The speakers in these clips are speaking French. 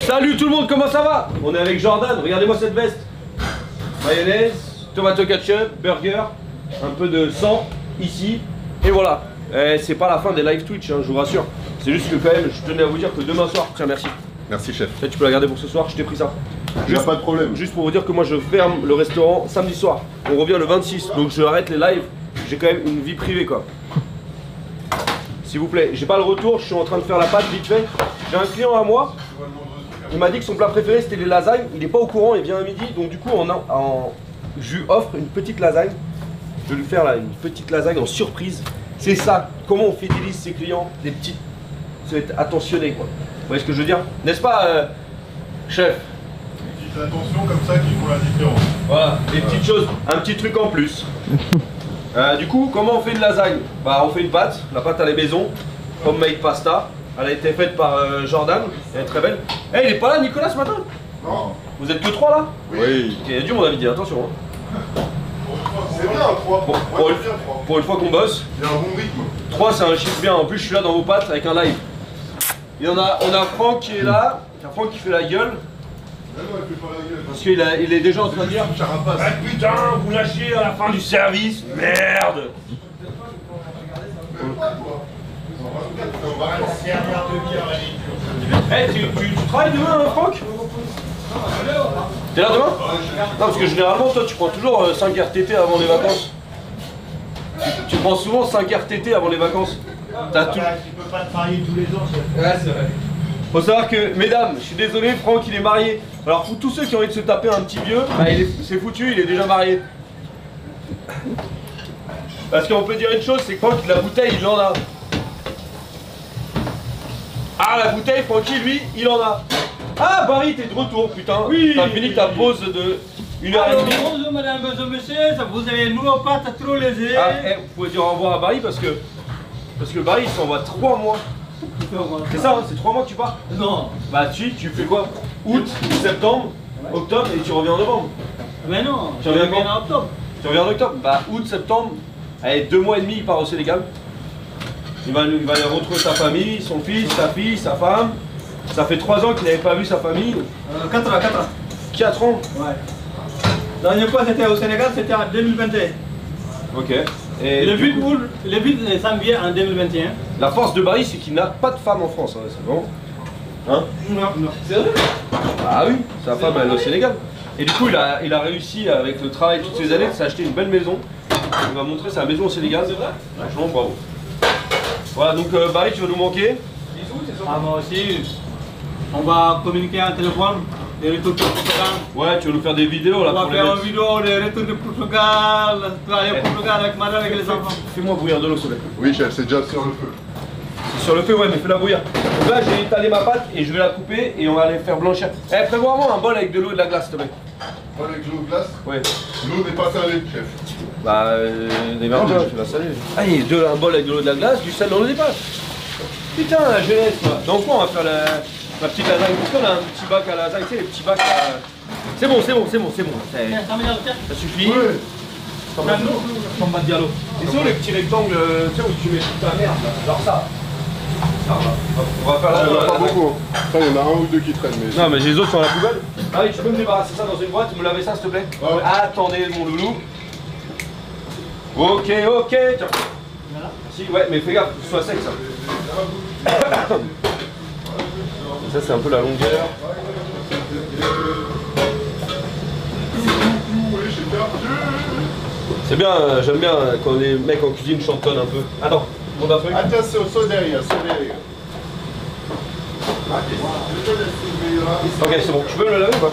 Salut tout le monde, comment ça va? On est avec Jordan, regardez-moi cette veste. Mayonnaise, tomato ketchup, burger, un peu de sang ici, et voilà. C'est pas la fin des live Twitch, hein, je vous rassure. C'est juste que quand même, je tenais à vous dire que demain soir, tiens merci. Merci chef. Tu peux la garder pour ce soir, je t'ai pris ça. Il n'y a pas de problème. Juste pour vous dire que moi je ferme le restaurant samedi soir. On revient le 26, donc je arrête les lives. J'ai quand même une vie privée quoi. S'il vous plaît, j'ai pas le retour, je suis en train de faire la pâte vite fait. J'ai un client à moi, il m'a dit que son plat préféré c'était les lasagnes. Il est pas au courant, il vient à midi, donc du coup je lui offre une petite lasagne. Je vais lui faire là une petite lasagne en surprise. C'est ça, comment on fidélise ses clients, des petites... Ça va être attentionné quoi. Vous voyez ce que je veux dire? N'est-ce pas chef? Des petites attentions comme ça qui font la différence. Voilà, des petites choses, un petit truc en plus. Du coup, comment on fait une lasagne? Bah on fait une pâte, la pâte à la maison, homemade pasta. Elle a été faite par Jordan, elle est très belle. Eh, il est pas là Nicolas ce matin? Non. Vous êtes que 3 là? Oui. Il y a du monde à midi, attention. Hein. C'est bien 3. Pour une fois qu'on bosse. Il y a un bon rythme. 3 c'est un chiffre bien, en plus je suis là dans vos pattes avec un live. Et on a Franck qui est là, Franck qui fait la gueule. Parce qu'il est déjà en train de dire ah putain, vous lâchez à la fin du service, merde. Eh, tu travailles demain, hein, Franck? T'es là demain? Non, parce que généralement, toi, tu prends toujours 5 RTT avant les vacances. Tu prends souvent 5 RTT avant les vacances. Tu peux pas travailler tous les jours, chef. Ouais, c'est vrai. Faut savoir que, mesdames, je suis désolé, Franck il est marié. Alors pour tous ceux qui ont envie de se taper un petit vieux, bah, c'est foutu, il est déjà marié. Parce qu'on peut dire une chose, c'est que Franck, la bouteille, il en a. Ah, la bouteille, Francky, lui, il en a. Ah, Barry, t'es de retour, putain. Oui. T'as fini ta pause de 1h30. Bonjour madame, bonjour monsieur, vous avez nous pas trop léger. Ah, vous pouvez dire au revoir à Barry parce que Barry, il s'en va 3 mois. C'est ça, hein, c'est 3 mois que tu pars? Non. Bah tu fais quoi? Août, septembre, octobre et tu reviens en novembre. Mais non, Tu reviens quand? en octobre. Tu reviens en octobre? Bah août, septembre, allez 2 mois et demi il part au Sénégal. Il va aller retrouver sa famille, son fils, sa fille, sa femme. Ça fait 3 ans qu'il n'avait pas vu sa famille. 4 ans. 4 ans? Ouais. La dernière fois c'était au Sénégal, c'était en 2021. Ok. Et le but samedi en 2021. La force de Barry, c'est qu'il n'a pas de femme en France, hein, c'est bon. Hein? Non. C'est vrai? Ah oui, sa femme elle est au Sénégal. Et du coup il a réussi avec le travail toutes ces années de s'acheter une belle maison. Il va montrer sa maison au Sénégal. C'est vrai? Franchement bravo. Voilà donc Barry tu vas nous manquer. Ah moi aussi. On va communiquer en téléphone, les retours de Portugal. Ouais, tu vas nous faire des vidéos là On va pour les faire mettre. une vidéo, les retours de Portugal, travailler au Portugal avec madame, avec les enfants. Fais-moi bouillir de l'eau s'il te plaît. Oui chef, c'est déjà sur le feu. C'est sur le feu ouais mais fais-la bouillir. Donc là j'ai étalé ma pâte et je vais la couper et on va aller faire blanchir. Eh prévois-moi un bol avec de l'eau et de la glace s'il te plaît. Avec l'eau de glace? Ouais. L'eau n'est pas salée chef. Bah des verdures, tu vas saler. Allez, un bol avec de l'eau et de la glace, du sel dans les pâtes. Putain la jeunesse quoi. Donc quoi on va faire la petite lasagne, parce qu'on a un petit bac à lasagne, tu sais les petits bacs à... C'est bon. Ça suffit. Oui. Samba Diallo. Et sur les petits rectangles, tu sais où tu mets toute ta merde là, genre ça. On va faire Il n'y en a la... pas beaucoup. Ça, il y en a un ou deux qui traînent. Mais... Non mais j'ai les autres sur la poubelle. Ah oui, tu peux me débarrasser ça dans une boîte, me laver ça s'il te plaît. Ah ouais. Attendez mon loulou. Ok, tiens. Si, ouais, mais fais gaffe, que ce soit sec ça. Ça c'est un peu la longueur. C'est bien, j'aime bien quand les mecs en cuisine chantonnent un peu. Attends, monte un truc. Attention, saut derrière. Ok, c'est bon. Tu peux me le laver ou pas?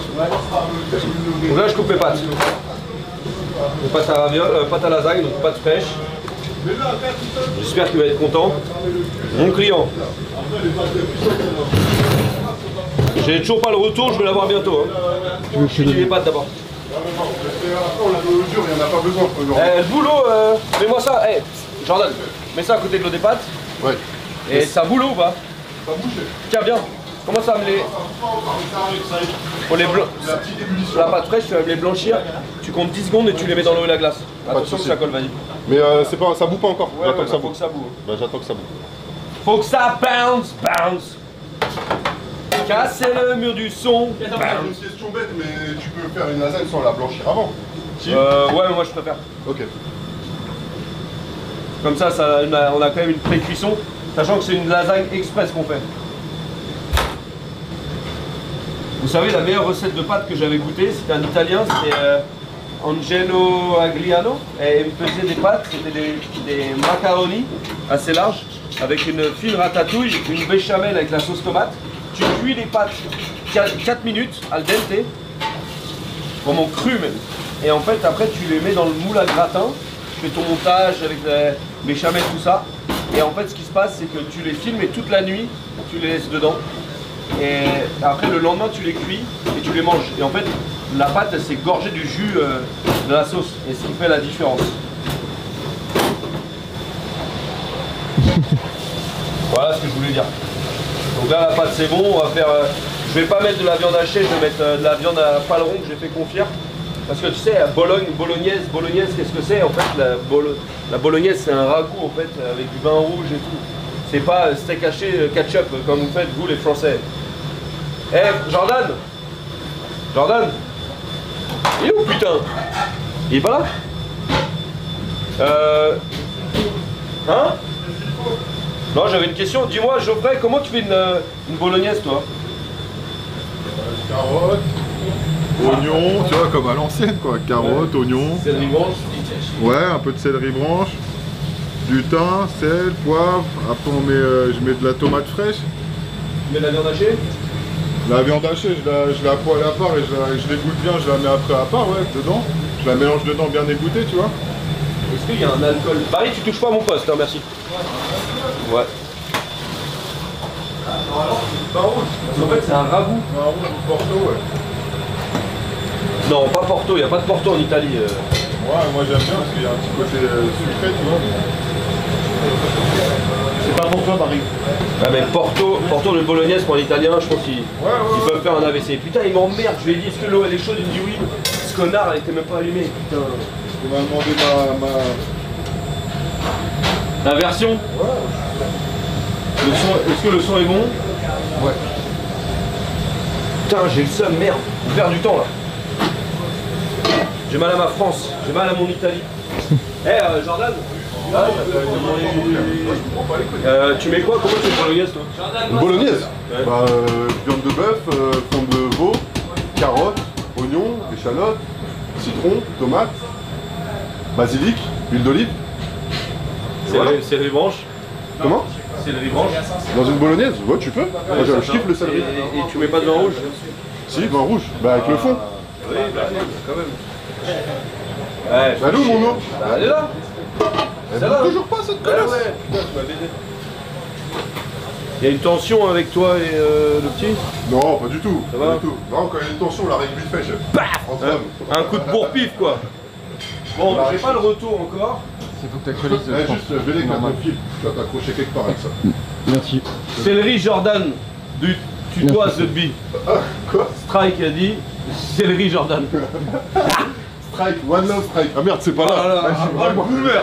Donc là je coupe mes pâtes. Les pâtes à ravioles, pâtes à lasagne, donc pâtes fraîches. J'espère qu'il va être content. Mon client. J'ai toujours pas le retour, je vais l'avoir bientôt. Hein. Je dis les pâtes d'abord. On a l'eau dure, il n'y en a pas besoin. Le boulot, mets-moi ça. Hey, Jordan, mets ça à côté de l'eau des pâtes. Ouais. Et ça boule ou pas? Ça bouge. Tiens, bien. Comment ça me les... Pour les la pâte fraîche, tu vas me les blanchir. Tu comptes 10 secondes et tu les mets dans l'eau et la glace. Attention que ça colle, vas-y. Mais c'est pas, ça boue pas encore. Ouais, J'attends que ça faut boue. que ça boue. Bah, j'attends que ça boue. Faut que ça bounce. Casser le mur du son. Bah, une question bête, mais tu peux faire une lasagne sans la blanchir avant. Si. Ouais, mais moi je préfère. Ok. Comme ça, on a quand même une pré-cuisson, sachant que c'est une lasagne express qu'on fait. Vous savez, la meilleure recette de pâtes que j'avais goûtée, c'était un italien, c'était Angelo Agliano. Et il me faisait des pâtes, c'était des macaroni assez larges, avec une fine ratatouille, une béchamel avec la sauce tomate. Tu cuis les pâtes 4 minutes al dente, vraiment cru même. Et en fait, après, tu les mets dans le moule à gratin. Tu fais ton montage avec la béchamel, tout ça. Et en fait, ce qui se passe, c'est que tu les filmes et toute la nuit, tu les laisses dedans. Et après, le lendemain, tu les cuis et tu les manges. Et en fait, la pâte, elle s'est gorgée du jus de la sauce. Et ce qui fait la différence. Voilà ce que je voulais dire. Donc là, la pâte, c'est bon. On va faire. Je vais pas mettre de la viande hachée, je vais mettre de la viande à paleron que j'ai fait confire. Parce que tu sais, bolognaise, qu'est-ce que c'est? En fait, la bolognaise, c'est un ragoût en fait, avec du vin rouge et tout. C'est pas steak haché ketchup comme vous faites, vous les Français. Eh, Jordan! Jordan! Il est où, putain? Il est pas là? Hein? Non, j'avais une question. Dis-moi, Geoffrey, comment tu fais une bolognaise, toi? Carottes, oignons, tu vois, comme à l'ancienne quoi. Carottes, oignons. Céleri branche. Ouais, un peu de céleri branche. Du thym, sel, poivre. Après, je mets de la tomate fraîche. Tu mets de la viande hachée? La viande hachée, je la poêle à part et je l'égoutte bien. Je la mets après à part, ouais, dedans. Je la mélange dedans bien égouttée, tu vois. Est-ce qu'il y a un alcool? Barry, tu touches pas à mon poste, hein, merci. Ouais. Vin rouge. Parce qu'en fait, c'est un ragoût. Vin rouge ou Porto, ouais. Non, pas Porto, il n'y a pas de Porto en Italie. Ouais, moi j'aime bien parce qu'il y a un petit côté sucré, tu vois. C'est pas pour toi, Barry. Ah, mais Porto de bolognaise pour l'italien, je pense qu'ils peuvent faire un AVC. Putain, il m'emmerde, je lui ai dit, est-ce que l'eau elle est chaude? Il me dit oui. Ce connard, elle était même pas allumée, putain. On m'a demandé La version? Ouais. Est-ce que le son est bon? Ouais. Putain, j'ai le seum, merde. On perd du temps là. J'ai mal à ma France, j'ai mal à mon Italie. Eh, Jordan? Tu mets quoi? Comment tu fais une bolognaise, toi? Une bolognaise? Ouais. Bah, viande de bœuf, fond de veau, carottes, oignons, échalotes, citron, tomates, basilic, huile d'olive. Céleri branche. Comment? Céleri branche. Dans une bolognaise? Ouais, tu peux. Moi, je kiffe le céleri. Et tu mets pas de vin rouge? Si, vin rouge. Bah, avec le fond. Oui, bah, quand même. Ouais, Bah, où mon eau? Bah, elle est là. Elle Ça bout va, toujours pas cette Ouais, connasse. ouais, putain, tu m'as baisé. Il y a une tension avec toi et le petit? Non, pas du tout. Ça pas va du tout. Non, quand il y a une tension, on la règle vite fait, chef. Paf Entre Hein hommes. Un coup de bourre-pif, quoi. Bon, j'ai pas le retour encore. Il faut que tu actualises. Ouais, juste Vélec là, ton fil. Tu vas t'accrocher quelque part avec ça. Merci. Céleri Jordan du tutoie The Bee. Quoi? Strike a dit Céleri Jordan. Strike, one love strike. Ah merde, c'est pas là. Oh le boomer.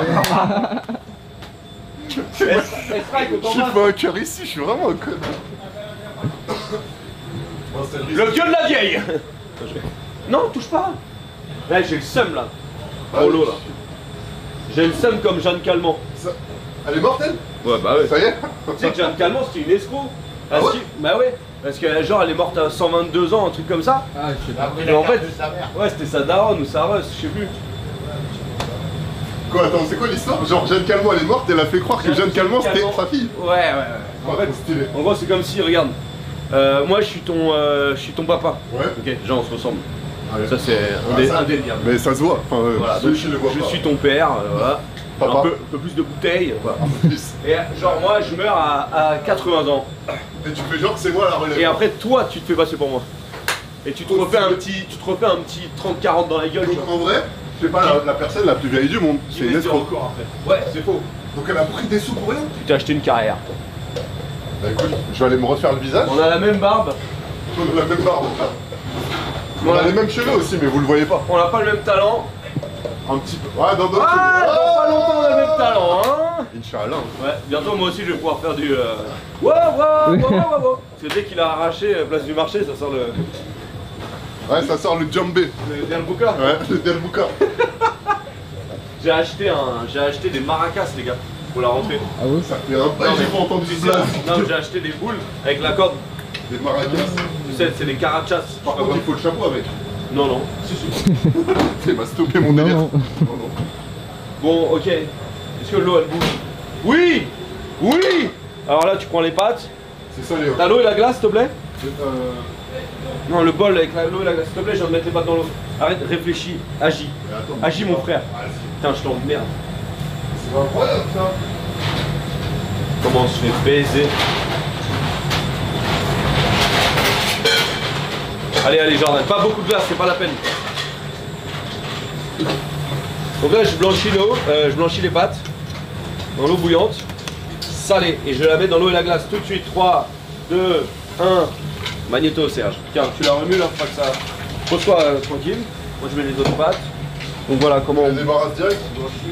Strike, Je suis pas un cœur ici, je suis vraiment un connard. le vieux de la vieille. Non, touche pas. Là, j'ai le seum là. Oh l'eau là. J'ai le seum comme Jeanne Calment. Elle est morte, elle? Ouais, bah ouais. Ça y est? Tu sais que Jeanne Calment c'était une escroc. Ah ouais? Bah ouais. Parce que genre elle est morte à 122 ans, un truc comme ça. Ah, je sais pas. Et en fait, ouais, c'était sa daronne ou sa russe, je sais plus. Quoi, attends, c'est quoi l'histoire? Genre, Jeanne Calment, elle est morte, elle a fait croire que Jeanne Calment, c'était sa fille. Ouais. En fait, stylé. en gros, c'est comme si, regarde, moi je suis ton papa. Ouais. Ok, genre on se ressemble. Allez. Ça c'est indéniable. Mais ça se voit. Enfin, Voilà, ceux donc qui le voient je pas. suis ton père, voilà. Papa. Un peu plus de bouteilles. Voilà. Plus. Et genre moi je meurs à 80 ans. Et tu fais genre que c'est moi la relève. Et après toi tu te fais passer pour moi. Et tu te refais un petit 30-40 dans la gueule. Donc en vrai, c'est pas la personne la plus vieille du monde. C'est une escroc. encore après. Ouais, c'est faux. Donc elle a pris des sous pour rien. Tu t'es acheté une carrière. Bah écoute, je vais aller me refaire le visage. On a la même barbe. On a la même barbe. On a les mêmes cheveux aussi, mais vous le voyez pas. On n'a pas le même talent. Un petit peu. Ouais, dans d'autres Ah, cheveux. dans pas longtemps on a le même talent, hein. Inch'Allah. Ouais, bientôt moi aussi je vais pouvoir faire du... Ouais, Parce que dès qu'il a arraché Place du Marché, ça sort le Ouais, ça sort le djembé. derbuka. Ouais, le derbuka. J'ai acheté des maracas, les gars, pour la rentrée. Ah ouais? Ça fait un bail, j'ai pas entendu Tu sais, ça. non, j'ai acheté des boules avec la corde. Des maracas. Tu sais, c'est des carachas. Par contre, il faut le chapeau avec. Non, non. Il m'a stoppé mon Non, délire. non. Non. Bon, ok. Est-ce que l'eau elle bouge? Oui. Oui. Alors là, tu prends les pâtes. C'est ça, Léo. T'as l'eau et la glace, s'il te plaît? Non, le bol avec l'eau et la glace. S'il te plaît, je viens de mettre les pâtes dans l'eau. Arrête, réfléchis, agis. Mais attends, Agis, mon frère. Putain, je t'emmerde. c'est incroyable ça. Comment on se fait baiser? Allez, allez, Jordan, pas beaucoup de glace, c'est pas la peine. Donc là, je blanchis l'eau, je blanchis les pâtes dans l'eau bouillante, salée, et je la mets dans l'eau et la glace tout de suite. 3, 2, 1. Magnéto, Serge. Tiens, tu la remues là, faut pas que ça. Pose-toi tranquille. Moi, je mets les autres pâtes. Donc voilà comment On on. débarrasse direct.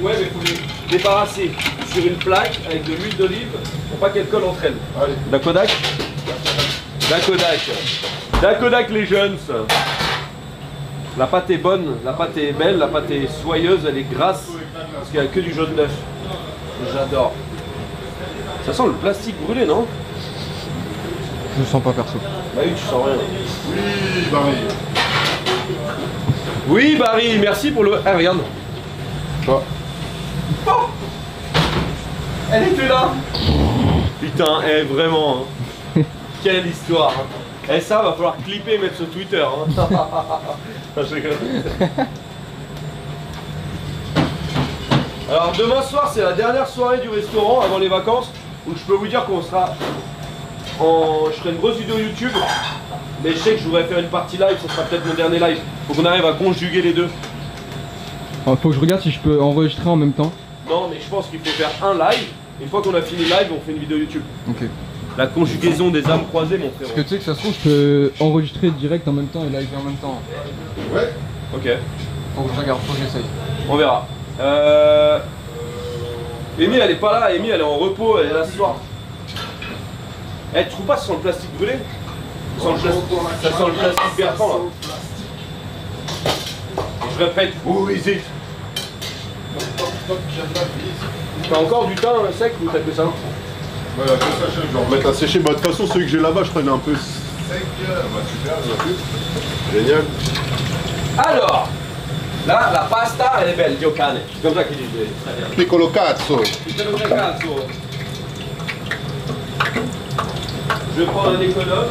Ouais, mais il faut les débarrasser sur une plaque avec de l'huile d'olive pour pas qu'elles collent entre elles. Allez. Dakodak. Dakodak les jeunes. La pâte est bonne, la pâte est belle, la pâte est soyeuse, elle est grasse. Parce qu'il n'y a que du jaune d'œuf. J'adore. Ça sent le plastique brûlé, non? Je le sens pas perso. Bah oui, tu sens rien. Oui, Barry. Oui, Barry, merci pour le. Ah, regarde. Toi. Oh, elle était là. Putain, vraiment. Hein. Quelle histoire. Hein. Et ça, va falloir clipper et mettre sur Twitter. Hein. Non, je rigole. Alors, demain soir, c'est la dernière soirée du restaurant avant les vacances. Où je peux vous dire qu'on sera je ferai une grosse vidéo YouTube. Mais je sais que je voudrais faire une partie live. Ce sera peut-être mon dernier live. Faut qu'on arrive à conjuguer les deux. Alors, faut que je regarde si je peux enregistrer en même temps. Non, mais je pense qu'il faut faire un live. Une fois qu'on a fini live, on fait une vidéo YouTube. Ok. La conjugaison des âmes croisées, mon frère. Parce que tu sais que ça se trouve, je peux enregistrer direct en même temps et live en même temps. Ouais. Ok, Faut que je regarde, faut que j'essaye. on verra. Amy, elle est pas là. Amy, elle est en repos. Elle est là ce soir. Eh, tu trouves pas que ça sent le plastique brûlé? Ça sent le plastique Bertrand là. Et je répète, où is it? T'as encore du thym sec ou t'as que ça? Ouais, là, ça, je vais remettre à sécher. Bah, de toute façon, celui que j'ai là-bas, je crois qu'il est un peu sec. Bah, super, génial. Alors, là, la pasta, elle est belle, Dio cane. C'est comme ça qu'ils disent. Très bien. Piccolo cazzo. Piccolo cazzo. Je prends un économe.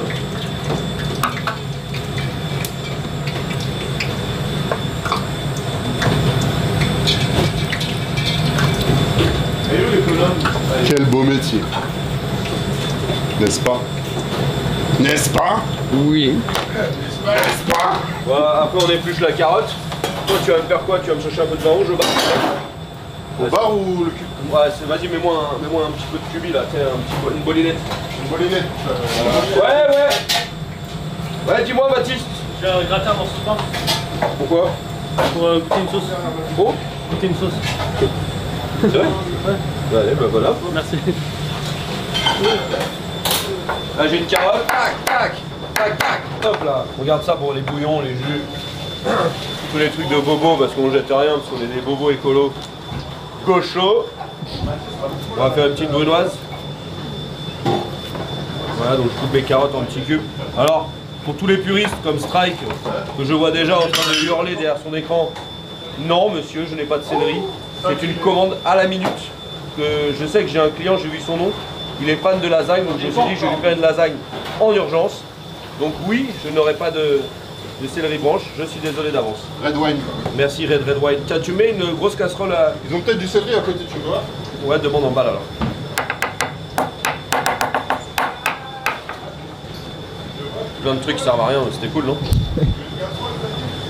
Et où l'économe? Quel beau métier. N'est-ce pas? N'est-ce pas? Oui. N'est-ce pas? Voilà, après on épluche la carotte. Toi tu vas me faire quoi? Tu vas me chercher un peu de vin rouge au bar? Au bar ou le cul? Ouais, vas-y, mets-moi un petit peu de cubi là, tiens, une bolinette. Une bolinette. Ouais, dis-moi Baptiste. Je vais gratter un morceau de pain Pourquoi? pour goûter une sauce. Oh, Goûter une sauce. c'est vrai? Ouais. Allez, bah voilà. Merci. Là j'ai une carotte, tac, tac, tac, tac, hop là. Regarde ça pour les bouillons, les jus, tous les trucs de bobo parce qu'on jette rien, parce qu'on est des bobos écolos. Cochot. On va faire une petite brunoise. Voilà, donc je coupe mes carottes en petits cubes. Alors, pour tous les puristes comme Strike, que je vois déjà en train de hurler derrière son écran, non monsieur, je n'ai pas de céleri. C'est une commande à la minute. Que je sais que j'ai un client, j'ai vu son nom. Il est fan de lasagne, donc je me suis dit que je vais lui faire une lasagne en urgence. Donc oui, je n'aurai pas de céleri branche, je suis désolé d'avance. Red wine. Merci Red Wine. Tiens, tu mets une grosse casserole à... Ils ont peut-être du céleri à côté, tu vois? Ouais, demande en balle alors. Plein de trucs qui servent à rien, c'était cool, non?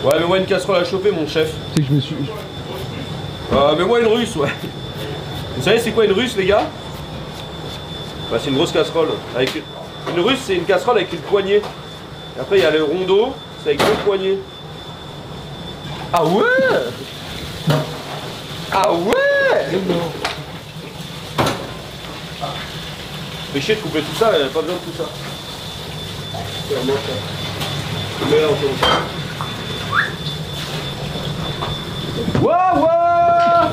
Ouais, mets-moi une casserole à chauffer, mon chef. Tu sais que je me suis. Mets-moi une russe, ouais. Vous savez c'est quoi une russe, les gars? Bah, c'est une grosse casserole. Avec une russe, c'est une casserole avec une poignée. Et après, il y a le rondeau, c'est avec deux poignées. Ah ouais? Ah ouais? Fais chier de couper tout ça, pas besoin de tout ça. Mais là, on commence. Waouh, waouh.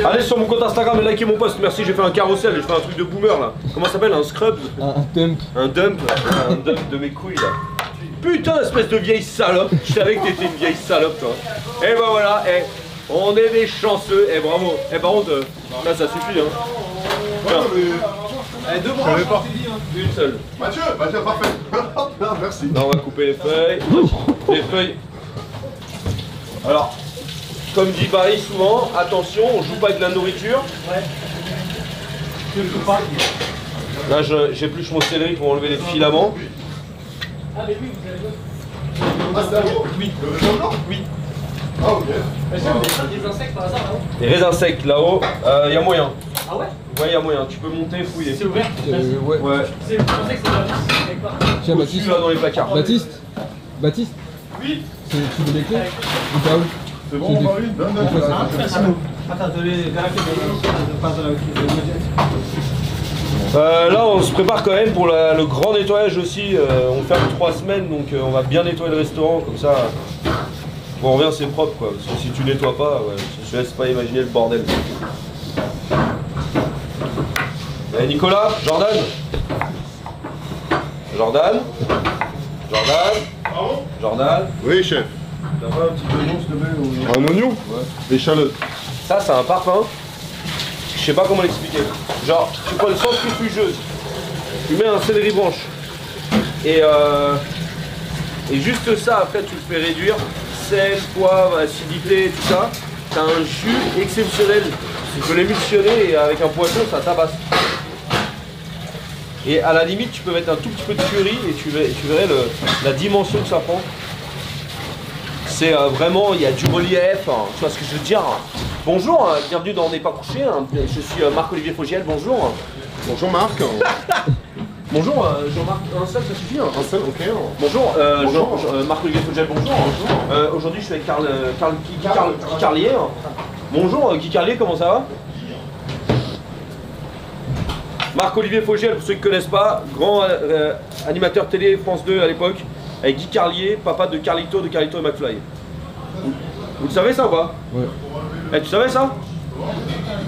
Allez sur mon compte Instagram et likez mon post. Merci, j'ai fait un carrousel, j'ai fait un truc de boomer là. Comment ça s'appelle? Un scrub? Un dump. Un dump de mes couilles là. Putain, espèce de vieille salope. Je savais que t'étais une vieille salope toi. Et ben voilà, on est des chanceux. Et bravo. Et par contre, là ça suffit hein. Tiens. Deux bras, je pas. Une seule. Mathieu, parfait. Merci. Là on va couper les feuilles. Les feuilles. Alors, comme dit Barry souvent, attention, on joue pas avec de la nourriture. Ouais. Tu ne joues pas. Là j'épluche mon céleri pour enlever les filaments. Ah, mais oui, vous avez joué. Ah, c'est à vous? Oui. Oui. Ah, ok. Mais ça, vous avez des insectes par hasard là-haut? Les raisins secs là-haut, y a moyen. Ah ouais? Ouais, y a moyen, tu peux monter, fouiller. C'est ouvert? Ouais. Ouais. Vous pensez que c'est ouvert quelque part? Tiens, Au-dessus Baptiste. là dans les placards. Baptiste. Baptiste. Oui. Tu veux des clés? Ou pas où? C'est bon, Marie? Donne. Attends, je vais vérifier de pas dans la Là on se prépare quand même pour le grand nettoyage aussi. On ferme 3 semaines donc on va bien nettoyer le restaurant comme ça. Bon, on revient c'est propre quoi. Parce que si tu nettoies pas, ouais, je laisse pas imaginer le bordel. Allez Nicolas, Jordan. Jordan. Oui, chef. T'as pas un petit oignon s'il te plaît ou... Un oignon? Ouais. Échalote. Ça c'est un parfum. Je sais pas comment l'expliquer. Genre, tu prends une centrifugeuse, tu mets un céleri branche et juste ça après tu le fais réduire, sel, poivre, acidité, tout ça. T'as un jus exceptionnel. Tu peux l'émulsionner et avec un poisson ça tabasse. Et à la limite tu peux mettre un tout petit peu de curry et tu verrais la dimension que ça prend. C'est vraiment, il y a du relief, hein, tu vois ce que je veux dire. Bonjour, bienvenue dans On n'est pas couché, hein. Je suis Marc-Olivier Fogiel, bonjour. Bonjour Marc. Bonjour Jean-Marc, un seul ça suffit hein. Un seul, ok. Bonjour, Bonjour. Marc-Olivier Fogiel, bonjour. Aujourd'hui je suis avec Guy Carlier. Bonjour Guy Carlier, comment ça va? Marc-Olivier Fogiel, pour ceux qui ne connaissent pas, grand animateur télé France 2 à l'époque, avec Guy Carlier, papa de Carlito et McFly. Vous le savez ça ou pas? Ouais. Tu savais ça?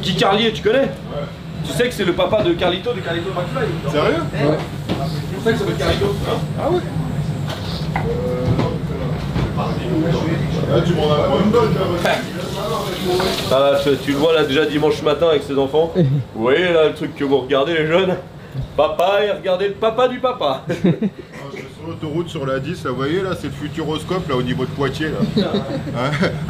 Guy Carlier, tu connais? Tu sais que c'est le papa de Carlito et McFly? Sérieux? Ouais. C'est pour ça que ça s'appelle Carlito. Hein? Ah ouais. Là, tu m'en as pas une bonne, Ah, tu le vois là déjà dimanche matin avec ses enfants. Vous voyez là le truc que vous regardez les jeunes? Papa et regardez le papa du papa. Je suis sur l'autoroute sur la 10, là, vous voyez là, c'est le futuroscope là au niveau de Poitiers là.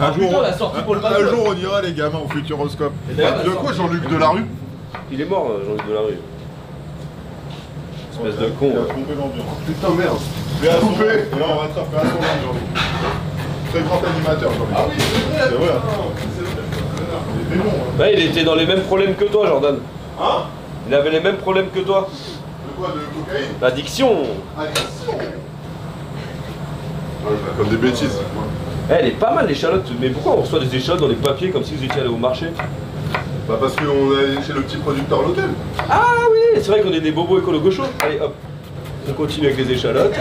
Ah, putain, la sortie pour le bateau, un là. jour on ira les gamins au futuroscope. Et d'ailleurs, De quoi Jean-Luc Delarue? Il est mort Jean-Luc Delarue. Espèce de con. Il a hein. trompé l'ambiance. Putain merde. Fais à coupé. Et là on rattrape à son Jean-Luc. Très grand animateur Jean-Luc. Ah oui, c'est vrai. Il était bon. Hein. Ouais, il était dans les mêmes problèmes que toi Jordan. Hein? Il avait les mêmes problèmes que toi. De quoi? De cocaïne? L'addiction. Comme des bêtises. Elle est pas mal l'échalote, mais pourquoi on reçoit des échalotes dans les papiers comme si vous étiez allé au marché? Bah parce qu'on est chez le petit producteur local. Ah oui, c'est vrai qu'on est des bobos écolo gauchos. Allez hop, on continue avec les échalotes.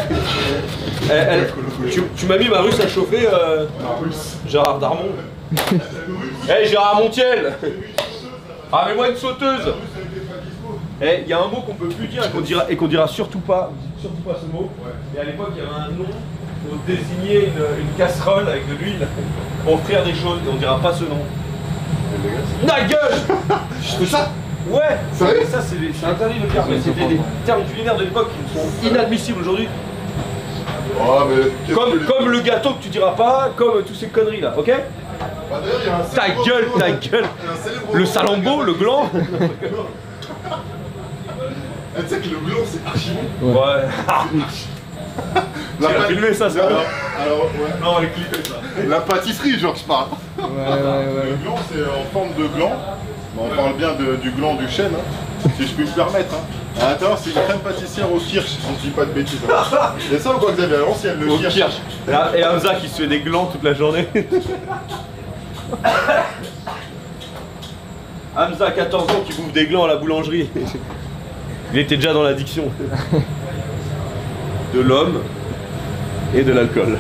Tu m'as mis ma russe à chauffer, Gérard Darmon. Hey Gérard Montiel. Ah mais moi une sauteuse. Eh, il y a un mot qu'on peut plus dire et qu'on dira surtout pas ce mot. Et à l'époque il y avait un nom pour désigner une casserole avec de l'huile pour frire des choses et on dira pas ce nom. La gueule. C'est ça? Ouais, Sérieux? ça c'est interdit de le faire, mais c'était des termes culinaires de l'époque qui sont inadmissibles aujourd'hui. Oh mais qu'est-ce que Comme le gâteau que tu diras pas, comme toutes ces conneries là, ok? Bah, d'ailleurs, il y a un Ta célèbre- gueule. il y a un célèbre- Le salambeau, le gland. Eh, tu sais que le gland c'est archi bon. Ouais. La Tu as pât- filmé ça, c'est alors, vrai. alors, ouais. Non, on va clipper ça. La pâtisserie, genre, je parle. Ouais. Le gland, c'est en forme de gland. Mais on parle bien du gland du chêne, hein, si je puis me permettre. Hein. À l'intérieur, c'est une crème pâtissière au kirsch, si je dis pas de bêtises. Hein. C'est ça ou quoi, Xavier? À l'ancienne, le Au kirsch. kirsch. Et Hamza qui se fait des glands toute la journée. Hamza, 14 ans, qui bouffe des glands à la boulangerie. Il était déjà dans l'addiction. De l'homme et de l'alcool.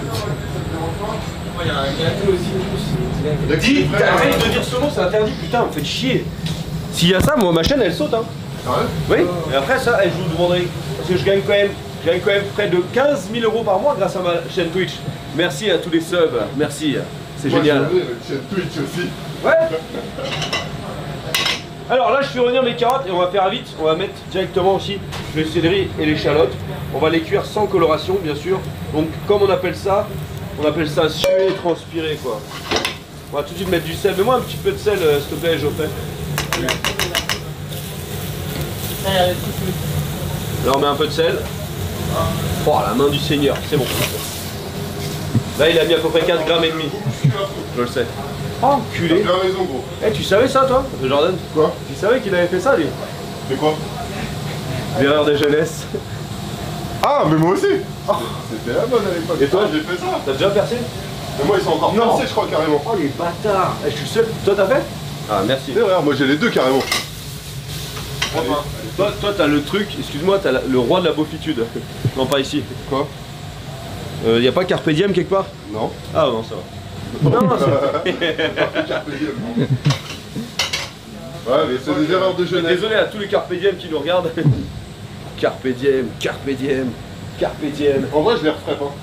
Il y a un gâteau aussi. Dis, arrête de dire ce mot, c'est interdit, putain, vous me faites chier. S'il y a ça, moi, ma chaîne, elle saute, hein. Oui, et après ça, je vous demanderai, parce que je gagne quand même près de 15 000 € par mois grâce à ma chaîne Twitch. Merci à tous les subs, merci, c'est génial. Une chaîne Twitch aussi. Ouais. Alors là, je fais revenir mes carottes et on va faire vite. On va mettre directement aussi le céleri et l'échalote. On va les cuire sans coloration, bien sûr. Donc, comme on appelle ça suer et transpirer, quoi. On va tout de suite mettre du sel. Mets-moi un petit peu de sel, s'il te plaît, Geoffrey. Là, on met un peu de sel. Oh, la main du Seigneur, c'est bon. Là, il a mis à peu près 4 grammes et demi. Je le sais. Oh, enculé. T'as bien raison, gros. Eh, tu savais ça, toi, Jordan? Quoi? Tu savais qu'il avait fait ça, lui? C'est quoi? L'erreur de jeunesse. Ah, mais moi aussi. C'était la bonne à l'époque. Et toi? J'ai fait ça. T'as déjà percé? Mais moi, ils sont encore Non. percés, je crois, carrément. Oh, les bâtards. Eh, je suis seul. Toi, t'as fait? Ah, merci. C'est vrai, moi j'ai les deux carrément. Toi, t'as le truc, excuse-moi, t'as le roi de la beaufitude. Non, pas ici. Quoi? Y a pas Carpe Diem quelque part? Non. Ah non, ça va. Non, c'est... Ouais, mais c'est des erreurs de jeunesse. Désolé à tous les Carpe Diem qui nous regardent. Carpe Diem, Carpe Diem, Carpe Diem. En vrai, je les referai pas.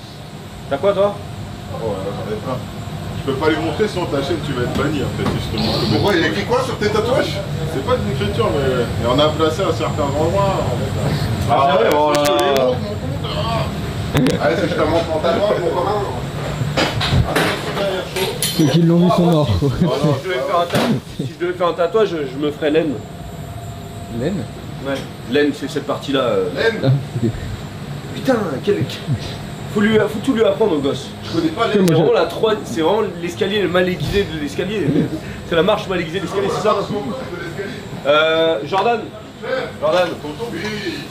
T'as quoi, toi? Oh ouais, j'en ai pas. Je peux pas les montrer sinon ta chaîne tu vas être banni après justement. Pourquoi il y a écrit quoi sur tes tatouages? C'est pas de l'écriture mais on a placé à certains endroits. Ah, c'est vrai, oh là je te les là. montre mon compte. Allez, si je te montre mon tatouage, mon commun. Ceux qui l'ont vu sont morts. Si je devais faire un tatouage, je me ferais laine. Laine? Ouais. Laine, c'est cette partie-là. Laine. Ah, ok. Putain, faut tout lui apprendre au gosse. Je connais pas C'est laine. vraiment c'est vraiment l'escalier mal aiguisé de l'escalier. C'est la marche mal aiguisée de l'escalier, c'est ça? Jordan, Oui,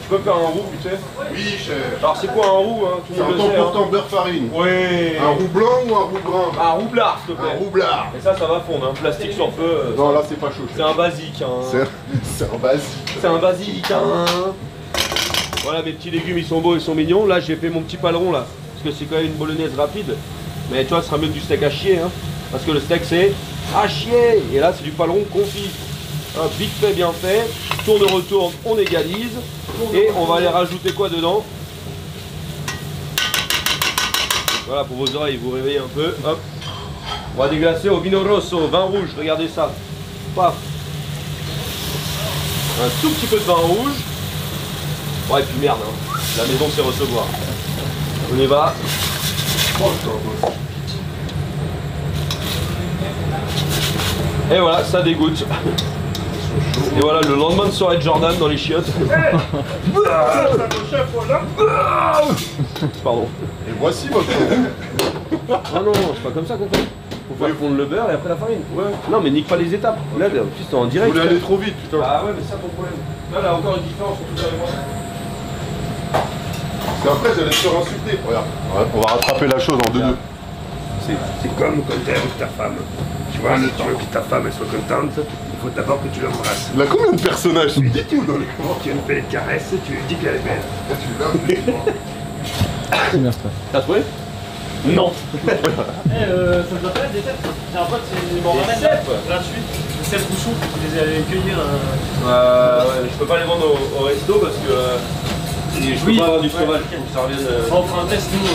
tu peux me faire un roux, tu sais? oui, chef. Alors c'est quoi un roux, hein? Tout C'est le un monde le temps sait, hein. portant beurre farine. Ouais. Un roux blanc ou un roux brun? Un roublard, s'il te plaît. Un roublard. Et ça va fondre, hein. Plastique sur feu. Non, là c'est pas chaud. C'est un basique, hein. C'est un basique. C'est un basique, hein. Voilà, mes petits légumes, ils sont beaux, ils sont mignons. Là, j'ai fait mon petit paleron, là. Parce que c'est quand même une bolognaise rapide. Mais tu vois, ce sera mieux que du steak à chier, hein. Parce que le steak, c'est à chier. Et là, c'est du paleron confit. Hop, vite fait, bien fait. Tourne, retourne, on égalise. Et on va aller rajouter quoi dedans? Voilà, pour vos oreilles, vous réveillez un peu. Hop. On va déglacer au vino rosso, vin rouge, regardez ça. Paf. Un tout petit peu de vin rouge. Ouais, et puis merde, hein. La maison c'est recevoir. On y va. Et voilà, ça dégoûte. Et voilà, le lendemain de soirée de Jordan dans les chiottes. Pardon. Et voici votre. Ah non, c'est pas comme ça qu'on fait. Faut faire fondre le beurre et après la farine. Ouais. Non, mais nique pas les étapes. Là, en plus, t'es en Vous direct. voulez aller trop vite, putain. Ah ouais, mais c'est ça ton problème. Là, là, encore une différence entre toi et moi. Et après, j'allais te faire insulter. Regarde. Ouais, on va rattraper la chose en 2-2. C'est comme quand t'es avec ta femme. Tu vois, si tu veux que ta femme elle soit contente, il faut d'abord que tu l'embrasses. Il a combien de personnages? Tu me dis tout dans les Tu lui fais des caresses, tu lui dis qu'elle est belle. C'est bien ça. T'as trouvé? Non. Ça te doit pas être des cèpes. J'ai un pote, il m'en ramène là, gratuit. Des cèpes bouchons, je les ai cueillir. Ouais, je peux pas les vendre au resto parce que je peux pas avoir du fromage pour que ça revienne. On fera un test, nous.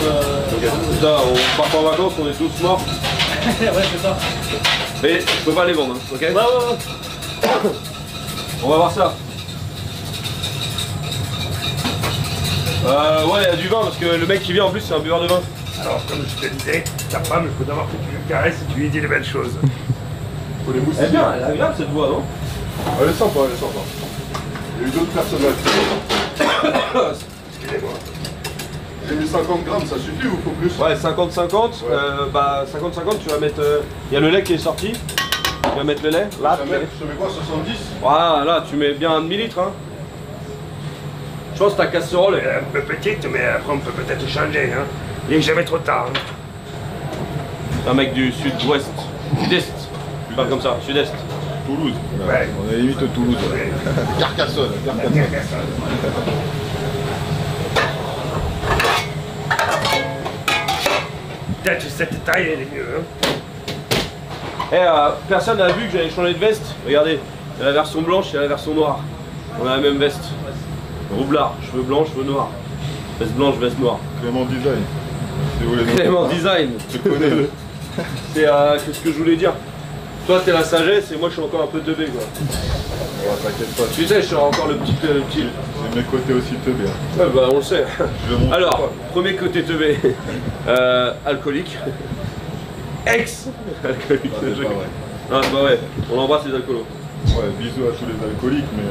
Putain, on part pas en vacances, on est tous morts. Ouais, c'est ça. Mais je peux pas les vendre, hein, ok? Ouais. On va voir ça. Ouais, il y a du vin parce que le mec qui vient en plus c'est un buveur de vin. Alors, comme je te disais, ta femme, il faut d'abord que tu lui caresses et tu lui dis les belles choses. Faut les mousser. Elle est bien, elle est agréable cette voix, non? Elle est sympa, elle est sympa. Il y a eu d'autres personnages. Excusez-moi. J'ai mis 50 grammes, ça suffit ou faut plus? Ouais, 50-50. Bah 50-50, tu vas mettre. Il y a le lait qui est sorti. Tu vas mettre le lait. Là, Je te mets quoi, 70? voilà, là, tu mets bien un demi-litre. Hein. Je pense que ta casserole Elle est un peu petite, mais après on peut peut-être changer. Hein. Il n'est jamais trop tard. Hein. C'est un mec du sud-ouest. Sud-est. Pas comme ça, sud-est. Toulouse. Ouais. On est limite au Toulouse. Ouais. Carcassonne. Peut-être cette taille, elle est mieux. Hein. Personne n'a vu que j'avais changé de veste. Regardez, il y a la version blanche et la version noire. On a la même veste. Roublard, cheveux blancs, cheveux noirs. Veste blanche, veste noire. Clément Design. Si vous voulez. Clément Design. Je connais. C'est qu'est-ce que je voulais dire. Toi t'es la sagesse et moi je suis encore un peu teubé quoi. Oh, t'inquiète pas. Tu sais, je suis encore le petit. J'ai mes côtés aussi teubés. Hein. Ouais bah on le sait. Je le montre Alors, pas. premier côté teubé. Alcoolique. Ex-alcoolique. Ah, c'est pas vrai. Non c'est pas vrai. On embrasse les alcoolos. Ouais, bisous à tous les alcooliques, mais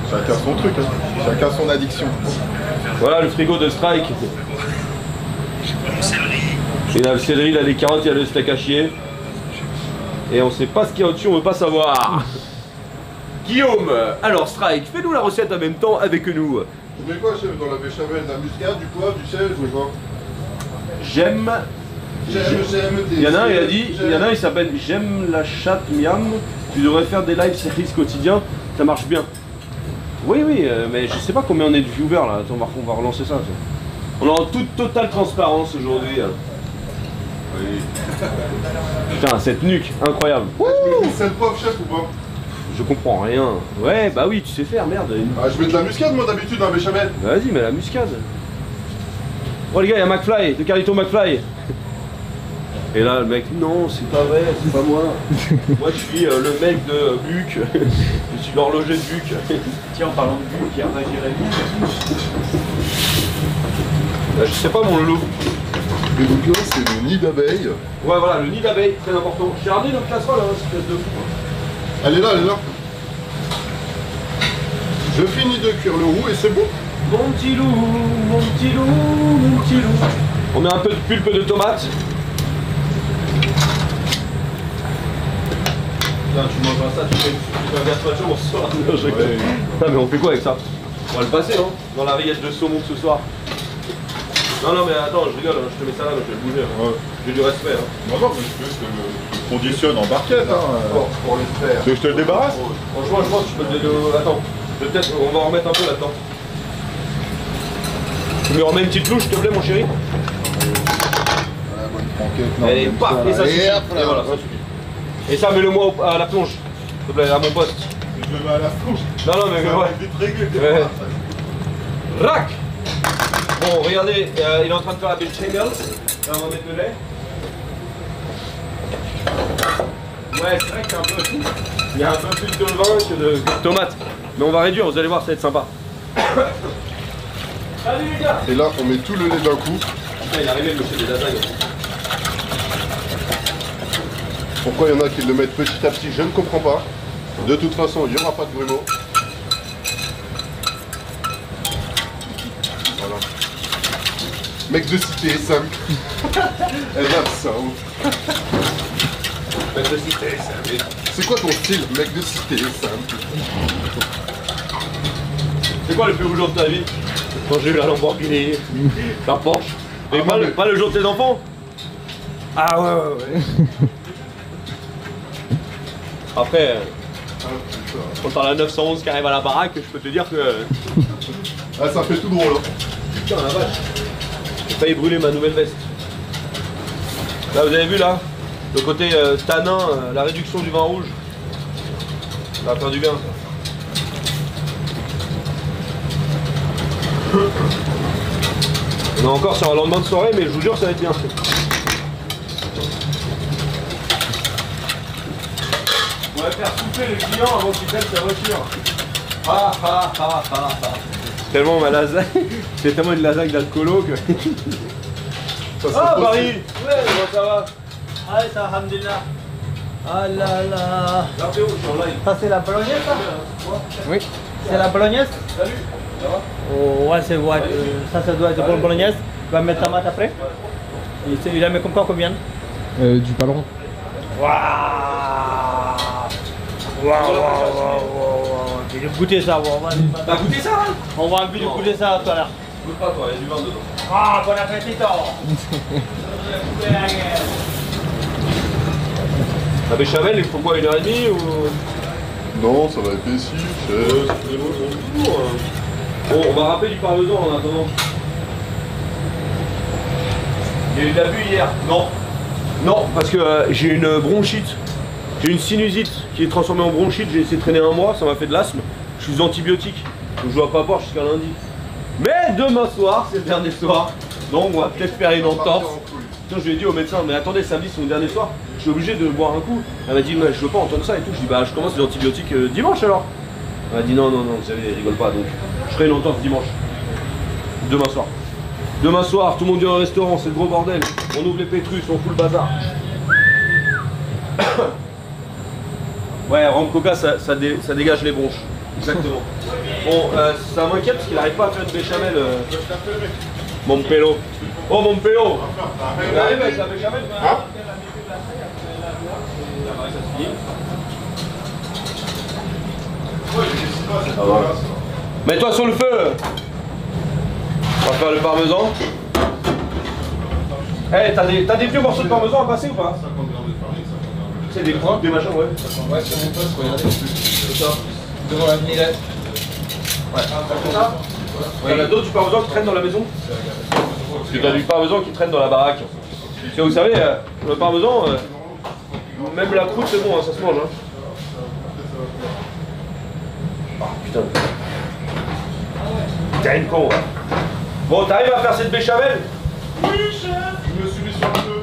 chacun son truc, hein. Chacun son addiction. Voilà le frigo de Strike. Il a le céleri, il a les carottes, il y a le steak à chier. Et on sait pas ce qu'il y a au-dessus, on veut pas savoir. Guillaume, alors Strike, fais-nous la recette en même temps avec nous. Tu mets quoi, chef, dans la béchamel? De la muscade, du poivre, du sel, je mets quoi? J'aime. Il y en a un, il s'appelle J'aime la chatte miam. Tu devrais faire des live services quotidiens, ça marche bien. Oui, mais je sais pas combien on est de viewers là. Attends, on va relancer ça. On est en toute totale transparence aujourd'hui. Oui. Putain, cette nuque, incroyable. Je mets du sel poivre, chef, ou pas? Je comprends rien. Ouais, bah oui, tu sais faire, merde. Ah, je mets de la muscade, moi, d'habitude, dans la béchamel. Vas-y, mais la muscade. Oh les gars, il y a McFly, de Carlito McFly. Et là, le mec, non, c'est pas vrai, c'est pas moi. Moi, je suis le mec de Buc. Je suis l'horloger de Buc. Tiens, en parlant de Buc, il y a Jérémy. Je sais pas, mon loulou. Et donc là, c'est le nid d'abeille. Ouais, voilà, le nid d'abeille, très important. J'ai ramené notre casserole, hein, espèce de fou. Elle est là, elle est là. Je finis de cuire le roux et c'est bon. Mon petit loup, mon petit loup, mon petit loup. On met un peu de pulpe de tomate. Putain, tu mangeras ça, tu fais un gazpacho pour ce soir. Ouais. Ah, mais on fait quoi avec ça? On va le passer, hein, dans la rillette de saumon de ce soir. Non, mais attends, je rigole, hein, je te mets ça là, mais je vais le bouger. Hein. Ouais. J'ai du respect. Hein. Non, mais je te conditionne en barquette. Hein. Pour le faire. Tu veux que je te le débarrasse? Franchement, je pense que tu peux te... Attends, peut-être on va en remettre un peu là-dedans. Tu me remets une petite louche, s'il te plaît, mon chéri? Ah, bonne franquette. Non, Et comme paf, ça, et ça là. suffit. Et hop, là. Et voilà, ça suffit. Et ça, mets-le-moi à la plonge, s'il te plaît, à mon poste. Je le mets à la fourche. Non, mais Ça ouais. va vite régler, t'es Ouais. pas là. Rac! Bon, regardez, il est en train de faire la bechamel. Là, on va mettre le lait. Ouais, c'est vrai que c'est un peu... Il y a un peu plus de vin que de tomates. Mais on va réduire, vous allez voir, ça va être sympa. Salut les gars! Et là, on met tout le lait d'un coup. Putain, il est arrivé le monsieur des lasagnes. Pourquoi il y en a qui le mettent petit à petit, je ne comprends pas. De toute façon, il n'y aura pas de grumeaux. Voilà. Mec de cité, simple. Elle aime ça. Oh. Mec de cité, ça. C'est quoi ton style, mec de cité, simple? C'est quoi le plus beau jour de ta vie? Quand j'ai eu la Lamborghini, la Porsche. Et pas le jour de tes enfants? Ah ouais. Après, quand t'as la 911 qui arrive à la baraque, je peux te dire que... Ah, ça fait tout drôle. Hein. Putain la vache, j'ai failli brûler ma nouvelle veste. Là vous avez vu là, le côté tanin, la réduction du vin rouge. Ça va faire du bien ça. On est encore sur un lendemain de soirée, mais je vous jure ça va être bien. On va faire souffler le client avant qu'il prenne sa voiture. Ah ah ah ah ah. Tellement ma lasagne, c'est tellement une lasagne d'alcoolo que... Ça, c'est Ah possible. Paris. Ouais, comment ça va? Ah, ça, alhamdulillah. Ah là là. Là Théo, je suis en live. Ça, c'est la bolognaise, ça? Oui. C'est la bolognaise? Salut, ça va? Oh, ouais, c'est ouais, ça doit être bon bolognaise. Tu vas mettre ta tomate après. Il a mis combien? Du paleron. Waouh! Je vais goûter ça. T'as goûté ça hein? On va envie de goûter ça tout à l'heure. Goûte pas toi, il y a du vin dedans. Ah, bon appétit! La béchamel, il faut quoi, 1h30 ou... Non, ça va être ici, chaise. Bon, on va râper du parmesan en attendant. Il y a eu de la bulle hier. Non. Non, parce que j'ai une bronchite. J'ai une sinusite qui est transformée en bronchite. J'ai essayé de traîner un mois, ça m'a fait de l'asthme. Je suis sous antibiotiques. Donc je dois pas boire jusqu'à lundi. Mais demain soir, c'est le dernier soir. Donc on va peut-être faire une entorse. Je lui ai dit au médecin, mais attendez, samedi c'est mon dernier soir. Je suis obligé de boire un coup. Elle m'a dit, mais je veux pas entendre ça et tout. Je dis, bah je commence les antibiotiques dimanche alors. Elle m'a dit, non, vous savez, rigole pas. Donc je ferai une entorse dimanche. Demain soir. Demain soir, tout le monde vient au restaurant, c'est le gros bordel. On ouvre les pétrus, on fout le bazar. Ouais, rhum coca, ça dégage les bronches. Exactement. Bon, ça m'inquiète parce qu'il n'arrive pas à faire une béchamel. Mon pélo. Oh mon pélo. Il arrive avec la béchamel. Hein? Mets-toi sur le feu. On va faire le parmesan. Eh, hey, t'as des vieux morceaux de parmesan à passer ou pas? 50 grammes de farine, 50 grammes de C'est des points, des machins, ouais. Ouais, sur mon poste, regardez. C'est ça. Devant la vinaigrette. Ouais. C'est ça? Ouais. Il y en a d'autres du parmesan qui traînent dans la maison? Parce que t'as du parmesan qui traîne dans la baraque. Parce que vous savez, le parmesan, même la croûte c'est bon, hein, ça se mange. Hein. Oh putain. T'es une con. Hein. Bon, t'arrives à faire cette béchamel? Oui, chef. Je me suis mis sur le feu.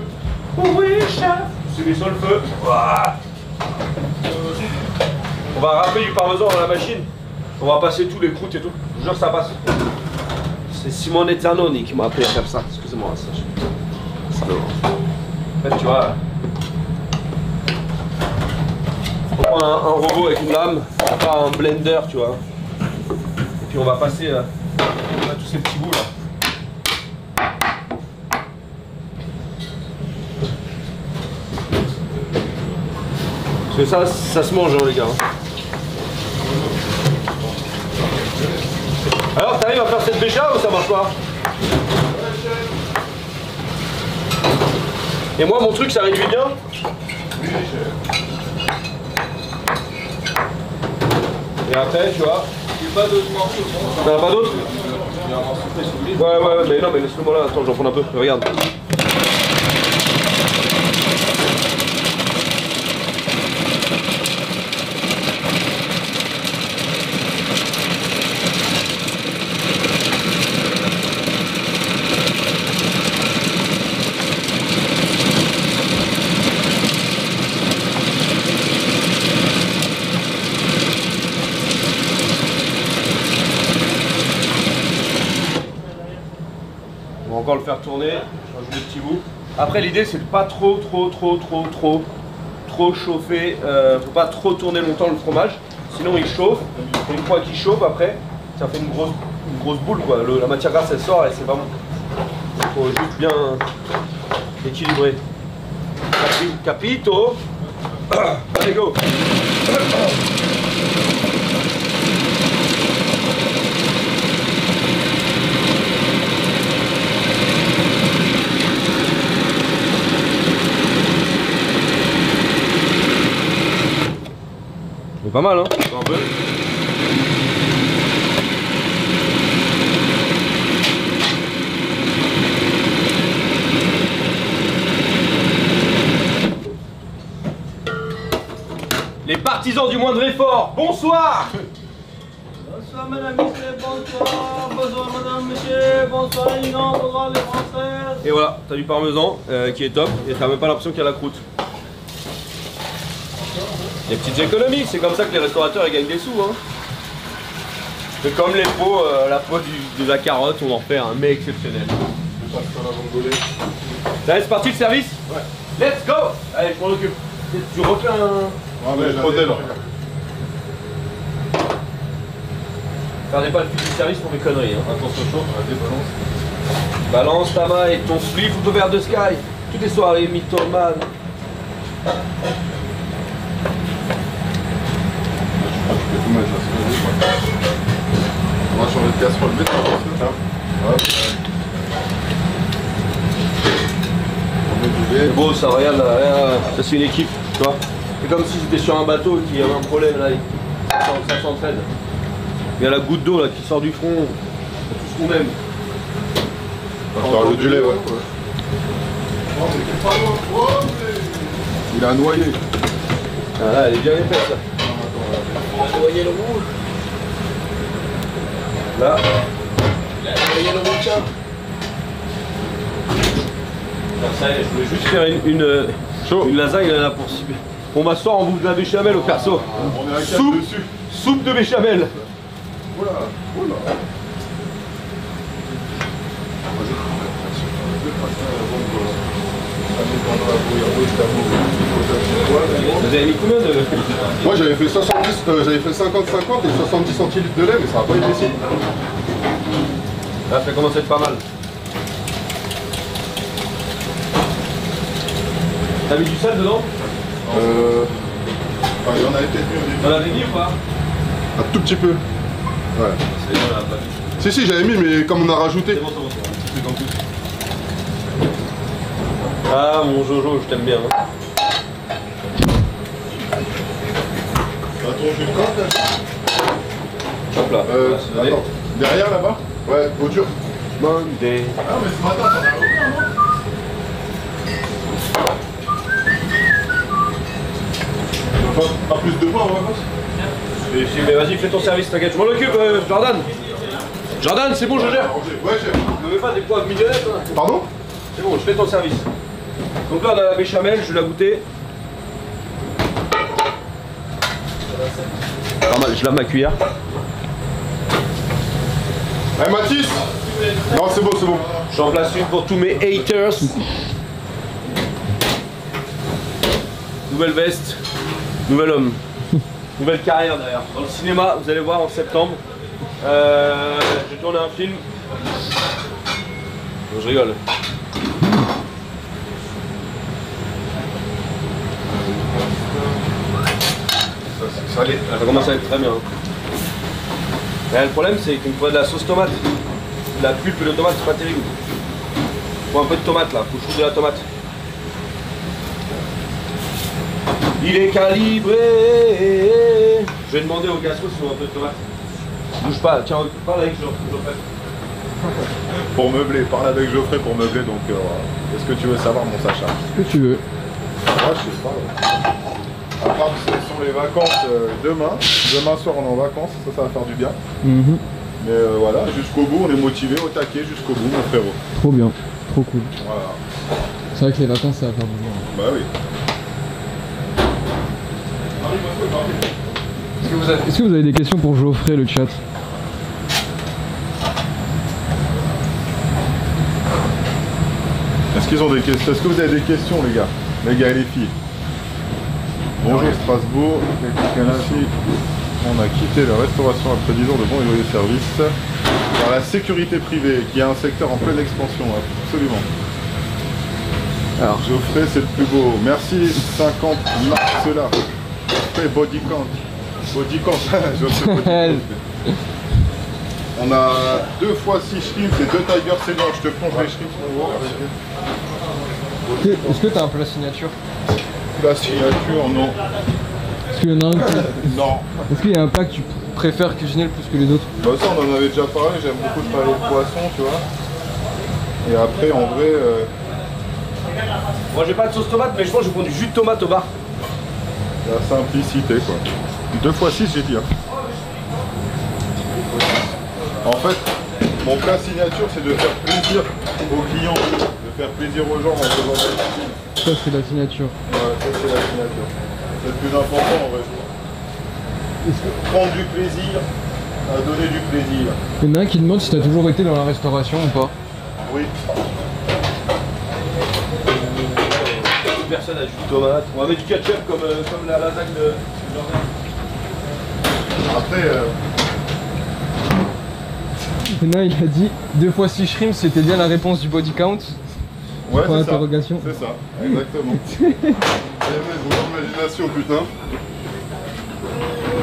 Oui, chef. Je me suis mis sur le feu. Ouah. On va râper du parmesan dans la machine. On va passer tous les croûtes et tout. Je vous jure, ça passe. C'est Simone Zanoni qui m'a appris à faire ça. Excusez-moi, ça. En fait, tu vois. On prend un robot avec une lame, on prend un blender, tu vois. Et puis on va passer tous ces petits bouts là. Parce que ça se mange, hein, les gars. Alors, t'arrives à faire cette bécha ou ça marche pas? Et moi, mon truc, ça réduit bien? Oui, chef. Et après, tu vois. Il n'y a pas d'autres morceaux. T'en as pas d'autres? Il y a un morceau fait sur l'huile. Ouais, mais non, mais laisse-le moi là, attends, j'en prends un peu, regarde. On va encore le faire tourner, je rajoute des petits bouts. Après l'idée c'est de pas trop chauffer, faut pas trop tourner longtemps le fromage, sinon il chauffe, et une fois qu'il chauffe après, ça fait une grosse boule quoi, la matière grasse elle sort et c'est pas bon. Il faut juste bien équilibrer. Capito. Allez go. C'est pas mal, hein? Un peu. Les partisans du moindre effort, bonsoir! Bonsoir madame, monsieur, bonsoir, bonsoir madame, monsieur, bonsoir les gens, bonsoir les Français. Et voilà, t'as du parmesan qui est top et t'as même pas l'impression qu'il y a la croûte. Les petites économies, c'est comme ça que les restaurateurs ils gagnent des sous. Hein. C'est comme les pots, la peau de la carotte, on en fait un mets exceptionnel. Ça c'est parti le service? Ouais. Let's go! Allez, je m'en occupe. Tu refais un... Ah ouais, je là. Perdez pas le fil du service pour mes conneries. Hein. Attention chaud, on la débalance. Balance ta main et ton spliff ou ton verre de Sky. Toutes les soirées, mythomane. On va changer de casserole vite, hein. C'est beau ça, regarde là, ça c'est une équipe. Tu vois? C'est comme si c'était sur un bateau et qu'il y avait un problème là. Ça s'entraîne. Il y a la goutte d'eau là qui sort du front. C'est tout ce qu'on aime. Du lait, ouais. Il a noyé. Ah là, elle est bien épaisse là. On a noyé le rouge. Là. Il a noyé le rouge. Ça y est, je voulais juste faire une lasagne là pour si. Bon bah ce soir on bouffe de la béchamel au perso. On est à 4 Soupe. dessus. Soupe de béchamel. Oula, oula. Vous avez mis combien de... Moi j'avais fait 70, j'avais fait 50-50 et 70 centilitres de lait, mais ça n'a pas été si. Là ça commence à être pas mal. T'as mis du sel dedans? Enfin, il y en avait peut-être mis au début. T'en avais mis ou pas? Un tout petit peu. Ouais. C'est bon, on l'a pas mis. Si, j'avais mis, mais comme on a rajouté. C'est bon, un petit truc en plus. Ah mon Jojo, je t'aime bien. Hein. Attends, je corps là. Hop là. Attends, derrière là-bas? Ouais, au dur. Monday. Ah, mais ce matin, t'en as ouvert, non? Pas plus de poids, on va voir. Mais vas-y, fais ton service, t'inquiète, je m'en occupe, Jordan. Jordan, c'est bon, je gère. Ouais, j'ai. Ne mets pas des poivres mignonnettes. Hein. Pardon? C'est bon, je fais ton service. Donc là, on a la béchamel, je vais la goûter. Pas mal, je lave ma cuillère. Eh Mathis! Non, c'est bon, c'est bon. J'en place une pour tous mes haters. Nouvelle veste, nouvel homme, nouvelle carrière d'ailleurs. Dans le cinéma, vous allez voir en septembre. J'ai tourné un film. Non, je rigole. Ça commence à être très bien. Et le problème, c'est qu'il me faudrait de la sauce tomate. La pulpe de tomate, c'est pas terrible. Il faut un peu de tomate là, faut que je trouve de la tomate. Il est calibré. Je vais demander au Gasco si on a un peu de tomate. Bouge pas, tiens, parle avec Geoffrey. Pour meubler, parle avec Geoffrey pour meubler, donc est-ce que tu veux savoir mon Sacha? Ce que tu veux. Ah, je sais pas. À part que ce sont les vacances demain. Demain soir on est en vacances, ça va faire du bien. Mais voilà, jusqu'au bout, on est motivé au taquet jusqu'au bout, mon frérot. Trop bien, trop cool. Voilà. C'est vrai que les vacances ça va faire du bien. Bah oui. Est-ce que vous avez des questions pour Geoffrey, le chat? Est-ce qu'ils ont des questions? Est-ce que vous avez des questions, les gars et les filles? Bonjour Strasbourg. Ici, on a quitté la restauration après 10 jours de bons et loyaux services par la sécurité privée, qui est un secteur en pleine expansion, absolument. Alors, Geoffrey, c'est le plus beau. Merci 50 Marcela. Geoffrey, body count. Body count. Geoffrey, body count. On a 2 fois 6 shrimps et 2 Tiger Senior. Je te plonge les shrimps. Est-ce que t'as un plat signature? La signature, non. Est-ce qu'il y en a un qui... Non. Est-ce qu'il y a un plat que tu préfères cuisiner le plus que les autres? Bah ça, on en avait déjà parlé. J'aime beaucoup travailler le poisson, tu vois. Et après, en vrai... Moi j'ai pas de sauce tomate, mais je pense que je prends du jus de tomate au bar. la simplicité, quoi. 2 fois 6, j'ai dit. Hein. En fait, mon plat signature, c'est de faire plaisir aux clients, de faire plaisir aux gens en faisant des cuisine. Ça, c'est la signature. Ouais, ça, c'est la signature. C'est le plus important, en vrai, je crois. Prendre du plaisir, à donner du plaisir. Il y en a un qui demande si t'as toujours été dans la restauration ou pas. Oui. Personne a du tomate. On va mettre du ketchup comme la lasagne de Jordan. Après, Il y en a, il a dit 2 fois 6 shrimps, c'était bien la réponse du body count. ouais, Point c'est ça. d'interrogation. C'est ça, exactement. Vos imaginations, putain.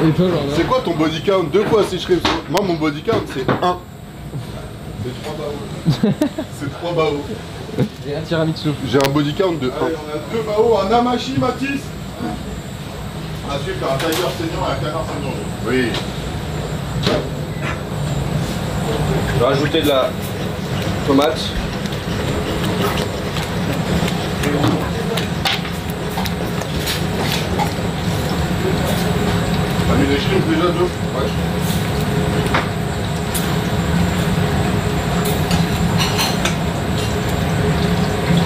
Et toi, Jordan? C'est quoi ton body count? 2 fois 6 shrimps. Moi, mon body count, c'est 1. C'est 3 baos. C'est 3 baos. Et un tiramisu. J'ai un body count de 1. Allez, on a 2 baos, un amashi, Mathis. On a su faire un tiger saignant et un canard saignant. Oui. Je vais rajouter de la tomate. T'as mis des shrimps déjà, Joe? Ouais.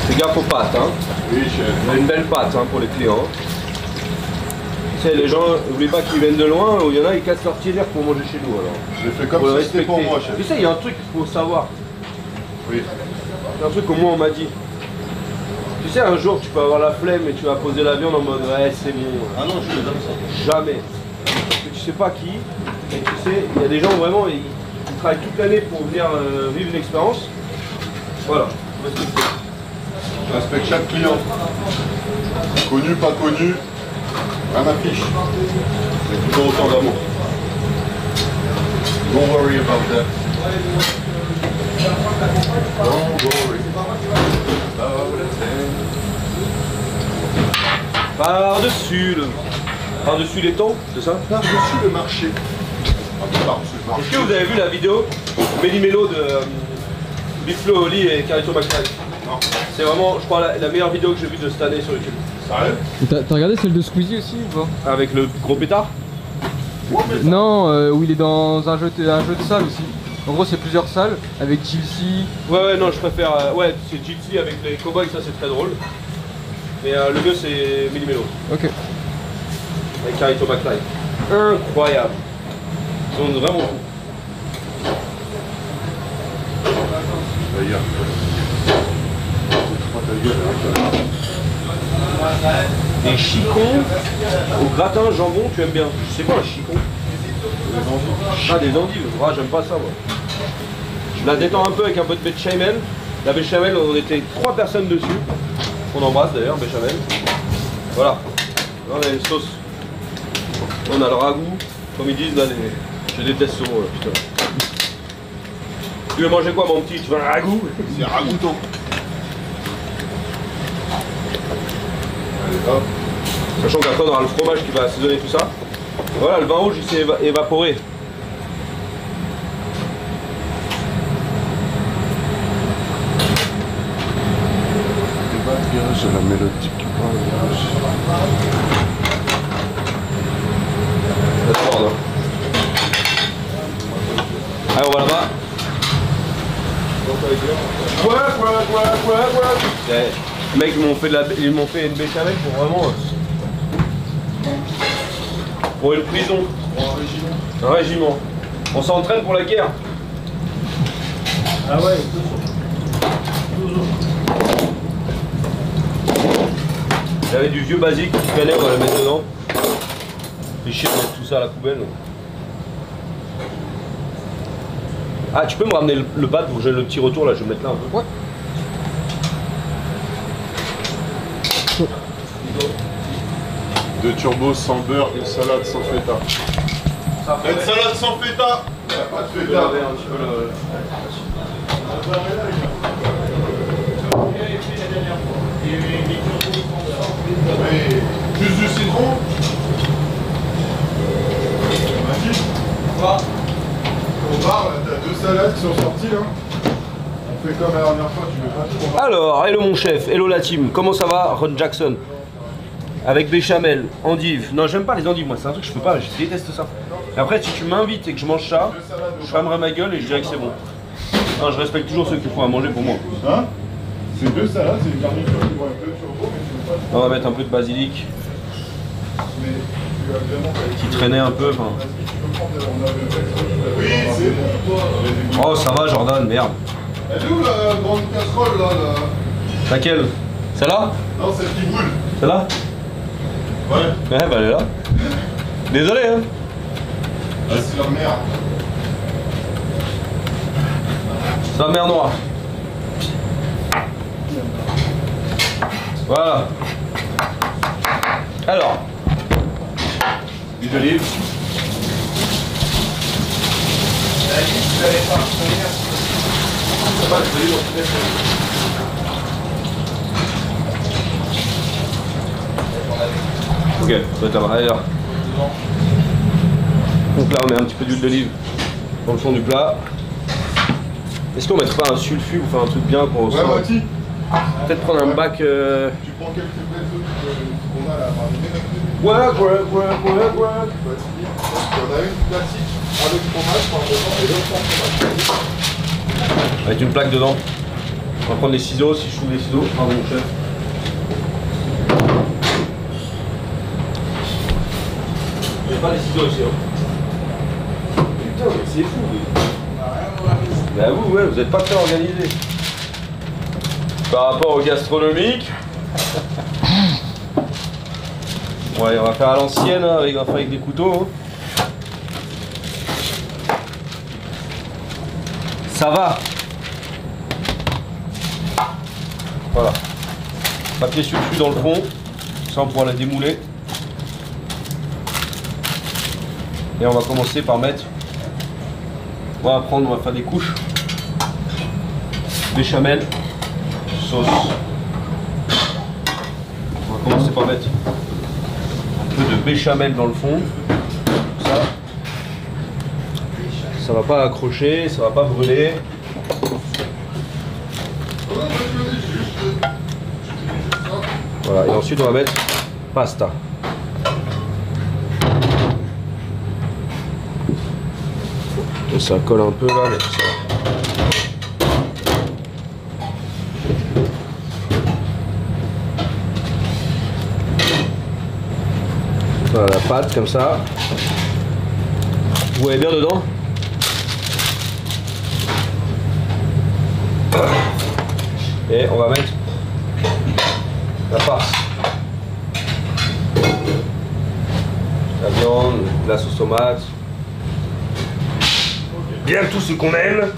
Fais gaffe aux pâtes, hein. Oui, chef. On a une belle pâte hein, pour les clients. Tu sais, les gens, n'oubliez pas qu'ils viennent de loin, ou il y en a, ils cassent leur tirelire pour manger chez nous. Alors. Je l'ai fait Faut comme le si c'était pour respecter. moi, chef. Tu sais, il y a un truc qu'il faut savoir. Oui. Il y a un truc que moi on m'a dit. Tu sais, un jour tu peux avoir la flemme et tu vas poser la viande en mode ouais, c'est bon. Ah non, je fais comme ça. Jamais. Parce que tu sais pas qui. Et tu sais, il y a des gens vraiment, ils travaillent toute l'année pour venir vivre une expérience. Voilà. Respectez. Je respecte chaque client. Connu, pas connu, rien n'affiche. C'est toujours autant d'amour. Don't worry about that. Don't worry about that. Par-dessus les temps, c'est ça? Par-dessus le marché. Par-dessus le Est-ce que marché. vous avez vu la vidéo Méli-Mélo de Big Flo Oli et Carito McFly? Non. C'est vraiment, je crois, la meilleure vidéo que j'ai vue de cette année sur YouTube. Sérieux? Et t'as regardé celle de Squeezie aussi ou pas? Avec le gros pétard? Non, où il est dans un jeu de salle aussi. En gros, c'est plusieurs salles avec Chelsea. Ouais, non, je préfère. Ouais, c'est Jitsi avec les cowboys, ça c'est très drôle. Mais le mieux c'est Méli-Mélo Ok. avec Carito McFly. Incroyable. Ils sont vraiment fous. D'ailleurs. Ta gueule, Des chicons au gratin jambon, tu aimes bien? C'est quoi un chicon? Ah, des endives. Ah, j'aime pas ça moi. Je la détends un peu avec un peu de béchamel. La béchamel, on était 3 personnes dessus. On embrasse d'ailleurs, béchamel. Voilà. Là, on a une sauce. On a le ragoût. Comme ils disent là, je déteste ce mot là, putain. Tu veux manger quoi mon petit? Tu veux un ragoût? c'est ragoûtant. Allez, hop. Sachant qu'après on aura le fromage qui va assaisonner tout ça. Voilà, le vin rouge il s'est évaporé. J'ai la mélodie qui parle. D'accord, allez, on va là-bas. Ouais. Les mecs ils m'ont fait une béchamel pour vraiment. Pour une prison. Un régiment. On s'entraîne pour la guerre. Ah ouais, Il y avait du vieux basique qui traînait, on va le mettre dedans. C'est chier de mettre tout ça à la poubelle. Ah, tu peux me ramener le pad pour que j'ai le petit retour là, je vais me mettre là un peu. Ouais. Deux turbos sans beurre, une salade sans feta. Une salade sans feta. Il n'y a pas de feta. un petit peu le... Juste du citron. Vas-y. Quoi? Au bar, là, t'as 2 salades qui sont sorties là. On fait comme la dernière fois, tu veux pas trop. Alors, hello mon chef, hello la team, comment ça va Ron Jackson? Avec béchamel, endive. Non, j'aime pas les endives, moi, c'est un truc que je peux pas, je déteste ça. Et après, si tu m'invites et que je mange ça, je fermerai ma gueule et je dirais que c'est bon. Non, je respecte toujours ceux qui font à manger pour moi. Hein? C'est 2 salades, c'est une garniture qui vont être 2 turbos, mais tu veux pas. On va mettre un peu de basilic Mais tu vas vraiment. qui traînait un peu. Enfin. Oui, c'est bon. Oh, ça va, Jordan, merde. Elle est où la grande casserole là, Laquelle? Celle-là? Non, celle qui boule. Celle-là? Ouais. Ouais, bah elle est là. Désolé, hein. Ah, c'est la merde. C'est la mer noire. Voilà. Alors, huile d'olive. Ok, ça va être là-bas. Allez là. Donc là, on met un petit peu d'huile d'olive dans le fond du plat. Est-ce qu'on mettrait pas un sulfu ou faire un truc bien qu'on Ouais, sent? Mati. Peut-être prendre un bac. Tu prends quelques belles qu'on a là, marinées. Ouais. On a une classique avec fromage, par exemple, et l'autre sans fromage. Avec une plaque dedans. On va prendre les ciseaux, si je trouve les ciseaux. Pardon, mon chef. J'ai pas les ciseaux aussi. Hein. Putain, mais c'est fou. Bah vous, ouais, vous êtes pas très organisé. Par rapport au gastronomique. Ouais, on va faire à l'ancienne, hein, avec des couteaux. Hein. Ça va. Voilà. Papier sulfu dans le fond. Ça, on pourra la démouler. Et on va commencer par mettre. On va faire des couches. Béchamel. Sauce. On va commencer par mettre un peu de béchamel dans le fond. Ça. Ça va pas accrocher, ça va pas brûler. Voilà, et ensuite on va mettre pasta. Et ça colle un peu là, mais ça va. Voilà la pâte comme ça. Vous voyez bien dedans? Et on va mettre la farce. La viande, la sauce tomate. Bien tout ce qu'on aime.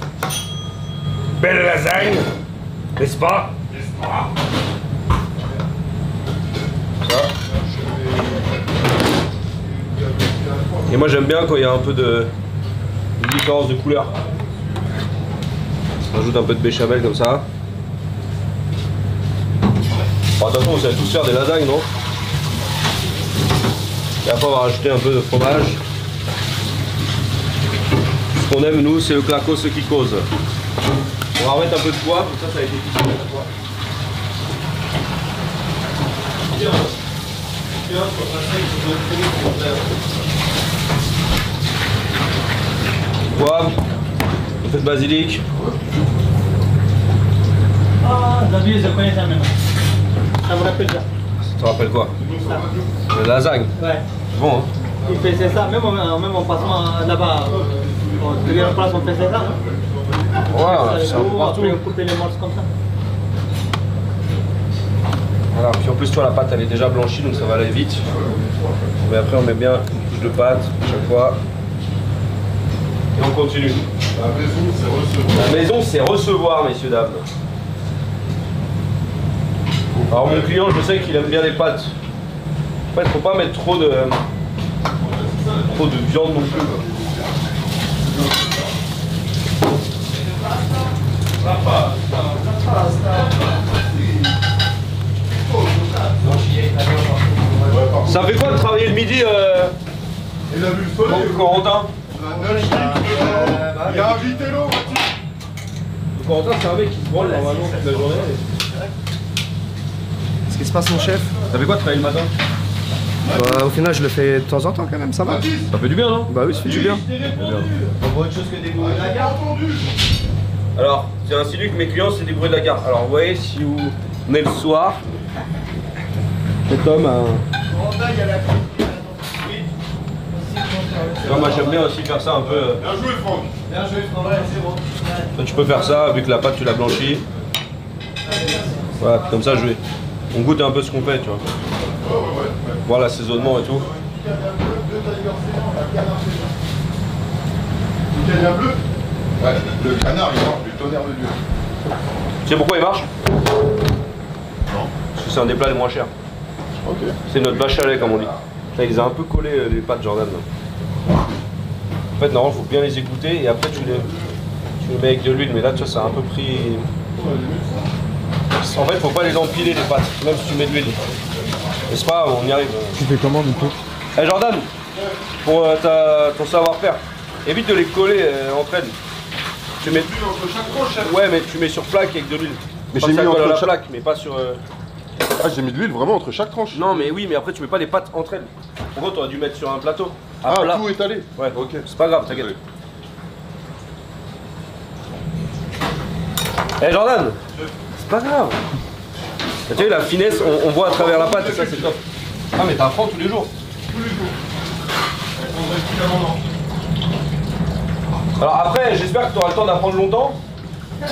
Belle lasagne, n'est-ce pas? Ça. Et moi j'aime bien quand il y a un peu de différence de couleur. On ajoute un peu de béchamel comme ça. Bon, attention, vous savez tous faire des lasagnes, non? Et après on va rajouter un peu de fromage. Ce qu'on aime nous, c'est le claco, ce qui cause. On va remettre un peu de poivre, comme ça va être efficient. Poivre, un peu de basilic. Ah, David, je connais ça maintenant. Ça me rappelle ça. Ça te rappelle quoi? Ça. La lasagne. Ouais. C'est bon, hein? Il faisait ça, même en passant là-bas, au deuxième place, on faisait ça. Voilà, c'est un peu partout. Après, on coupait les morceaux comme ça. Voilà, puis en plus, toi, la pâte, elle est déjà blanchie, donc ça va aller vite. Mais après, on met bien une couche de pâte à chaque fois. Et on continue. La maison, c'est recevoir. La maison, c'est recevoir, messieurs, dames. Alors, mon client, je sais qu'il aime bien les pâtes. En fait, faut pas mettre trop de viande non plus. Ça fait quoi de travailler le midi, Il a vu le soleil. Corentin? Il a invité l'eau, Mati. Corentin, c'est un mec qui se branle normalement toute la journée. Qu'est-ce qui se passe, mon chef? Ça fait quoi de travailler le matin? Au final, je le fais de temps en temps quand même, ça va. Ça fait du bien, non? Bah oui, ça fait du bien. On voit autre chose que des bruits de la gare. Alors, j'ai insinué que mes clients, c'est des bruits de la gare. Alors, vous voyez, si vous venez le soir, cet homme a... Moi, j'aime bien aussi faire ça un peu. Bien joué, Franck. Bien joué, Franck, c'est bon. Toi, tu peux faire ça, vu que la pâte, tu l'as blanchie. Voilà, comme ça, on goûte un peu ce qu'on fait, tu vois. Voir l'assaisonnement et tout. Le canard bleu. Ouais, le canard, il marche du tonnerre de Dieu. Tu sais pourquoi il marche? Non. Parce que c'est un des plats les moins chers. Ok. C'est notre vache à lait, comme on dit. Là, ils ont un peu collé les pâtes, Jordan. Là. En fait, normalement, il faut bien les égoutter et après, tu les mets avec de l'huile. Mais là, tu vois, ça a un peu pris... En fait, faut pas les empiler, les pâtes, même si tu mets de l'huile. Mais c'est pas grave, on y arrive. Tu fais comment du coup? Eh Jordan, pour ton savoir-faire, évite de les coller entre elles. Tu mets entre chaque tranche. ouais, mais tu mets sur plaque avec de l'huile. Mais Pas j'ai que ça mis colle à entre la chaque... plaque, mais pas sur. Ah, j'ai mis de l'huile vraiment entre chaque tranche. Non, mais oui, mais après tu mets pas les pâtes entre elles. En gros, t'aurais dû mettre sur un plateau. Ah, plat. tout étalé. Ouais, Ok. c'est pas grave, t'inquiète. Eh Jordan, c'est pas grave. Tu as vu la finesse, on voit à travers la pâte et ça c'est top. Ah mais t'apprends tous les jours. Tous les jours. Elle prendrait plus Alors après, j'espère que tu auras le temps d'apprendre longtemps. Il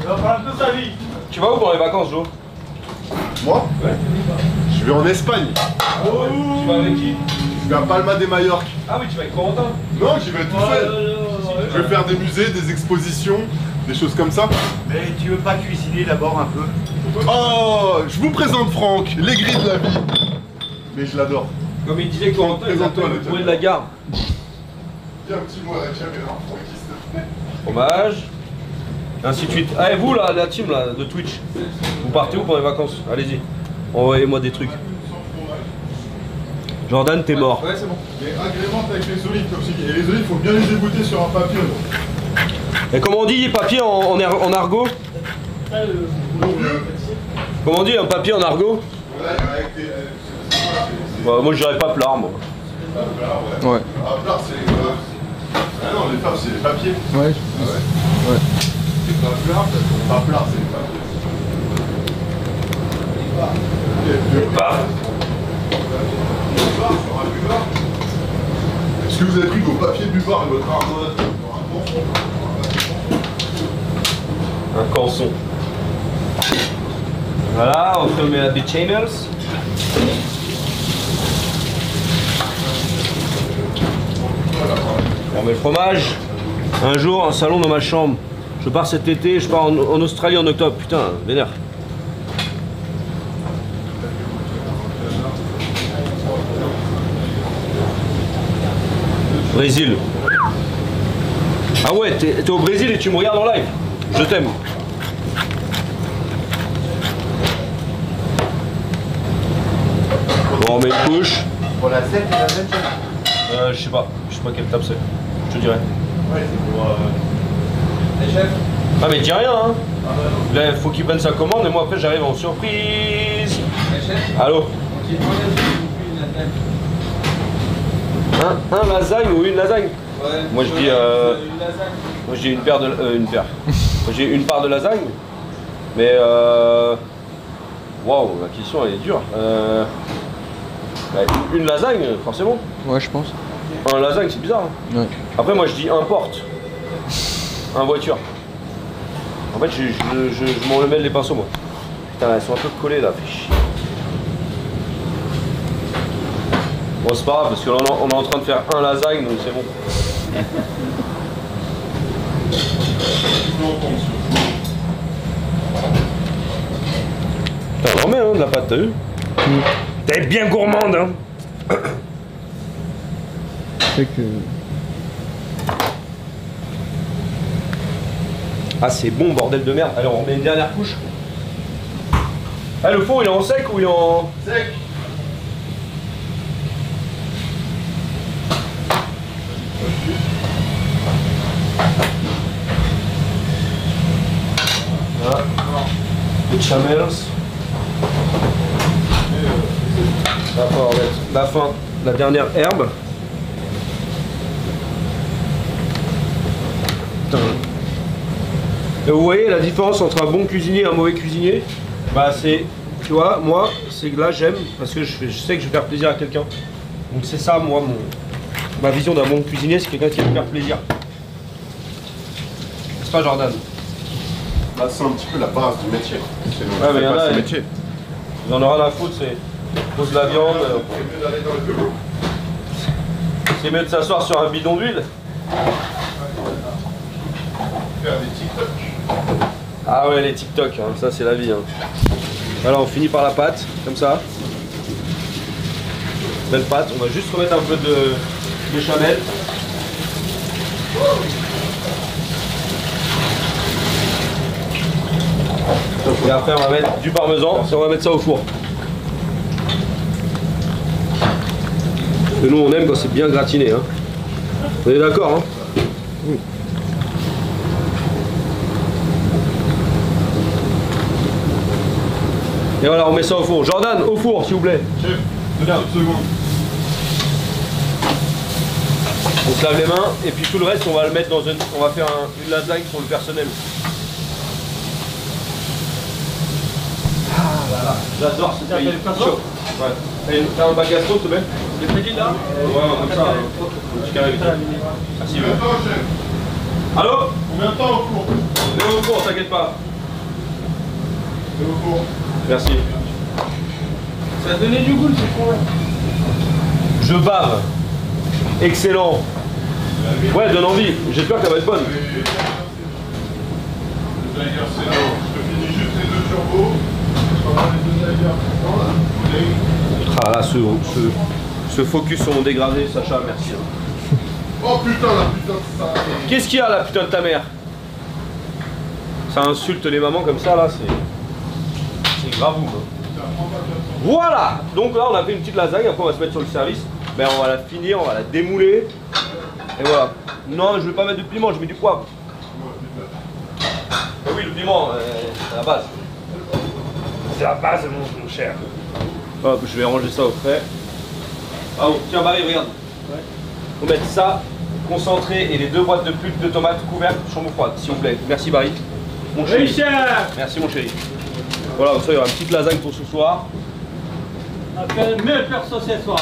va faire un peu sa vie. Tu vas où pendant les vacances, Jo? Moi Je vais en Espagne. Tu vas avec qui? Je vais à Palma de Majorque. Ah oui, tu vas avec Corentin. Non, j'y vais tout seul. Je vais faire des musées, des expositions, des choses comme ça. Mais tu veux pas cuisiner d'abord un peu? Oh, je vous présente Franck, l'aigri de la vie. Mais je l'adore. Comme il disait Corentin, il Présente-toi, s'appelle le le bruit de la gare. Dis un petit mot à la caméra, Franck, s'il te plaît. Fromage. Ainsi de suite. Ah et vous là, la team là, de Twitch, vous partez où pendant les vacances? Allez-y, envoyez-moi des trucs. Jordan, t'es mort. Ouais, c'est bon. Mais agrémente avec les olives, comme je dis. Et les olives, il faut bien les égoutter sur un papier. Et comment on dit papier en argot? Comment on dit un papier en argot? Bah, moi je dirais pas plard moi. Ouais. Ah, plard, c'est les meufs. Ah non, les femmes, c'est les papiers. Ouais. Ah ouais. C'est pas plard, pas plard, c'est les papiers. Bah. Est-ce que vous avez pris vos papiers buvard et votre armoire? Un canson. Voilà, on met des channels. On met le fromage. Un jour, un salon dans ma chambre. Je pars cet été, je pars en Australie en octobre. Putain, vénère. Brésil. Ah ouais, t'es au Brésil et tu me regardes en live. Je t'aime. Bon, on met une couche. Pour la scène, la scène. Je sais pas quelle table c'est. Je te dirai. Ouais, c'est pour. Les chefs. Ah mais dis rien hein. Là il faut qu'il prenne sa commande et moi après j'arrive en surprise. Les chefs. Allô. Un lasagne ou une lasagne? Ouais. Moi je dis moi j'ai une paire de une paire. Moi j'ai une part de lasagne. Mais waouh, la question elle est dure. Bah, une lasagne forcément. Ouais, je pense. Un lasagne c'est bizarre. Hein. Ouais. Après moi je dis un porte. Un voiture. En fait je m'en remets les pinceaux moi. Putain elles sont un peu collées là, fait chier. Bon c'est pas grave parce que là on est en train de faire un lasagne donc c'est bon. Putain on en remet hein, de la pâte, t'as vu? T'es bien gourmande hein. C'est que... Ah c'est bon bordel de merde. Alors on met une dernière couche. Ah le four il est en sec ou il est en... Sec. Voilà. Les chamels. Là, faut en mettre la fin, la dernière herbe. Putain. Et vous voyez la différence entre un bon cuisinier et un mauvais cuisinier? Bah c'est, tu vois, moi, c'est que là j'aime parce que je sais que je vais faire plaisir à quelqu'un. Donc c'est ça, moi, ma vision d'un bon cuisinier, c'est quelqu'un qui va me faire plaisir. C'est pas Jordan. Là, c'est un petit peu la base du métier. C'est le Ouais, mais y en a, ce métier. Ils en aura rien à foutre, c'est pose la viande. C'est mieux d'aller dans le bureau. C'est mieux de s'asseoir sur un bidon d'huile. Faire des TikTok. Ah ouais, les TikTok, hein, ça c'est la vie. Hein. Voilà, on finit par la pâte, comme ça. Belle pâte, on va juste remettre un peu de béchamel. Faut Et après on va mettre du parmesan et on va mettre ça au four. Parce que nous on aime quand c'est bien gratiné. Hein. Vous êtes d'accord hein? Oui. Et voilà, on met ça au four. Jordan, au four s'il vous plaît. Chef, 2 petites secondes. On se lave les mains et puis tout le reste on va le mettre dans une. On va faire une lasagne pour le personnel. Ah là là, j'adore ce pays. Chaud. Ouais. T'as un bac gastro s'il te plaît? Les petits là? Ouais, comme ça. Un petit carré vite. Merci. Allô? Combien de temps au cours? On est au four, t'inquiète pas. Au cours. Merci. Ça a donné du goût, c'est quoi? Je bave. Excellent. Ouais, donne envie. J'espère qu'elle va être bonne. Je te finis juste les 2 turbos. Je vais avoir les 2 ailleurs. Ah là, ce focus sur mon dégradé, Sacha, merci. Oh putain, la putain de ça. Qu'est-ce qu'il y a là, putain de ta mère? Ça insulte les mamans comme ça, là, c'est grave quoi. Voilà. Donc là, on a fait une petite lasagne, après on va se mettre sur le service. Ben, on va la finir, on va la démouler. Et voilà. Non, je vais pas mettre de piment, je mets du poivre. Ben oui, le piment, c'est la base. C'est la base, mon cher. Hop, je vais ranger ça au frais. Ah bon, tiens Barry, regarde. Ouais. On va mettre ça, concentré et les 2 boîtes de pulpe de tomates couvertes, chambre froide, s'il vous plaît. Merci Barry. Mon chéri. Merci mon chéri. Voilà, donc ça il y aura une petite lasagne pour ce soir. Appelle mes persos ce soir.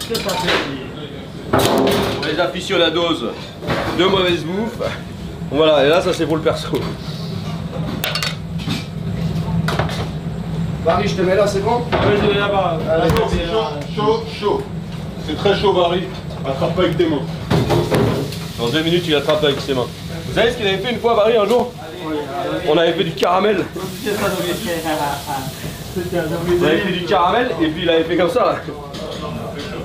C'est ça plaisir. Pour les aficionados de mauvaise bouffe. Bon, voilà, et là ça c'est pour le perso. Barry, je te mets là, c'est bon? Oui, je vais là-bas. Chaud. C'est très chaud, Barry. Attrape pas avec tes mains. Dans 2 minutes il attrape avec ses mains. Vous savez ce qu'il avait fait une fois Barry un jour? On avait fait du caramel. On avait fait du caramel et puis il avait fait comme ça là.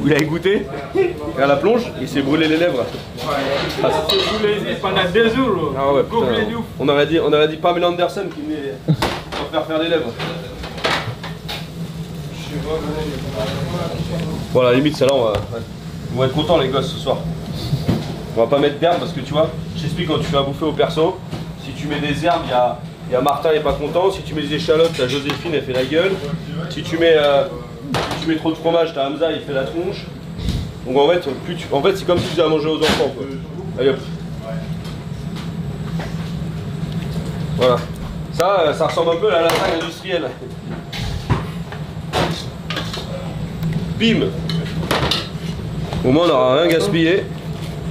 Il avait goûté à la plonge et il s'est brûlé les lèvres. Ah, c'est brûlé pendant 2 jours. Ah ouais, putain. On aurait dit Pamela Anderson qui venait faire des lèvres. Bon, à la limite, celle-là, on va être contents les gosses ce soir. On va pas mettre d'herbes parce que tu vois, je t'explique quand tu fais à bouffer au perso, si tu mets des herbes, il y a Martin, il est pas content. Si tu mets des échalotes, t'as Joséphine, elle fait la gueule. Si tu mets trop de fromage, t'as Hamza, il fait la tronche. Donc en fait, c'est comme si tu faisais à manger aux enfants. Quoi. Allez hop. Voilà. Ça ressemble un peu à la lasagne industrielle. Bim. Au moins on n'aura rien gaspillé.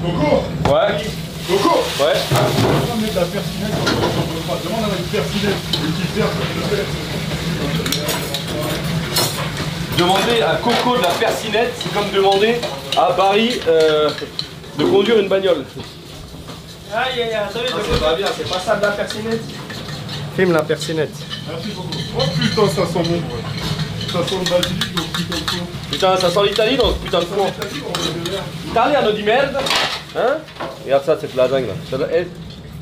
Coco. Ouais. Coco. Ouais. On met de la persinette, demande à la persinette. Une petite herbe, s'il te plaît. Demander à Coco de la persinette, c'est comme demander à Barry de conduire une bagnole. Aïe, aïe, attendez, C'est pas bien, c'est pas ça de la persinette. Filme la persinette. Merci beaucoup. Oh putain, ça sent bon. Ça sent le basilic, donc putain de con. Putain, ça sent l'Italie dans ce putain de four. Italiano di merde. Hein? Regarde ça, cette lasagne là.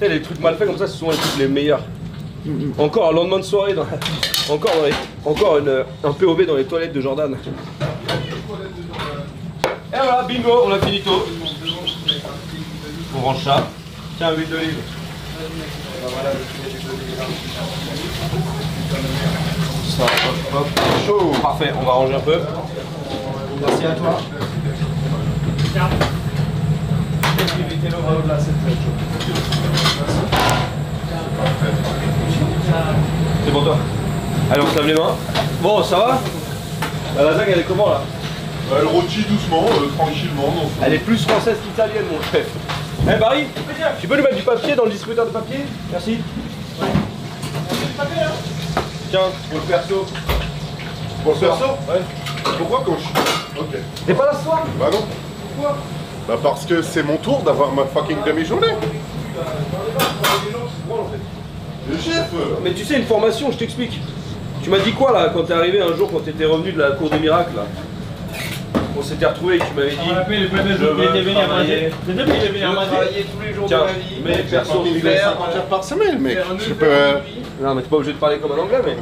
Les trucs mal faits comme ça, ce sont les trucs les meilleurs. Encore un lendemain de soirée, encore un POV dans les toilettes de Jordan. Et voilà, bingo, on a finito. On range ça. Tiens, huile d'olive. Ça, hop, hop. Chaud. Parfait, on va ranger un peu. Merci à toi. C'est pour toi. Allez, on se lave les mains. Bon, ça va? La lasagne, elle est comment là? Elle rôtit doucement, tranquillement. Non, Elle est plus française qu'italienne, mon chef. Eh Barry, tu peux nous mettre du papier dans le distributeur de papier? Merci. Tiens, pour le perso. pour le perso. Ouais. Pourquoi quand je... Ok. T'es pas là ce soir? Bah non. Pourquoi? Bah parce que c'est mon tour d'avoir ma fucking demi-journée. Le chef. Mais tu sais, une formation, je t'explique. Tu m'as dit quoi là quand t'es arrivé un jour, quand t'étais revenu de la cour des miracles là? On s'était retrouvés et tu m'avais dit. On appelle le premier jour qu'il était venu à manger. C'est depuis qu'il est venu à manger. Travailler tous les jours de ma vie. Mais perso, Il fait 50 heures par semaine, mec. Je peux... Non, mais t'es pas obligé de parler comme un anglais, mais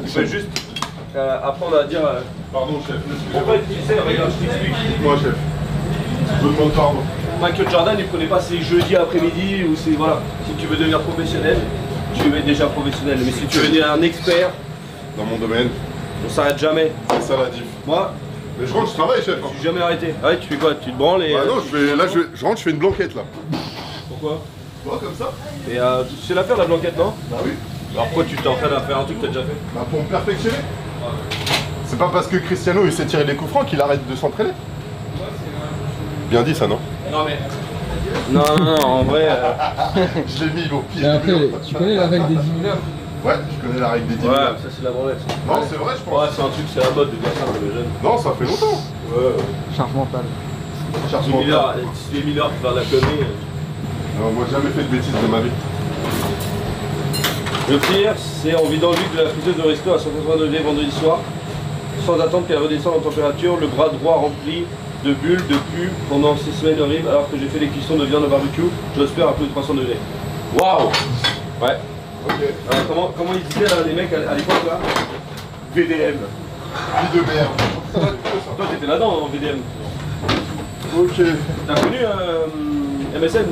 tu peux juste apprendre à dire. Pardon, chef. En fait, tu sais, regarde, je t'explique. Dites-moi, chef. Je vous demande pardon. Michael Jordan, il prenait pas ses jeudis après-midi ou c'est. Voilà. Si tu veux devenir professionnel, tu es déjà professionnel. Mais si tu veux devenir un expert, Dans mon domaine, on s'arrête jamais. c'est ça la diff. Moi, Mais je rentre, je travaille, chef. je suis jamais arrêté. Ah ouais, tu fais quoi? Tu te branles et. Bah non, je rentre, je fais une blanquette là. Pourquoi? Quoi, comme ça? Et tu sais la faire la blanquette, non? Bah oui. Alors pourquoi tu t'es en train de faire un truc que t'as déjà fait? Bah pour me perfectionner. C'est pas parce que Cristiano il sait tirer des coups francs qu'il arrête de s'entraîner. Bien dit ça, non? Non mais. Non, en vrai. Je l'ai mis au pied. Et après, tu connais la règle des 10 000 heures? Ouais, je connais la règle des 10 000. Ouais, ça c'est la branlette. Non, c'est vrai, je pense. Ouais, c'est un truc, c'est la mode de dire ça pour les jeunes. Non, ça fait longtemps. Ouais. Charge mentale. Charge Si mentale. les mineurs pour faire de la connerie. Non, moi j'ai jamais fait de bêtises de ma vie. Le pire, c'est en vidant l'huile de la friteuse de resto à 180 degrés vendredi soir, sans attendre qu'elle redescende en température, le bras droit rempli de bulles, de pus pendant 6 semaines horribles, alors que j'ai fait les cuissons de viande au barbecue, j'ose faire à plus de 300 degrés. Waouh! Ouais. Ok. Comment ils disaient là, les mecs à l'époque là? VDM. Vie de merde. Toi t'étais là-dedans en VDM. Ok. T'as connu MSN?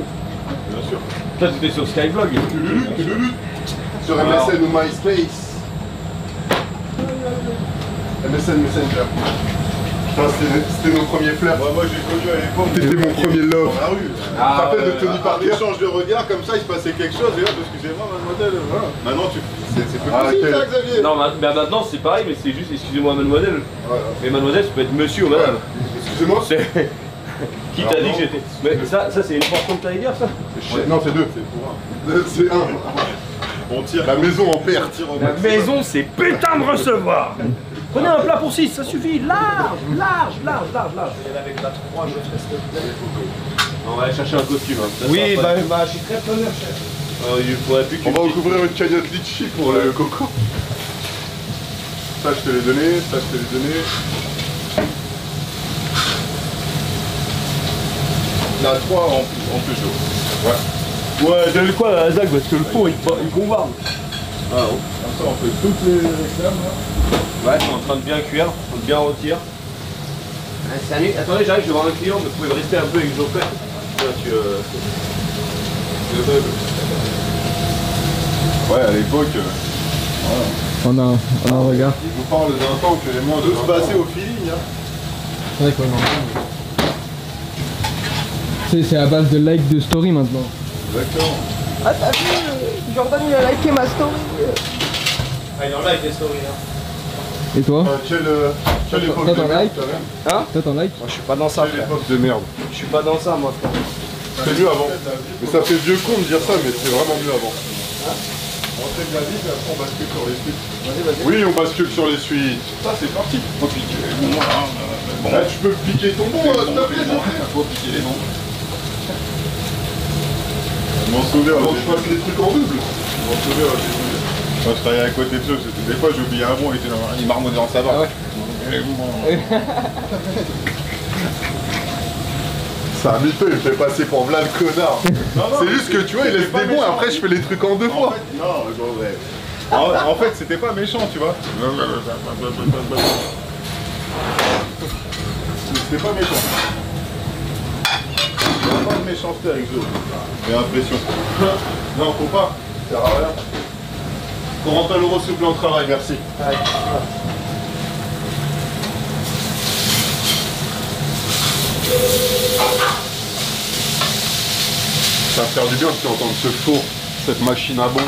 Bien sûr. Toi t'étais sur Skyblog. Tululu. Sur Alors. MSN ou MySpace. MSN Messenger. Putain, c'était nos premiers flirts. Moi j'ai connu à l'époque. C'était mon premier love. Dans la rue. Tu te rappelles de Tony Parker? Échange de regards comme ça, il se passait quelque chose et là, excusez-moi mademoiselle, voilà. Maintenant c'est plus possible ça, Xavier. Non, mais maintenant c'est pareil, mais c'est juste excusez-moi mademoiselle. Voilà. Mais mademoiselle, ça peut être monsieur ou madame. Excusez-moi. C'est. Qui t'a Alors, dit non. que j'étais. Mais ça c'est une portion de ta guerre ça? Non, c'est deux. C'est pour un. C'est un. On tire. La maison en perte. La maison c'est putain de recevoir. Prenez un plat pour 6, ça suffit. Large. Avec la 3, je ferai on va aller chercher un costume. Hein. Ça Oui, sera pas- bah, je suis très preneur, chef. Il faudrait plus que On va ouvrir une cagnotte litchi pour le coco. Ça, je te l'ai donné. Ça, je te l'ai donné. La 3 en plus chaud. Ouais. Ouais, donne quoi à Zach parce que le pot il bombarde. Ah bon. Comme ça, on fait toutes les réclames là. Ouais, je suis en train de bien cuire, en train de bien rôtir. Salut, attendez, j'arrive, je vais voir un client, mais vous pouvez rester un peu avec Joffre. Ouais, à l'époque, On a un regard. je vous parle d'un temps que les moins de se passer au feeling. Hein. C'est vrai qu'on c'est à base de like de story maintenant. Exactement. Ah, t'as vu, Jordan, il a liké ma story. Ah, il y en a avec les stories. Hein. Et toi? Quelle époque Toi, de t'en merde, like? quand même. Hein? Toi t'en like? Moi, je suis pas dans ça, Quelle frère. époque de merde. Je suis pas dans ça, moi, frère. C'était mieux avant. Mais ça fait vieux con de dire ça, mais c'est vraiment mieux avant. On fait de la vie, puis après on bascule sur les suites. Oui, on bascule sur les suites. Ça, c'est parti. Faut piquer. Bon. Là, tu peux piquer ton bon, s'il te plaît. Faut piquer les noms. Je m'en souviens avant que je fasse les trucs en double. Je m'en souviens, quand je travaillais à côté de eux, des fois j'ai oublié un bon, il marmonnait en savate. Ah ouais. Ça mytho, il me fait passer pour Vlad le connard. C'est juste que tu vois, il laisse des bons et après je fais les trucs en deux fois. Non, en fait, c'était pas méchant, tu vois. C'était pas méchant. Il n'y a pas de méchanceté avec Zo. J'ai l'impression. Non, faut pas. Ça sert à rien. 40 € sous plan de travail, merci. Ça va faire du bien de entendre ce four, cette machine à bon.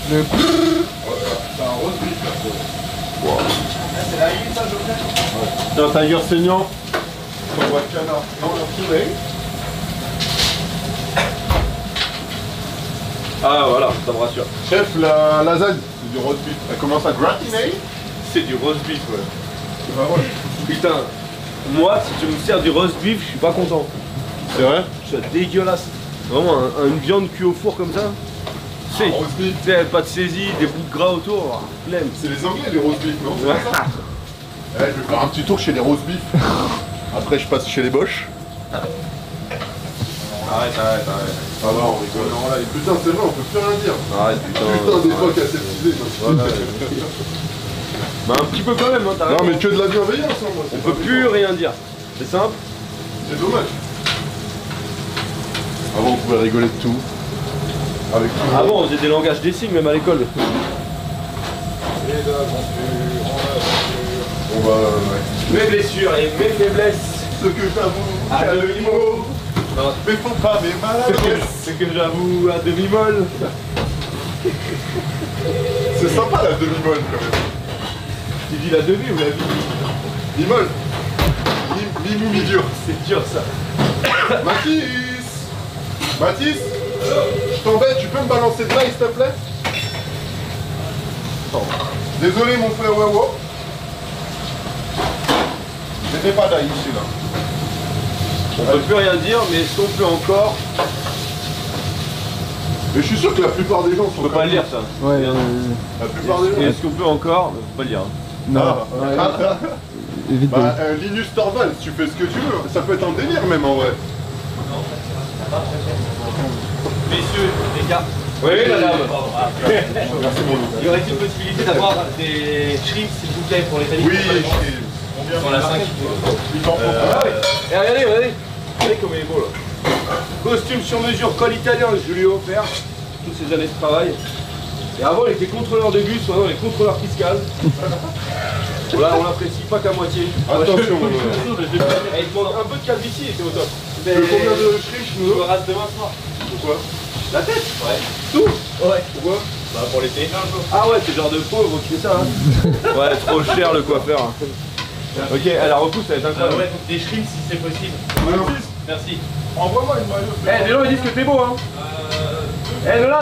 C'est un rose beef là. Wow. C'est la huile, ça, je C'est un tiger saignant. On voit le canard. Non, le poulet. Ah, voilà, ça me rassure. Chef, la lasagne, c'est du roast beef. Elle commence à gratiner. C'est du roast beef, ouais. Bah ouais. Putain, moi, si tu me sers du roast beef, je suis pas content. C'est vrai? C'est dégueulasse. Vraiment, une viande cuite au four comme ça. C'est roast beef. pas de saisie, des bouts de gras autour. Flemme. C'est les Anglais les roast beef, non? Ouais. Je vais faire un petit tour chez les roast beef. Après, je passe chez les Bosch. Arrête. Ah non, on rigole. Non, là, putain, c'est vrai, on peut plus rien dire. Arrête, putain. Putain, des fois aseptisés. Voilà. Bah un petit peu quand même, hein, t'as Non, raison. mais que de la bienveillance, hein, moi. On peut plus rien dire. C'est simple. C'est dommage. Avant, on pouvait rigoler de tout. Avec tout le monde. Avant, on faisait des langages des signes, même à l'école. Et l'aventure, on va, ouais. Mes blessures et mes faiblesses. Ce que j'avoue, À qu'à demi-mot. mais faut pas mes maladresses. Ce que j'avoue à demi-molle. C'est sympa la demi-molle quand même. Tu dis la demi ou la vie? Mi-molle. Mi-mou, mi-dur. C'est dur ça. Mathis, je t'embête, tu peux me balancer de l'ail s'il te plaît? Désolé mon frère Wawa. C'était pas d'ail ici là. On peut plus rien dire, mais est-ce qu'on peut encore? Mais je suis sûr que la plupart des gens sont. On peut pas le lire ça. Ouais, La plupart des gens. Et est-ce qu'on peut encore? Faut pas le dire. Hein. non. Évite de... Bah, Linus Torvalds, tu fais ce que tu veux. Ça peut être un délire même en vrai. Messieurs, les gars. Oui, madame. Merci mon loup. Il y aurait-il possibilité d'avoir des shrimps, s'il vous plaît, pour les familles? Oui, Sur la 5. il t'en faut pas. Et regardez. Regardez comme il est beau là. Costume sur mesure, col italien, je lui ai offert. Toutes ces années de travail. Et avant, il était contrôleur de bus, maintenant il est contrôleur fiscal. Voilà, on l'apprécie pas qu'à moitié. Attention, Et il demande un peu de calvitie, c'est au top. combien de friches nous? Je me rase demain soir. Pourquoi? La tête? Ouais. Tout? Ouais. Pourquoi? Bah pour l'été. Ah ouais, c'est le genre de pauvre qui fait ça, hein. Ouais, trop cher le coiffeur. Ok, à la repousse, ça va être incroyable. Ouais, donc des shrimps si c'est possible. Merci. Envoie-moi une maillot. Eh, les gens ils disent que t'es beau, hein. Eh, Nolan,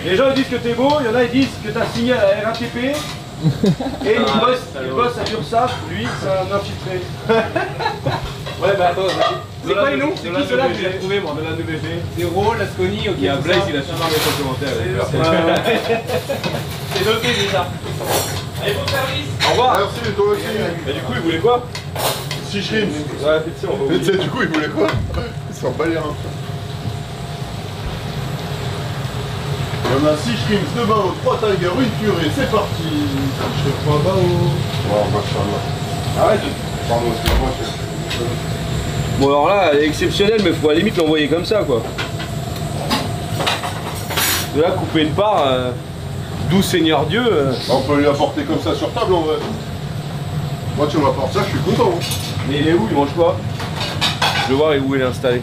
les gens ils disent que t'es beau, il y en a ils disent que t'as signé à la RATP. Et il bosse à l'URSSAF, lui, c'est un infiltré. Ouais, bah attends, C'est quoi les noms? C'est qui ceux-là que j'ai trouvé moi? Nolan de BG. Zéro, Lasconi, ok. Il y a Blaze, il a super bien fait le commentaire. C'est noté déjà. Allez, bon service. Au revoir. Merci, toi aussi. Et du coup, il voulait quoi? 6 shrimps. Ouais, effectivement, on va Mais tu oublier. sais, du coup, il voulait quoi? Il s'en bat les reins. On a 6 shrimps, 2 baos, 3 tigers, une purée, c'est parti. Je fais 3 baos. Wow, machallah. Arrête. Pardon, excuse-moi, Bon, alors là, elle est exceptionnelle, mais faut à la limite l'envoyer comme ça, quoi. De là, couper une part, doux Seigneur Dieu. On peut lui apporter comme ça sur table en vrai. Moi, tu m'apportes ça, je suis content. Hein. Mais il est où? Il mange quoi? Je veux voir où il est installé.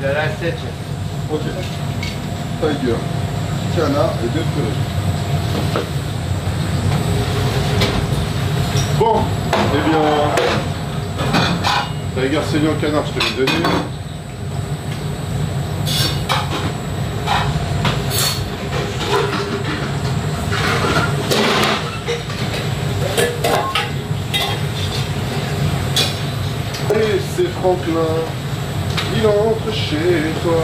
Il a la 7. Ok. Tiger, canard et 2 purées. Bon, eh bien. Tiger, saignant, canard, je te l'ai donné. Et c'est Franklin, il entre chez toi.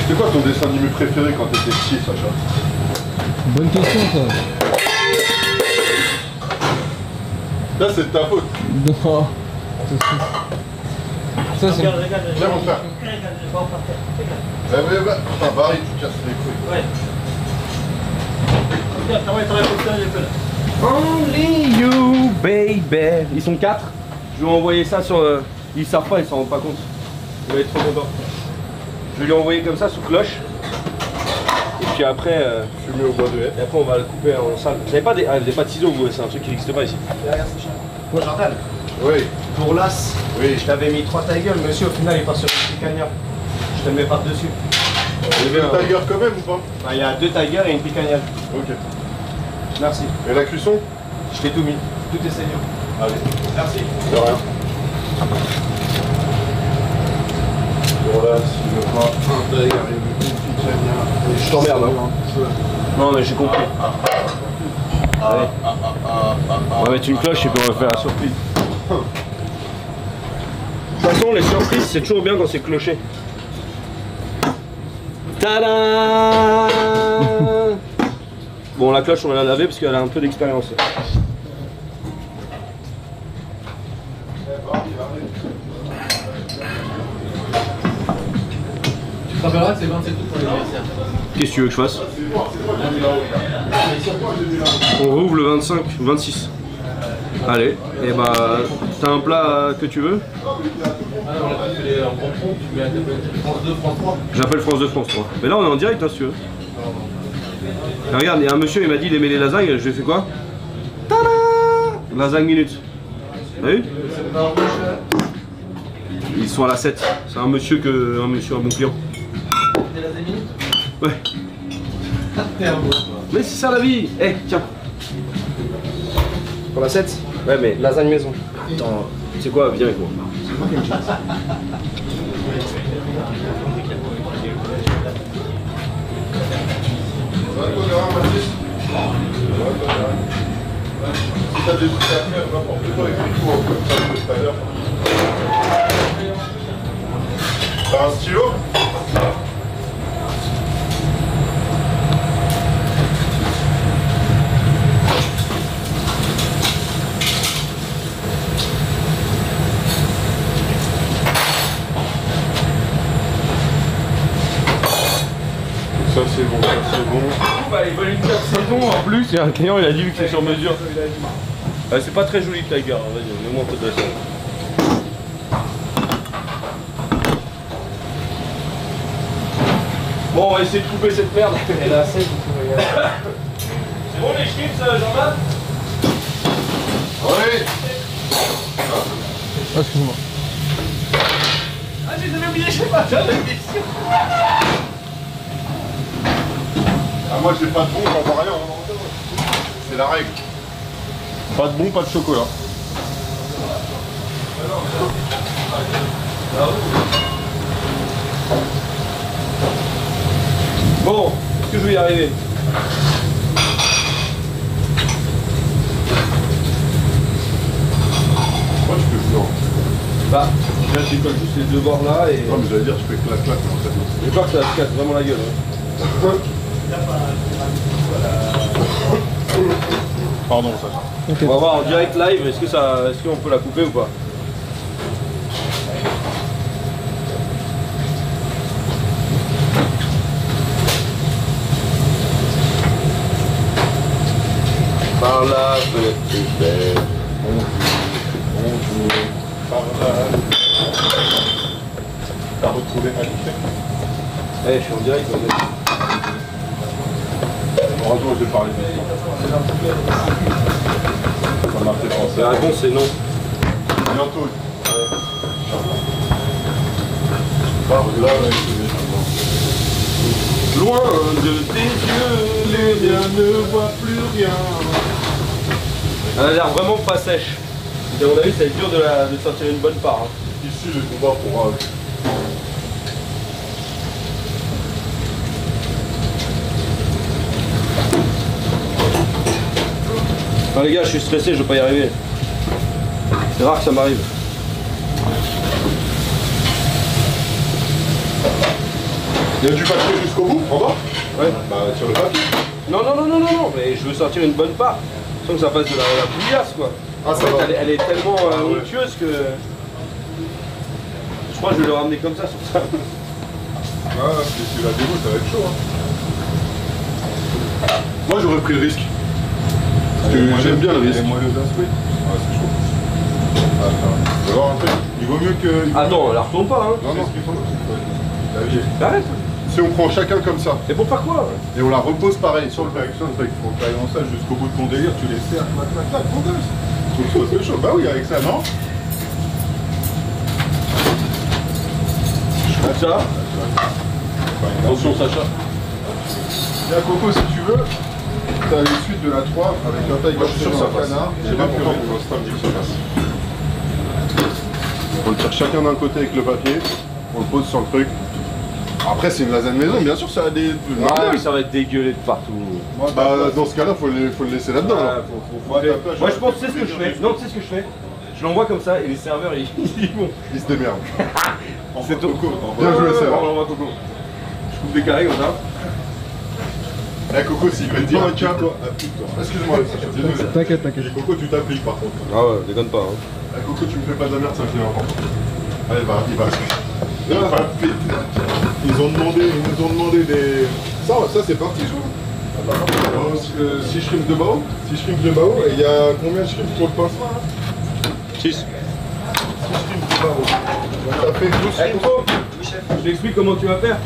C'est quoi ton dessin animé préféré quand t'étais petit, Sacha? Bonne question ça. Là, c'est de ta faute. Non. Ça c'est... Viens, mon frère. Eh, bah, putain, Barry, tu casses les couilles. Ouais. Regarde, t'aurais fait ça, j'ai fait là. Only you, baby. Ils sont 4. Je vais envoyer ça sur. Ils savent pas, ils s'en rendent pas compte. Il va être trop content. Je vais lui envoyer comme ça sous cloche. Et puis après. Fumé au bois de haie. Et après on va le couper en salle. Vous avez pas des. Ah, vous avez pas de ciseaux vous, c'est un truc qui n'existe pas ici. Jordan, Oui, pour l'as, oui. je t'avais mis 3 tigers, le monsieur au final il part sur une picanha. Je te le mets par-dessus. Il y avait le Tiger quand même ou pas? Il y a 2 tigers et une picanha. Ok. Merci. Et la cuisson? Je t'ai tout mis. Tout est saignant. Allez. Merci. De rien. Bon là, s'il veut pas un Tiger et une picanha. Je t'emmerde, hein. Non mais j'ai compris. Allez. On va mettre une cloche et puis on va faire la surprise. De toute façon les surprises c'est toujours bien quand c'est cloché. Tada. Bon la cloche on va la laver parce qu'elle a un peu d'expérience. te rappelleras que c'est 27 août pour l'anniversaire. Qu'est-ce que tu veux que je fasse? On rouvre le 25, 26. Allez, et bah t'as un plat que tu veux? Ah non, là tu fais en comprends, tu mets France 2, France 3. J'appelle France 2, France 3. Mais là on est en direct hein, si tu veux. Et regarde, il y a un monsieur, il m'a dit il aimait les lasagnes, je lui ai fait quoi? Tada! Lasagne minute. T'as vu? Ils sont à la 7. C'est un monsieur, un bon client. Des lasagnes minutes? Ouais. T'es un beau. Mais c'est ça la vie. Eh, tiens. Pour la 7, Ouais, mais lasagne maison. attends, c'est quoi? Viens avec moi. Si t'as des trucs à faire, n'importe quoi, écris-toi comme ça tout à l'heure. T'as un stylo? Ça c'est bon, ça c'est bon. Bah, il veut une carte saison en plus. Et un client il a dit vu que c'est sur mesure. C'est pas très joli Tiger. Vas-y, mets-moi un peu de ça. Bon, on va essayer de couper cette merde. Et la 7, C'est bon les chips, Jean-Marc? Oui. Ah, excuse-moi. Ah, j'ai oublié, je sais pas, j'avais une question. Ah, moi j'ai pas de bon, j'en vois rien. C'est la règle. Pas de bon, pas de chocolat. Bon, est-ce que je vais y arriver? Moi tu peux plus. Bah, là je décolle juste les deux bords là et. Non mais j'allais dire tu fais clac-clac mais en fait non. J'ai peur que ça se casse vraiment la gueule. Hein. Pardon ça. On va voir en direct live, est-ce qu'on peut la couper ou pas? Par là, fenêtre ouverte. Bonjour. Par là. T'as retrouvé Alice? Eh, je suis en direct. Heureusement que j'ai parlé ça m'a fait penser. La réponse c'est non. Bientôt. Par là, Loin de tes yeux, les rien ne voit plus rien. Elle a l'air vraiment pas sèche. Et à mon avis, ça va être dur de sortir une bonne part. Hein. Ici, le combat pour Ah, les gars, je suis stressé, je vais pas y arriver. C'est rare que ça m'arrive. Il y a du papier jusqu'au bout, en bas? Ouais. Bah, sur le papier. Non, mais je veux sortir une bonne part. Sans que ça fasse de la bouillasse, quoi. Ah, En ça fait, va. elle est tellement ouais. onctueuse que... Je crois que je vais le ramener comme ça, sur ça. Ah, si tu la dégoûtes, ça va être chaud. Hein. Moi, j'aurais pris le risque. Parce que j'aime bien le risque. Moi, le d'inscrit. Ah, c'est chaud. Ah, tu vas voir un truc. Il vaut mieux que. Attends, elle retourne pas, hein. Non, non. Arrête. Si on prend chacun comme ça, Et pour faire quoi? et on la repose pareil sur le truc, faut que tu ailles dans ça jusqu'au bout de ton délire, tu les serres, clac, ton gosse. Faut que tu fasses chaud. Bah oui, avec ça, non? Comme ça. Attention, Sacha. Et à Coco, si tu veux, t'as les suites de la 3 avec la taille Sur ça passe. canard. J'ai pas pourquoi pour l'instant me dire que ça passe. On le tire chacun d'un côté avec le papier, on le pose sur le truc. Après, c'est une lasagne maison, bien sûr, ça a des. Ah, mais ça va être dégueulé de partout. Bah, dans ce cas-là, faut le laisser là-dedans. Ah, là. faut couper. Moi, je pense, tu sais ce que je fais? Non, tu sais ce que je fais? Je l'envoie comme ça et les serveurs, ils vont. Il se démerde. C'est tout. Bien joué, ça va. On l'envoie Coco. Je coupe des carrés comme ça. Eh, Coco, s'il veut dire, toi, applique-toi. Excuse-moi, Sacha, désolé. T'inquiète, t'inquiète. Et Coco, tu t'appliques par contre. Ah ouais, déconne pas. Hein. Eh, Coco, tu me fais pas de la merde, ça me fait important. Allez, il va péter. ils nous ont demandé des... Ça c'est parti, je crois. 6 shrimps de bao. 6 shrimps de bao. Et il y a combien de shrimps pour le pansement là? 6. 6 shrimps de bao. Donc ça fait 12 shrimps. Je t'explique comment tu vas faire.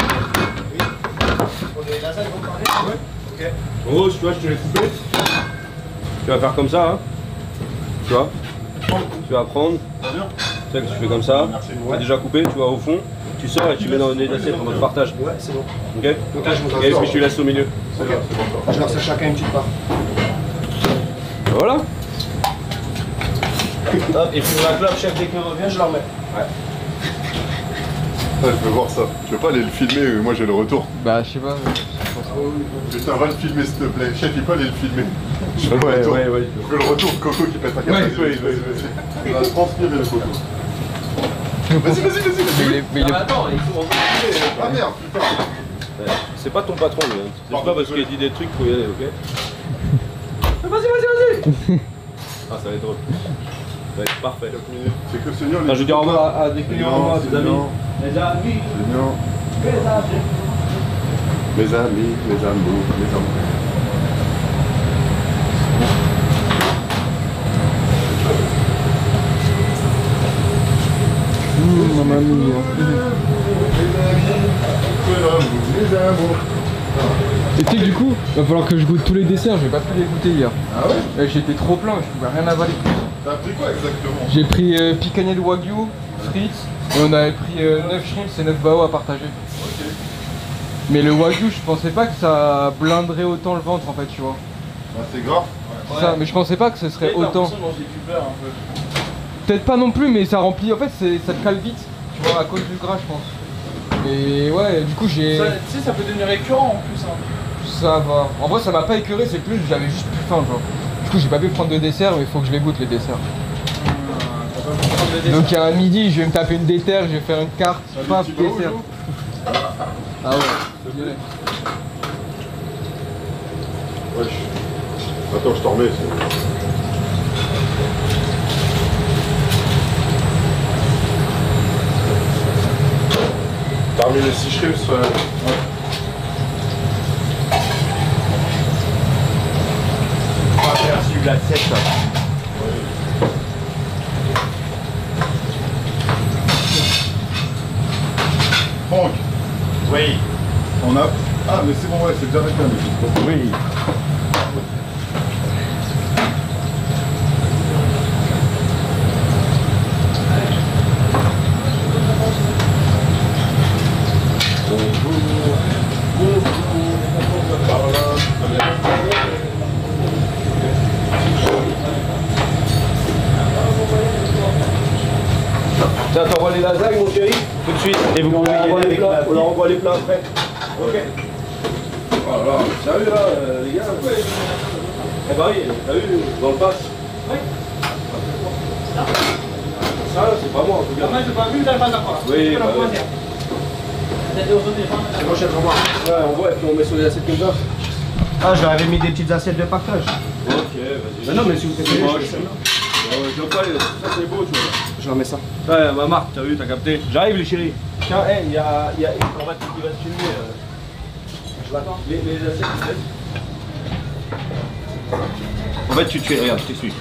En gros, tu vois, je te l'ai coupé. Tu vas faire comme ça, hein. Tu vois. Tu vas prendre. Tu sais que tu fais comme ça. Tu as déjà coupé, tu vas au fond. Tu sors et tu mets dans les assiettes en mode partage. Ouais, c'est bon. Ok. Donc là, je vous Et puis tu laisses au milieu. Ok. Je leur fais chacun une petite part. Voilà. Hop, et pour la clope, chef, dès qu'il revient, je leur mets. Ah, je veux voir ça. Je veux pas aller le filmer, mais moi j'ai le retour. Bah, je sais pas. Putain, va le filmer s'il te plaît. Chef, il peut aller le filmer. Je veux le retour. Je veux le retour de Coco qui pète un câble. Vas-y. On va transpirer le Coco. Vas-y. Mais il est... Attends, il faut Ah merde, putain. Ouais. C'est pas ton patron, lui. Hein. C'est pas parce qu'il dit des trucs qu'il faut y aller, ok? Vas-y. Ah, ça va être drôle. Ça va être parfait. C'est que Seigneur. Enfin, je veux dire au revoir à des clients, au revoir à des amis. Les amis. Seigneur. Mes amis, mes amours, mes amours. Mamma mia. Et tu sais que du coup, va falloir que je goûte tous les desserts, j'ai pas pu les goûter hier. Ah ouais? J'étais trop plein, je pouvais rien avaler. T'as pris quoi exactement? J'ai pris picanha de wagyu, frites, et on avait pris 9 shrimps et 9 bao à partager. Ok. Mais le wagyu, je pensais pas que ça blinderait autant le ventre en fait, tu vois. Bah, c'est grave. C'est ça, mais je pensais pas que ce serait autant. Peut-être pas non plus, mais ça remplit, en fait ça te cale vite, tu vois, à cause du gras je pense. Et ouais, du coup j'ai... Tu sais, ça peut devenir récurrent en plus. Hein. Ça va. En vrai ça m'a pas écœuré, c'est plus j'avais juste plus faim, genre. Du coup j'ai pas pu prendre de dessert, mais il faut que je les goûte les desserts. Donc à midi je vais me taper une déterre, je vais faire une carte, pas petit dessert. bao, Ah ouais. Wesh. Attends, je t'en remets. T'as remis les 6 shrimps. On va faire suivre la 7. Franck, Oui. on a... Ah mais c'est bon, ouais, c'est déjà réclamé. Oui. Tiens, t'envoies les lasagnes, mon chéri, tout de suite. Et vous pouvez y aller avec la... On leur envoie les plats après. Ok. Voilà. Sérieux là, les gars. Eh bah oui, t'as vu, dans le pass. Oui. Ça, c'est pas moi en tout cas. Moi, je pas vu, t'as pas d'accord. Oui, bah oui. C'est bon, chef, au revoir. Ouais, on voit et puis on met sur les assiettes comme ça. Ah, je leur avais mis des petites assiettes de partage. Ok, vas-y. Mais non, mais si vous préférez, Moi, je je fais sais. ça. Je vois pas, ça c'est beau, tu vois. Je leur mets ça. Ouais, ma marque, t'as vu, t'as capté. J'arrive les chéris. Tiens, hey, il y a on va qui va te filmer. Je l'attends. Les assiettes, tu laisses. En fait, tu te fais, regarde, je t'explique.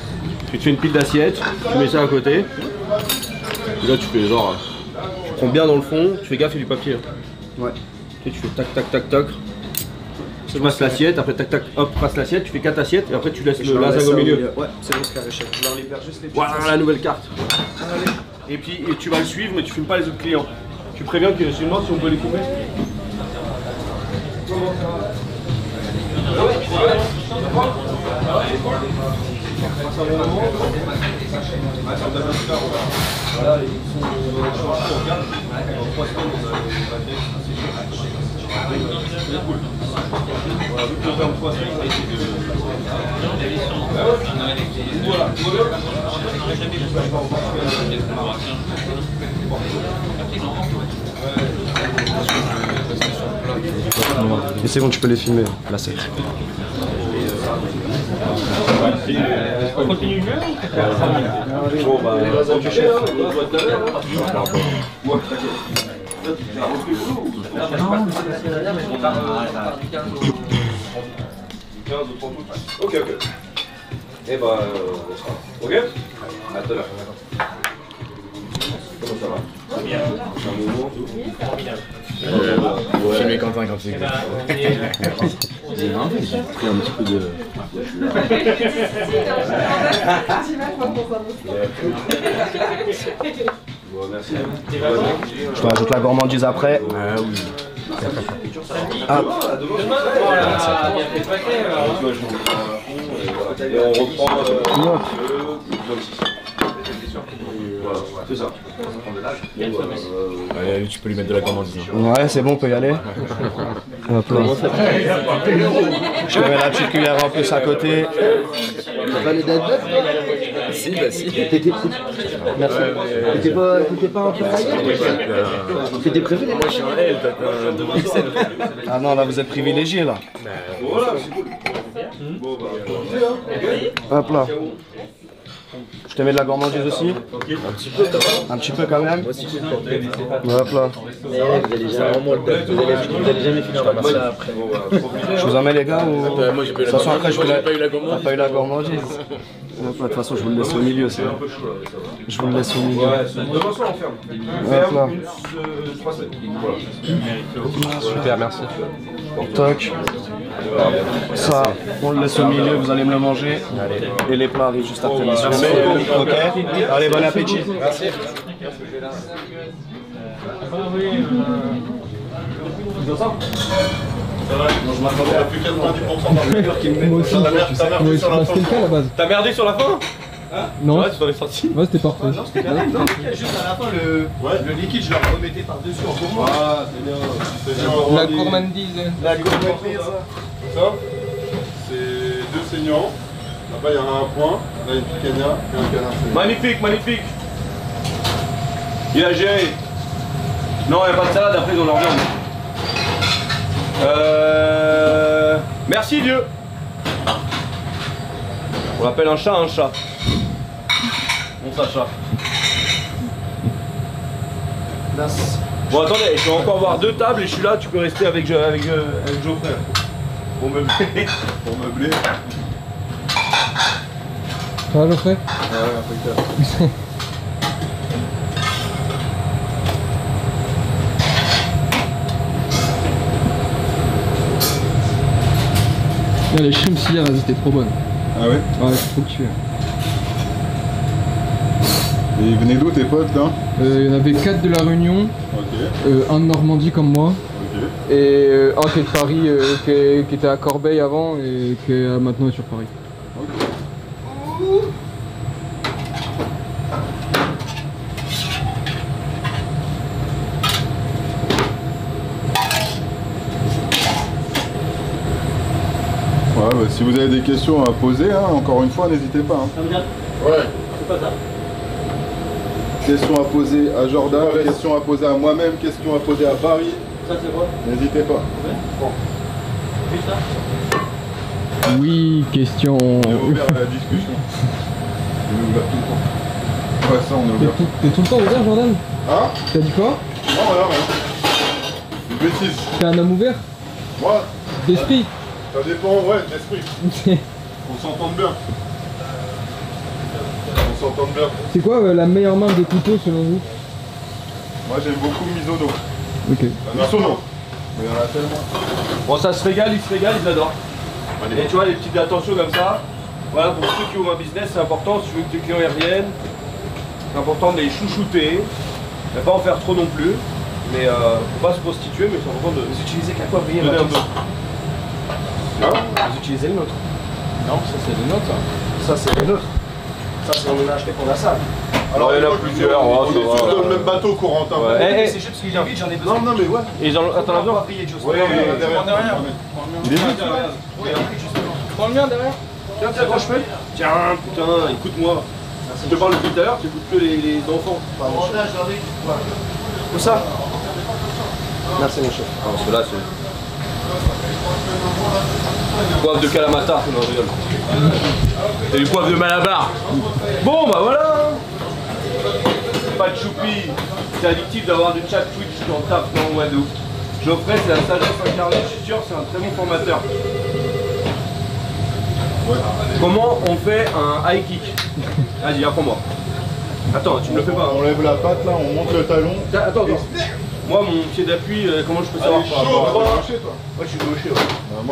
Tu te fais une pile d'assiettes, tu mets ça à côté. Et là, tu fais genre, tu prends bien dans le fond, tu fais gaffe, il y a du papier. Ouais. Tu fais tac, tac, tac, tac. Tu passes l'assiette, après tac, tac, hop, passe l'assiette, tu fais 4 assiettes et après tu laisses le lasagne au milieu. Ouais, c'est bon, c'est carré, chef. Je leur libère juste les petites Voilà assiettes. la nouvelle carte. Et puis tu vas le suivre, mais tu filmes pas les autres clients. Tu préviens que tu demandes si on peut les filmer. Et c'est bon, tu peux les filmer, l'assiette. On continue mieux. Bon bah, Tu as repris le boulot ou on part du 15 au 30 août. Ok. Et bah, ok. À tout à l'heure. Comment ça va? Bien. C'est un moment, tout. J'ai mes Quentin quand c'est J'ai pris un petit peu de... Bon, merci. Je te rajoute la gourmandise après. Ah oui. Ah. Et on reprend voilà, c'est ça. Allez, tu peux lui mettre de la gourmandise. Ouais, c'est bon, on peut y aller. Hop là. Je te mets la petite cuillère en plus à côté. T'as pas les dates toi? Si, bah si. Merci. T'étais pas un peu T'étais prévu? Moi je suis en L, t'as un 2007. Ah non, là vous êtes privilégié là. Voilà, c'est cool. Bon, bah, Hop là. Je te mets de la gourmandise aussi. Un petit peu quand même. Un petit peu quand même. Moi aussi j'ai fait. Hop là. Vous allez jamais finir par ça après. Je vous en mets les gars ou... Moi j'ai pas eu la gourmandise. Après, t'as pas eu la gourmandise. De toute façon je vous le laisse au milieu ça. Je vous le laisse au milieu. ouais, de toute façon on ferme. Hop là. 3 semaines. Voilà. Super, merci. Toc. Ça, on le laisse au milieu, vous allez me le manger. Et les plats arrivent juste après. Ok. Allez, bon appétit. Merci. Je m'attendais à plus 90% dans le cœur qui me met. Moi aussi, Ta mère c'était le cas à la base. T'as merdé sur la fin? Non, Ouais, tu t'en es sorti. ouais, c'était parfait. Juste à la fin, le liquide, je le remettais par-dessus en gourmand. Ah, c'est bien. La gourmandise. La gourmandise. Ça, c'est 2 saignants. Là-bas, il y en a un point. Là, une picanha et un canard saignant. Magnifique, magnifique. Il a géré. Non, il n'y a pas de salade, après ils ont leur viande. Merci Dieu. On appelle un chat. Bon Sacha. Bon attendez, je vais encore voir 2 tables et je suis là, tu peux rester avec Geoffrey. Pour meubler. Pour meubler. Ça va, Geoffrey? Ouais, impeccable. Les shrimps hier, elles étaient trop bonnes. Ah ouais? Ouais, j'ai trop kiffé. Et ils venaient d'où tes potes là? Il y en avait 4 de la Réunion, Ok. un de Normandie comme moi, Ok. et un qui est de Paris, qui était à Corbeil avant et qui est maintenant sur Paris. Ouais, bah, si vous avez des questions à poser, hein, encore une fois, n'hésitez pas. Hein. Ça veut dire Ouais. c'est pas ça. Questions à poser à Jordan, questions à poser à moi-même, questions à poser à Paris. Ça c'est quoi? N'hésitez pas. Juste ça? Oui, question. On est ouvert à la discussion. On est ouvert tout le temps. Ouais, ça, on est ouvert. T'es tout le temps ouvert, Jordan? Hein? T'as dit quoi? Non, rien. Une bêtise. T'es un homme ouvert? Moi, D'esprit? ça dépend, ouais, d'esprit. On s'entend bien. On s'entend bien. C'est quoi la meilleure marque de couteau selon vous? Moi, j'aime beaucoup Misono. Ok. Misono. Mais il y en a tellement. Bon ça se régale, ils l'adorent. Et tu vois les petites attentions comme ça. Voilà, pour ceux qui ouvrent un business, c'est important, si tu veux que tes clients y reviennent, c'est important de les chouchouter, ne pas en faire trop non plus, mais faut pas se prostituer, mais c'est important de... Vous utilisez qu'à quoi briller donner un peu. Vous utilisez le nôtre? Non, ça c'est les nôtres. Ça c'est le nôtre. Ça c'est on en a acheté pour la salle. Alors il y en a plusieurs, On ça est va. sur le même bateau, Corentin. Ouais. C'est juste parce qu'il est vide, j'en ai besoin. Non, mais ouais. Et ils en... Attends, là-dedans. Pas briller, Joe. Ouais, il y en a derrière. Il est vide. Prends le mien derrière. Tiens, quand je peux. Tiens, putain, écoute-moi. Je te parle depuis tout à l'heure, tu écoutes que les enfants. Où ça? Merci mon chef. Non, ceux-là, c'est... Poivre de Kalamata. Non, je rigole. C'est du poivre de Malabar. Bon, bah voilà. Pas de choupi. c'est addictif d'avoir du chat Twitch dans le taf, dans Wado. Geoffrey, c'est la sagesse incarnée, je suis sûr, c'est un très bon formateur. Comment on fait un high kick? Vas-y, apprends-moi. Attends, tu me le fais pas. On lève la patte là, on monte le talon. Attends. Moi, mon pied d'appui, comment je peux savoir par rapport à gaucher, toi? Moi, je suis gaucher, ouais.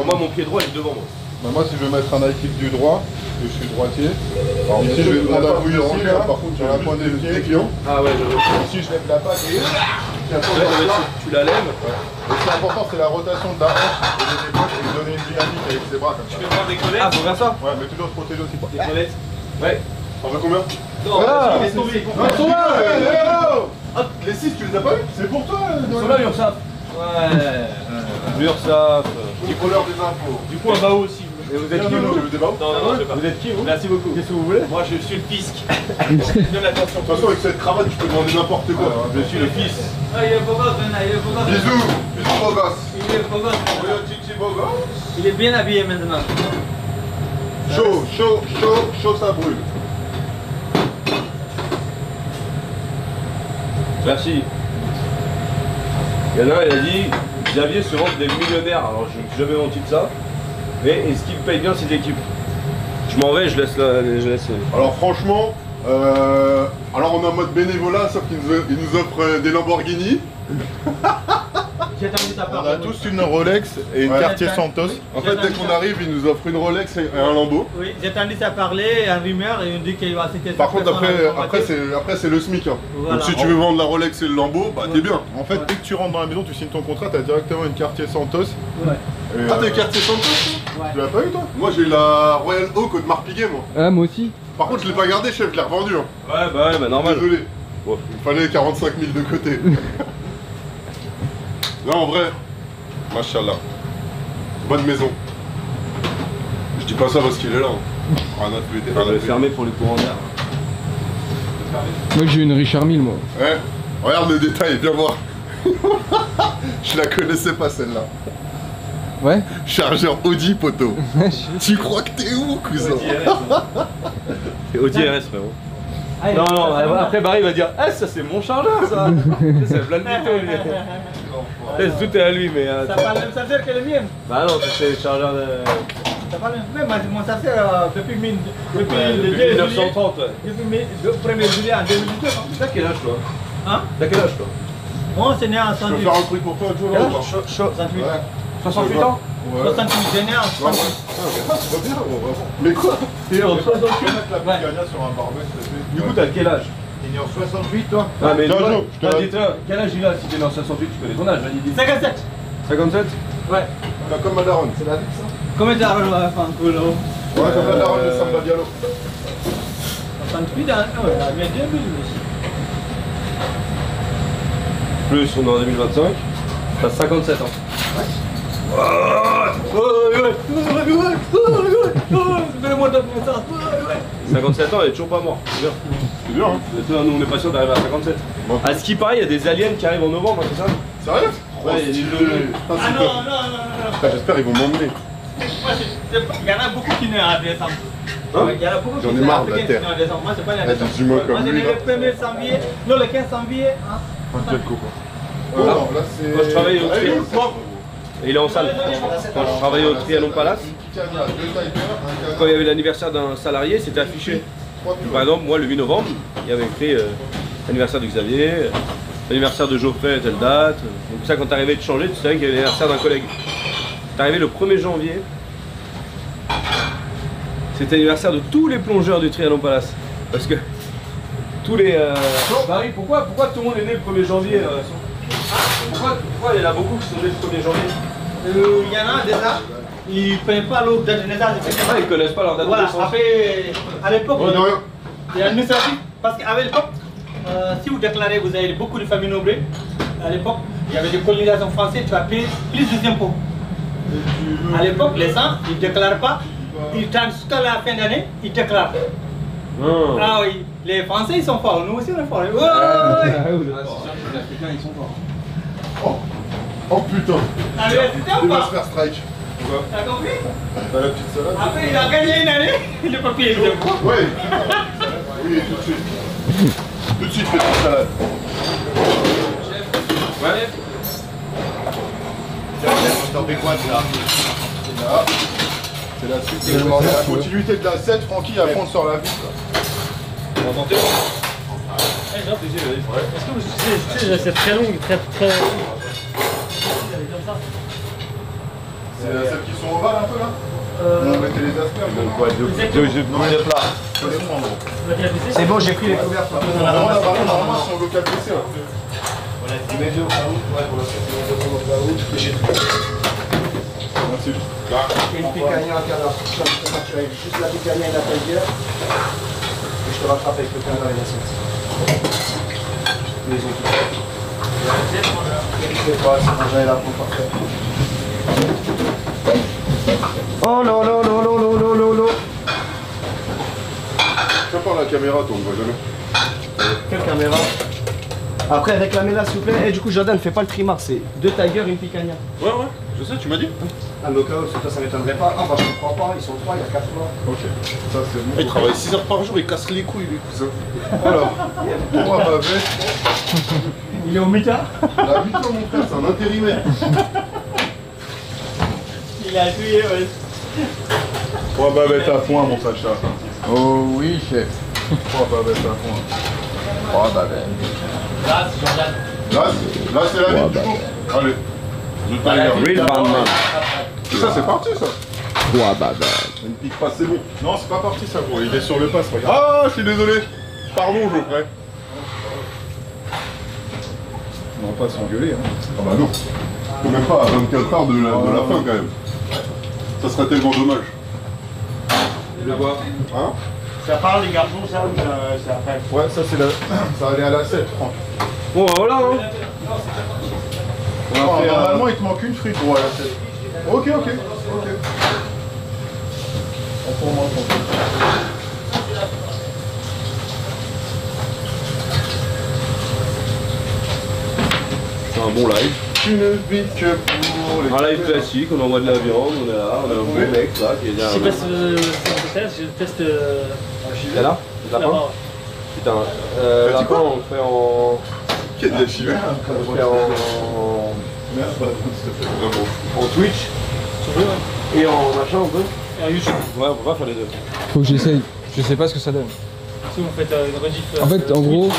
Moi, mon pied droit, il est devant moi. Bah, moi, si je veux mettre un high kick du droit, je suis droitier. Alors, ici, je vais prendre la bouille ici, là, par contre, sur la pointe des pieds. Ah ouais, je vois. Ici, je lève la patte et. Tu la lèves. Ce qui est important, c'est la rotation de la hanche et des épaules et donner une dynamique avec ses bras comme ça. Tu peux prendre des collettes. Ah, faut faire ça? Ouais, mais toujours se protéger aussi. Des collettes. Ouais. T'en veux combien? Non, Ah, laisse tomber. Non, ils sont là! Ah, les 6, tu les as pas eu? C'est pour toi! Ils sont là, l'URSSAF. Ouais. L'URSSAF. Il faut l'heure des impôts. Du coup, un baou aussi. Et vous êtes qui, vous? Tu veux des baos? Non, je veux pas. Vous êtes qui, vous? Merci beaucoup. Qu'est-ce que vous voulez? Moi, je suis le fisc. Donne l'attention. De toute façon, avec cette cravate, tu peux demander n'importe quoi. Je suis le fils. Ah, il est beau gosse, il est beau gosse. Bisous! Bisous, beau gosse! Il est beau gosse. Titi, beau gosse! Il est bien habillé maintenant. Chaud, ça brûle. Merci. Il y en a un, il a dit Xavier se vante des millionnaires. Alors je ne me suis jamais menti de ça. Mais est-ce qu'il paye bien ses équipes? Je m'en vais, je laisse. Alors franchement, alors on est en mode bénévolat, sauf qu'il nous offre des Lamborghini. J'ai attendu ta On part. a tous une Rolex et une Cartier Santos. En fait, dès qu'on arrive, il nous offre une Rolex et un Lambo. Oui, j'ai entendu ça parler, un rumeur, et on dit qu'il va citer. Par contre, après c'est le SMIC. Hein. Voilà. Donc si tu veux vendre la Rolex et le Lambo, bah t'es bien. En fait, dès que tu rentres dans la maison, tu signes ton contrat, t'as directement une Cartier Santos. Ouais. Ah, t'as une Cartier Santos? Ouais. Tu l'as pas eu toi? Moi j'ai la Royal Oak de Marc Piguet, moi. Ah, moi aussi. Par contre, je l'ai pas gardé, chef, je l'ai revendu. Hein. Ouais, bah normal. Désolé. Bon, il fallait 45 000 de côté. Non, en vrai, machallah. Bonne maison. Je dis pas ça parce qu'il est là. Hein. On va le fermer pour les courants d'air. Moi, j'ai une Richard Mille, moi. Ouais, regarde le détail, viens voir. Je la connaissais pas celle-là. Ouais. Chargeur Audi, poteau. Tu crois que t'es où, cousin? C'est Audi RS, frérot. Non, après Barry va dire ah, ça c'est mon chargeur, ça. C'est plein de mythos, lui. Tout est à lui, mais. Ça parle même chargeur que le mien. Bah non, c'est le chargeur de. Ça parle même mon chargeur depuis 1930. Depuis le 1er juillet en 2018. T'as quel âge, toi? Hein? T'as quel âge, toi? Moi, c'est né en Je peux 68. faire un truc pour toi, tu vois? 68. 68 ans? 68, j'ai né en 68. C'est pas bien, vraiment. Mais quoi? T'es en 68? Mettre la Picania sur un barbecue, ça fait. Du coup, t'as quel âge? T'es né en 68, toi? Ah, mais Tiens, toi, Jo, je te la- dis-toi, quel âge il a si t'es né en 68? Tu connais ton âge, vas-y, dis. 57. 57? Ouais. Bah, comme ma daronne, c'est la vie, ça? Comment t'as rejoint Fanculo? Ouais, comme la daronne de Samba Diallo. 68 ans, ouais, mais 2000. Plus, on est en 2025. T'as 57 ans. Fais-le-moi de naissance. 57 ans, elle est toujours pas mort. C'est bien. C'est bien, hein? Nous, on est pas sûr d'arriver à 57. Bon. À ce qui paraît, il y a des aliens qui arrivent en novembre, c'est ça? Sérieux? Ouais, il y a des Putain, Ah c'est non, top. non. Putain, j'espère qu'ils vont m'emmener. Il y en a beaucoup qui naissent en décembre. Hein? Il y en a beaucoup qui J'en ai naissent marre en de la terre. décembre. Moi, c'est pas Ah, les des décembre. humains comme Moi, c'est lui, né là. le 1er janvier. Non, le 15 janvier. Hein. Oh non, là c'est. Moi, je travaille au Ah, il est où, le Trianon. poivre? Et il est en salle. Quand je travaillais au Trianon Palace, quand il y avait l'anniversaire d'un salarié, c'était affiché. Par exemple, moi, le 8 novembre, il y avait écrit l'anniversaire de Xavier, l'anniversaire de Geoffrey, telle date. Donc ça, quand t'arrivais de changer, tu savais qu'il y avait l'anniversaire d'un collègue. T'arrivais le 1er janvier, c'était l'anniversaire de tous les plongeurs du Trianon Palace. Parce que tous les... Barry, pourquoi tout le monde est né le 1er janvier pourquoi il y en a beaucoup qui sont nés le 1er janvier? Il y en a déjà. Ils ne prennent pas l'autre date de naissance. Ah, ils connaissent pas leur date de Voilà, naissance. après, à l'époque, Ouais, de rien. il y a une initiative. Parce qu'à l'époque, si vous déclarez, vous avez beaucoup de familles noblées. À l'époque, il y avait des colonisations françaises, tu vas payer plus d'impôts. À l'époque, les gens, ils ne déclarent pas. Ils attendent jusqu'à la fin d'année, ils déclarent. Ah oui, les Français, ils sont forts. Nous aussi, on est forts. Ouais, ouais, ouais. Les Africains, ils sont forts. Oh putain! À l'université ou Il va pas? se faire strike. T'as compris? T'as la petite salade? Après, il a gagné une année, le papier. Ouais! Oui, tout de suite. Tout de suite, fais ton salade. Ouais. T'en fais quoi de là? Là. C'est la suite. C'est la continuité de la scène, Francky, après on sort la vie. Vous m'entendez? Est-ce que vous savez, c'est très longue, très. C'est celles qui sont ovales un peu là. On mettait les asperges. Donc ouais, deux plats. Faut les prendre. C'est bon, j'ai pris les couverts. Normalement, si on veut qu'à baisser. Tu mets deux au cas où. Ouais, pour la j'ai Merci. une picanha à canard. Tu as juste la picanha et la taillère. Et je te rattrape avec le canard et l'assiette. Les autres. Je sais pas, c'est bon, j'avais la peau parfaite. Oh non, non, non, non, non, non, non, non. Tiens par la caméra, toi, on voit jamais. Quelle caméra? Après, réclamez-la s'il vous plaît. Et du coup, Jordan, fais pas le trimar, c'est 2 tigers et une picanha. Ouais, je sais, tu m'as dit. Ah, mais au cas où, toi, ça m'étonnerait pas. Ah, bah, je comprends pas, ils sont 3, il y a 4 morts. Ok, ça c'est bon. Il travaille 6 heures par jour, il casse les couilles, les cousins. Alors, pour ma bête. Il est au mitard. La 8 ans, mon frère, c'est un intérimaire. Il a appuyé, ouais. Trois bavettes à point, mon Sacha. Oh oui, chef. Trois bavettes à point. Oh, bah ben. Là, c'est Jordan. Là c'est la vie du jour. Allez. Je t'aille. Real bandman. Ça, c'est parti, ça. 3 babelles. Ça ne pique pas, c'est bon. Non, c'est pas parti, ça, gros. Il est sur le pass, regarde. Ah, je suis désolé. Pardon, Geoffrey. On va pas s'engueuler, hein. Ah bah non. Faut même pas à 24 heures de la fin, quand même. Ça serait tellement dommage. Le bois. Hein? Ça parle, les garçons, ça, ou c'est après? Ouais, ça c'est la... ça va aller à la 7, Franck. Bon, bah voilà, hein. Oh, normalement, il te manque une frite, gros, à la 7. Ok. C'est un bon live. Une bite que pour les... Un live classique, on envoie de la viande, on est là, on a un bon mec là qui est Je derrière sais nous. pas si vous teste, je teste. T'es là? Lapin? là-bas. Putain, lapin on le fait en... Qui a de la chimère. On le fait en... Merde, s'il te plaît, vraiment. en Twitch Tu veux, ouais. et en machin on peut? Et en YouTube. Ouais, on peut pas faire les deux. Faut que j'essaye. Je sais pas ce que ça donne. Si vous faites une rediff. En fait, en gros,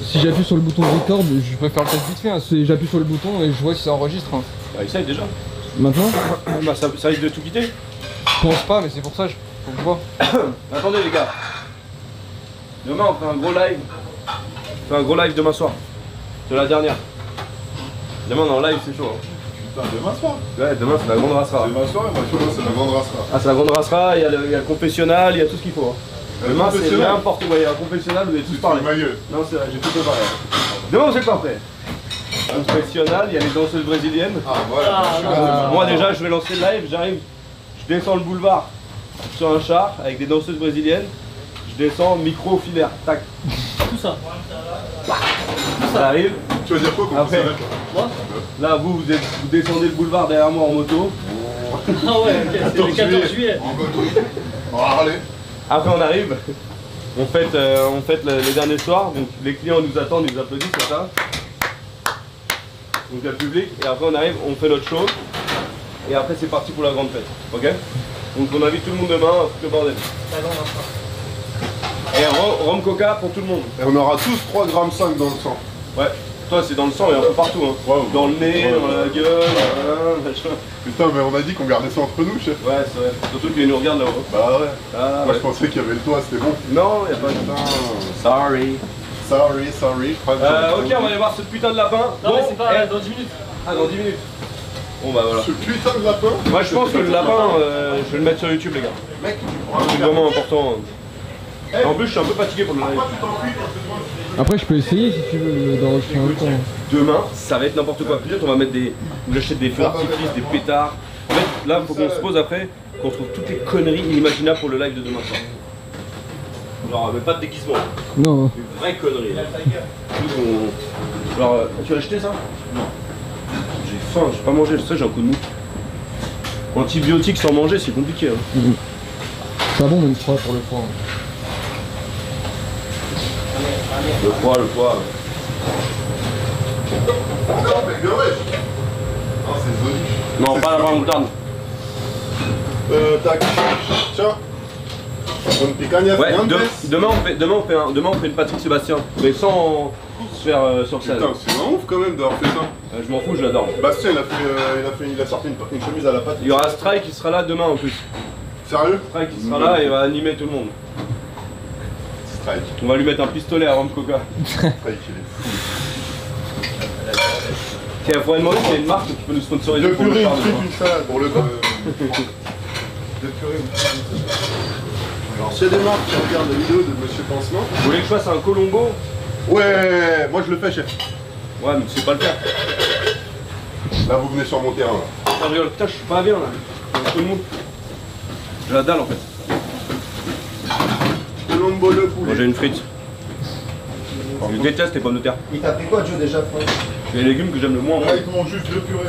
si j'appuie sur le bouton record, je peux faire le test vite fait. Hein. J'appuie sur le bouton et je vois si ça enregistre. Hein. Bah essaye déjà. Maintenant, Bah ça risque de tout quitter. je pense pas, mais c'est pour ça faut que je vois. Attendez les gars. Demain on fait un gros live. On fait un gros live demain soir. De la dernière. Demain on est en live, c'est chaud. Hein. Putain, demain soir. Ouais, demain c'est la grande rassera. Demain soir, moi, tu vois, c'est la grande race. Ah c'est la grande rassera, il y a le confessionnal, il y a tout ce qu'il faut. Hein. Le Demain c'est confessionnal. n'importe quoi, il y a un confessionnal, vous allez tous parler. Ma gueule. Non c'est vrai, j'ai tout préparé. Demain on sait pas après. Confessionnal, il y a les danseuses brésiliennes. Ah, voilà. Je suis là demain. Moi déjà je vais lancer le live, j'arrive, je descends le boulevard sur un char avec des danseuses brésiliennes. Je descends, micro filaire, tac. Tout ça. Ça arrive. Tu vas dire quoi quand on Après. s'arrête là? Là vous descendez le boulevard derrière moi en moto. Ah ouais, ok, c'est le 14 juillet. En moto. En Harley. Après on arrive, on fête les derniers soirs, donc les clients nous attendent, ils nous applaudissent, c'est ça. Donc il y a le public, et après on arrive, on fait notre show, et après c'est parti pour la grande fête, ok? Donc on invite tout le monde demain à foutre le bordel. Et rhum coca pour tout le monde. Et on aura tous 3,5 g dans le sang. Ouais, toi c'est dans le sang et un peu partout, hein. Ouais, Dans le nez, ouais, dans la gueule, machin. Putain, mais on a dit qu'on gardait ça entre nous, chef. Ouais, c'est vrai. Surtout qu'ils nous regardent là-haut. Bah ouais. Ah, Moi, ouais. je pensais qu'il y avait le toit, c'était bon. Non, y a pas de Putain. Sorry. Sorry. Ok, on va aller voir ce putain de lapin. Non, mais c'est pas eh, dans 10 minutes. Ah, dans 10 minutes. Bon bah voilà. Ce putain de lapin. Moi je pense que le lapin, je vais le mettre sur YouTube les gars. Mec, C'est vraiment important. En plus je suis un peu fatigué pour le live. Après, je peux essayer si tu veux d'enregistrer un temps. Demain, ça va être n'importe quoi. Peut-être on va mettre on achète des feux d'artifice, des pétards. En fait, là, il faut qu'on se pose après, qu'on trouve toutes les conneries inimaginables pour le live de demain soir. Genre, mais pas de déguisement. Non. Une vraie connerie. Genre, tu as acheté ça? Non. J'ai faim, j'ai pas mangé, ça j'ai un coup de mou. Antibiotiques sans manger, c'est compliqué. Hein. C'est pas bon, même froid pour le froid. Le poids. Mais ouais. Ah, c'est joli. Non, pas la vraie moutarde. Tac. Tiens. Une picanha Ouais, Fernandez. demain on fait une Patrick Sébastien, mais sans se faire sur scène. Putain, c'est un ouf quand même d'avoir fait ça. Je m'en fous, je l'adore. Bastien, il a sorti une chemise à la pâte. Il y aura Strike qui sera là demain en plus. Sérieux? Strike qui sera là et va animer tout le monde. Strike. On va lui mettre un pistolet à rhum coca. Strike, il est fou. Tiens, il faudrait demander s'il y a une marque qui peut nous sponsoriser Deux pour le purées, faire. une frite, une salade pour le coup. Deux purées, une frite, une salade. Alors s'il y a des marques qui regardent la vidéo de Monsieur Pansement. Vous voulez que je fasse un Colombo? Ouais, moi je le fais chef. Ouais, mais tu sais pas le faire. Là vous venez sur mon terrain là. Putain, je rigole, putain, je suis pas bien là. Un peu mou. J'ai la dalle en fait. Colombo le Moi poulet. j'ai une frite. Je déteste les pommes de terre. Il t'a pris quoi, Joe, déjà, Franck? C'est les légumes que j'aime le moins. Là ils te montrent juste le purée.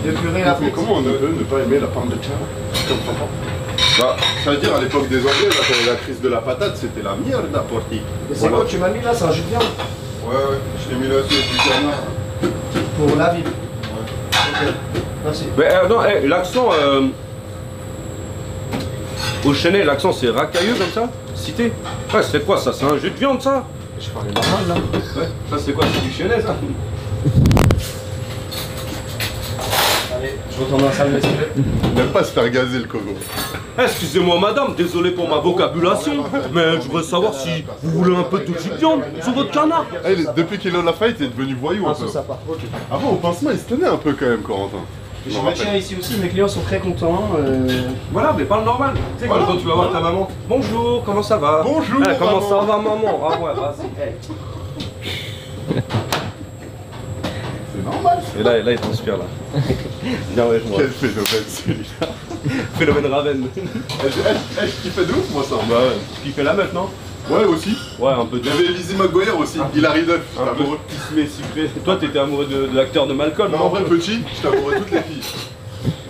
Le purée, la Mais frite. comment on peut ne pas aimer la pomme de terre? Je comprends pas. Bah, ça veut dire à l'époque des Anglais, là, quand il y a la crise de la patate, c'était la merde à Porti. Mais c'est quoi que tu m'as mis là? C'est un jus de viande? Ouais, je t'ai mis là-dessus du canard. Pour la ville. Ok. Merci. Mais non, l'accent au Chenet, l'accent c'est racailleux comme ça? Cité? Ouais, c'est quoi ça? C'est un jus de viande ça? Je parlais normal là. Ouais, ça c'est quoi? C'est du Chenet ça? Allez, je retourne dans la salle de vestiaire. Il n'aime pas se faire gazer le coco. Excusez-moi madame, désolé pour ma vocabulation, mais je voudrais savoir si vous voulez un peu de jus de viande sur votre canard. Depuis qu'il a la fight, il est devenu voyou un Ah, peu. c'est sympa. Ok. Avant, au pincement, il se tenait un peu quand même, Corentin. Je me tiens ici aussi, mes clients sont très contents. Voilà, mais parle normal. Tu sais, Voilà. quand tu vas voir ta maman. Bonjour, comment ça va? Bonjour, comment maman. ça va maman? Ah ouais, vas-y. C'est normal. Et là, il transpire là. Bien ouais, je vois. Quel phénomène celui-là. Phénomène Raven. Je kiffais de ouf, moi ça. Bah ouais. Qui fait la meuf, non? Ouais, aussi. Ouais, un peu de. Il y avait Lizzie McGuire aussi. Il arrive neuf. Un peu amoureux. pismé, sucré. Toi, t'étais amoureux de l'acteur de Malcolm, Non, en vrai, petit, j'étais amoureux de toutes les filles.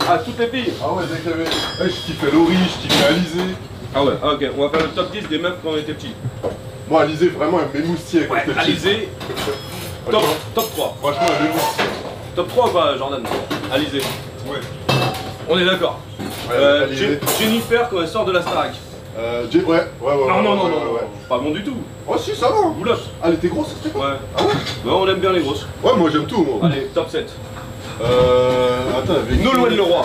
Ah, toutes les filles? Ah ouais, dès qu'il y avait. Je kiffais Laurie, je kiffais Alizé. Ah ouais, ok. On va faire le top 10 des meufs quand on était petits. Moi, Alizé, vraiment, elle m'émoustillait quand Ouais, j'étais petit. Alizé, top 3. Franchement, elle m'émoustillait. Top 3 ou pas, Jordan? Alizé. Ouais. On est d'accord. Ouais, Alizé. Jennifer quand elle sort de la Starac. Ouais. Non, ouais. pas bon du tout. Oh, si, ça va. Boulotte. Ah, elle était grosse, c'était quoi? Ouais. Ah ouais? Non, on aime bien les grosses. Ouais, moi j'aime tout, moi. Allez, top 7. Attends, avec. Nolwenn Leroy.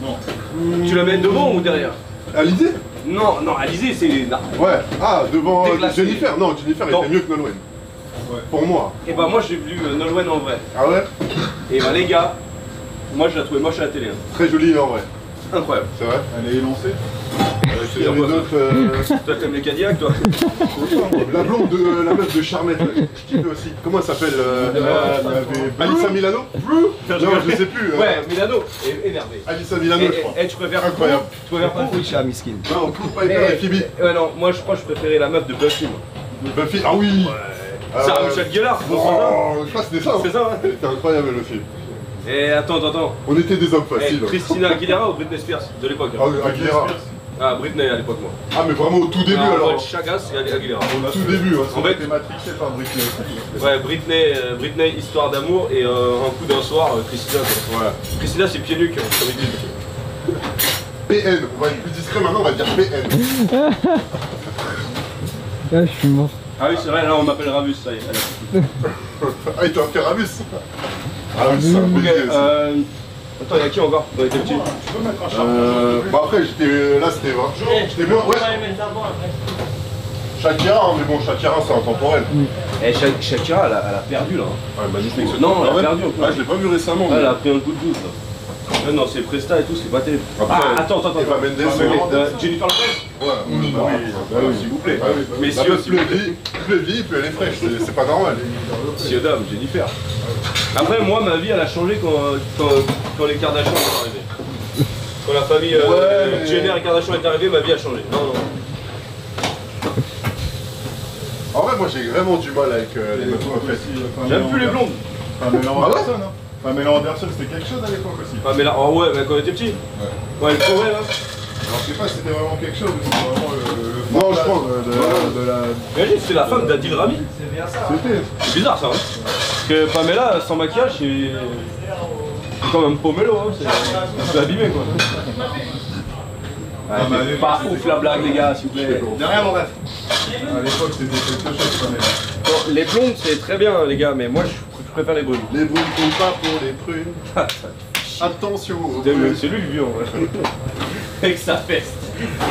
Non. Tu la mets devant ou derrière? Alizé? Non, Alizé, c'est. Non. Ouais. Ah, devant Déclassé. Jennifer. Non, Jennifer Non. était mieux que Nolwenn. Ouais. Pour moi. Et bah, moi j'ai vu Nolwenn en vrai. Ah ouais? Et bah, les gars, moi je la trouvais moche à la télé. Hein. Très jolie en vrai. Incroyable. C'est vrai? Elle est élancée. Il y dire avait quoi, d'autres. Toi, t'aimes les Cadillacs, toi? La blonde de la meuf de Charmette, là, je kiffais aussi. Comment elle s'appelle? Alissa Milano? Non, je sais plus. Ouais, Milano, énervé. Alissa Milano, je crois. Tu préfères Incroyable. Tu préfères pas Witcha, miskin. Non, Coupe Piper et Phoebe. Ouais, non, moi je crois que je préférais la meuf de Buffy. Moi. Buffy, ah oui! Sarah Michelle Gellar, bon sang. Oh, je crois que c'était ça. C'est ça, hein. Elle était incroyable elle aussi. Et attends. On était des hommes Eh, faciles. Christina Aguilera ou Britney Spears de l'époque? Ah, Aguilera. Ah, Britney à l'époque, moi. Ah, mais vraiment au tout début Ah, alors. ouais, Chagas et Aguilera. Au tout début, hein. En fait- C'était matrixé par Britney. Ouais, Britney, histoire d'amour et un coup d'un soir, Christina. Quoi. Voilà. Christina, c'est pieds nus, comme ils disent. PN, on va être plus discret maintenant, on va dire PN. Ah, je suis mort. Ah oui, c'est vrai, là on m'appelle Ravus, ça y est. Ah, il t'a fait Ramus. Ah oui, c'est un Ok, baiser, ça. attends, y'a qui encore quand on était petit? Bah après, j'étais. Là, c'était. J'étais bien. Ouais. Shakira, hein, mais bon, Shakira, c'est intemporel. Eh, Shakira, elle a perdu là. Ouais, magnifique. Non, elle a ouais. perdu encore. Ah, je l'ai pas vu récemment. Elle mais- a pris un coup de douce là. Ouais, non, c'est Presta et tout, c'est pas terrible. Après, attends. Eva Mendes, Jennifer Lopez? Ouais, bah oui, s'il vous plaît. Bah oui. Mais La si meuf aussi. plus elle vit, plus elle est fraîche, c'est pas normal. Si dame, Jennifer. Après, moi, ma vie, elle a changé quand les Kardashians sont arrivés. Quand la famille Ouais, mais- Jenner et Kardashian est arrivée, ma vie a changé. Non. En vrai, moi j'ai vraiment du mal avec les meufs en fait. J'aime plus les blondes. Pamela Anderson, hein. Pamela Anderson, c'était quelque chose à l'époque aussi. Ah, mais là, oh ouais, mais quand on était petit. Ouais, elle courait là. Alors je sais pas si c'était vraiment quelque chose ou si c'était vraiment le. Non, Non, je pense de la... Imagine, c'est la femme d'Adil Rami. C'est bien ça. C'était... C'est bizarre ça, hein. Parce que Pamela, sans maquillage, c'est comme un pomelo, hein. C'est abîmé quoi. Ah, bah, Pas ouf la blague, les gars, s'il vous plaît. De rien, mon ref. À l'époque, c'était quelque chose quand même. Bon, les blondes, c'est très bien, les gars, mais moi, je préfère les brunes. Les brunes comptent pas pour les prunes. Attention aux brunes. C'est lui le vieux, en vrai. Avec sa veste,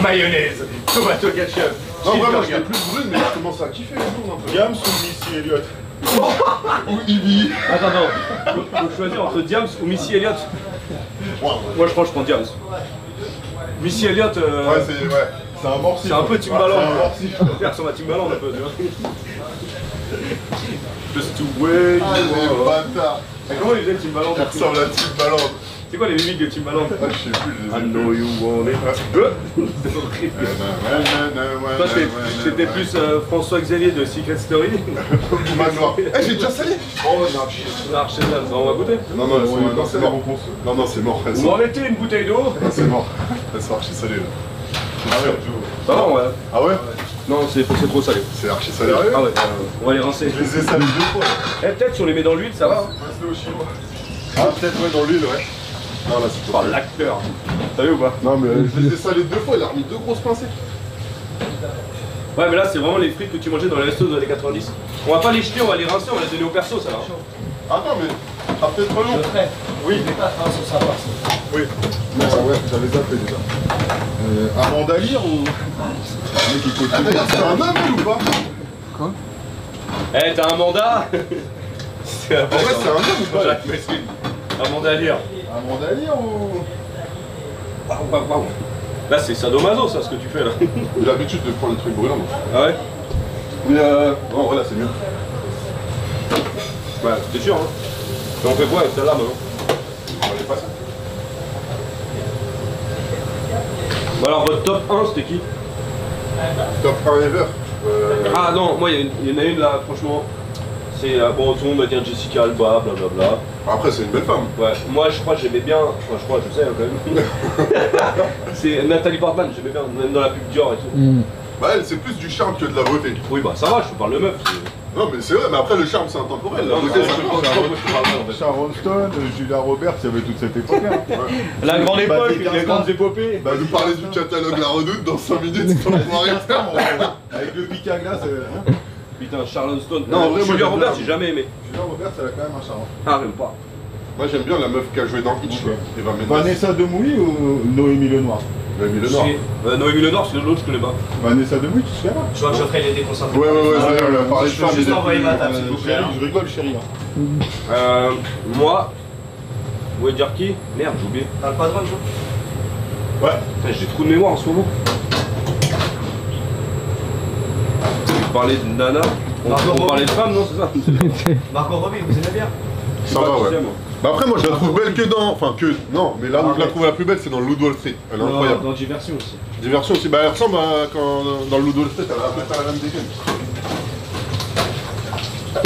mayonnaise, tomato ketchup. Non, vraiment, j'étais plus brune, mais je commence à kiffer les blondes un peu. Diams ou Missy Elliott? Ou Ivy? Attends, faut choisir entre Diams ou Missy Elliott. Moi, je crois que je prends Diams. Missy Elliott, Ouais, c'est un morceau. c'est un peu Timbaland. C'est un morceau. Elle ressemble à Timbaland un peu, tu vois. Just to wait. Ah, les bâtards. Mais comment il faisait le Timbaland? Il ressemble à Timbaland. C'est quoi les mimiques de Timbaland? Ah, je sais plus, je les ai I know you want it. C'est horrible. Toi, c'était plus François Xavier de Secret Story. Manoir. Eh, j'ai déjà salé. Oh, non, On va goûter. Non, c'est mort. Non, c'est mort. Vous en mettez une bouteille d'eau? Non, c'est mort. C'est archi salé là. Ah ouais. Ça va, ouais. Ah ouais? Non, c'est trop salé. C'est archi salé. Ah ouais, on va les rincer. Je les ai salés 2 fois. Eh, peut-être si on les met dans l'huile, ça va. Reste au chinois. Ah, peut-être ouais, dans l'huile, ouais. Non, là, c'est Par l'acteur. T'as vu ou pas? Non, mais je les ai salés 2 fois, il a remis 2 grosses pincées. Ouais, mais là, c'est vraiment les frites que tu mangeais dans les restos des années 90. On va pas les jeter, on va les rincer, on va les donner au perso, ça va. Attends, mais. Ah, peut-être long. Je ferai. Oui. Je vais pas faire sur sa part. Oui. Non, ouais, j'avais zappé déjà. Amanda Lear ou. Le mec qui continue. D'ailleurs, c'est un homme ou pas? Quoi? Eh, t'as un mandat? En vrai, c'est un homme ou pas? Jacques Mesquine. Un mandat à lire. Amanda Lear ou. Là, c'est sadomaso, ça, ce que tu fais là. J'ai l'habitude de prendre les trucs brûlants. Ah ouais? Mais non, voilà, c'est mieux. Ouais, c'est sûr, hein. Mais on fait quoi avec celle-là maintenant? On va les passer. Bon, alors, votre top 1, c'était qui? Top 1 ever. Ah non, moi, il y en a une là, franchement. C'est bon, tout le monde va dire Jessica Alba, blablabla. Après, c'est une belle femme. Ouais, moi je crois que j'aimais bien, enfin je crois, je sais hein, quand même. C'est Nathalie Portman, j'aimais bien, même dans la pub Dior et tout. Bah, elle, c'est plus du charme que de la beauté. Oui, bah ça va, je te parle de meuf. Non, mais c'est vrai, mais après, le charme, c'est intemporel. La Non, mais beauté, je ça pense change. que je parle en fait. Sharon Stone, Julia Roberts, il y avait toute cette époque-là. La grande époque, c'est les grandes épopées. Bah, nous parler du catalogue La Redoute dans 5 minutes, c'est pas pour rien faire. Avec le pic à glace. Putain, Charlotte Stone. Non, en vrai, moi, Julia j'aime Roberts, bien. j'ai jamais aimé. Julia Roberts, elle a quand même un charme. Ah, j'aime pas. Moi, j'aime bien la meuf qui a joué dans Hitch, là. Eva Mendes. Vanessa Demouy ou Noémie Lenoir? Noémie Lenoir. Noémie Lenoir, c'est l'autre, je connais pas. Vanessa Demouy, tu te souviens pas? Je vois que je ferai les déconcentrés. Ouais, ça y est, on a parlé de Je peux juste envoyer ma table, s'il vous plaît. Je rigole, chérie. Moi, vous voulez dire qui? Merde, j'ai oublié. T'as le patron, Joe? Ouais. Putain, j'ai trop de mémoire en ce moment. Vous parlez de Nana, on parlait de femmes, non, c'est ça? Margot Robbie, vous aimez bien? Ça va, ouais. Bah après, moi, je la trouve belle que dans. Enfin, que. Non, mais là où je la trouve la plus belle, c'est dans le Loup de Wall Street. Elle est incroyable. Dans Diversion aussi. Diversion aussi. Bah, elle ressemble à quand. Dans le Loup de Wall Street, elle a à peu près la même dégaine.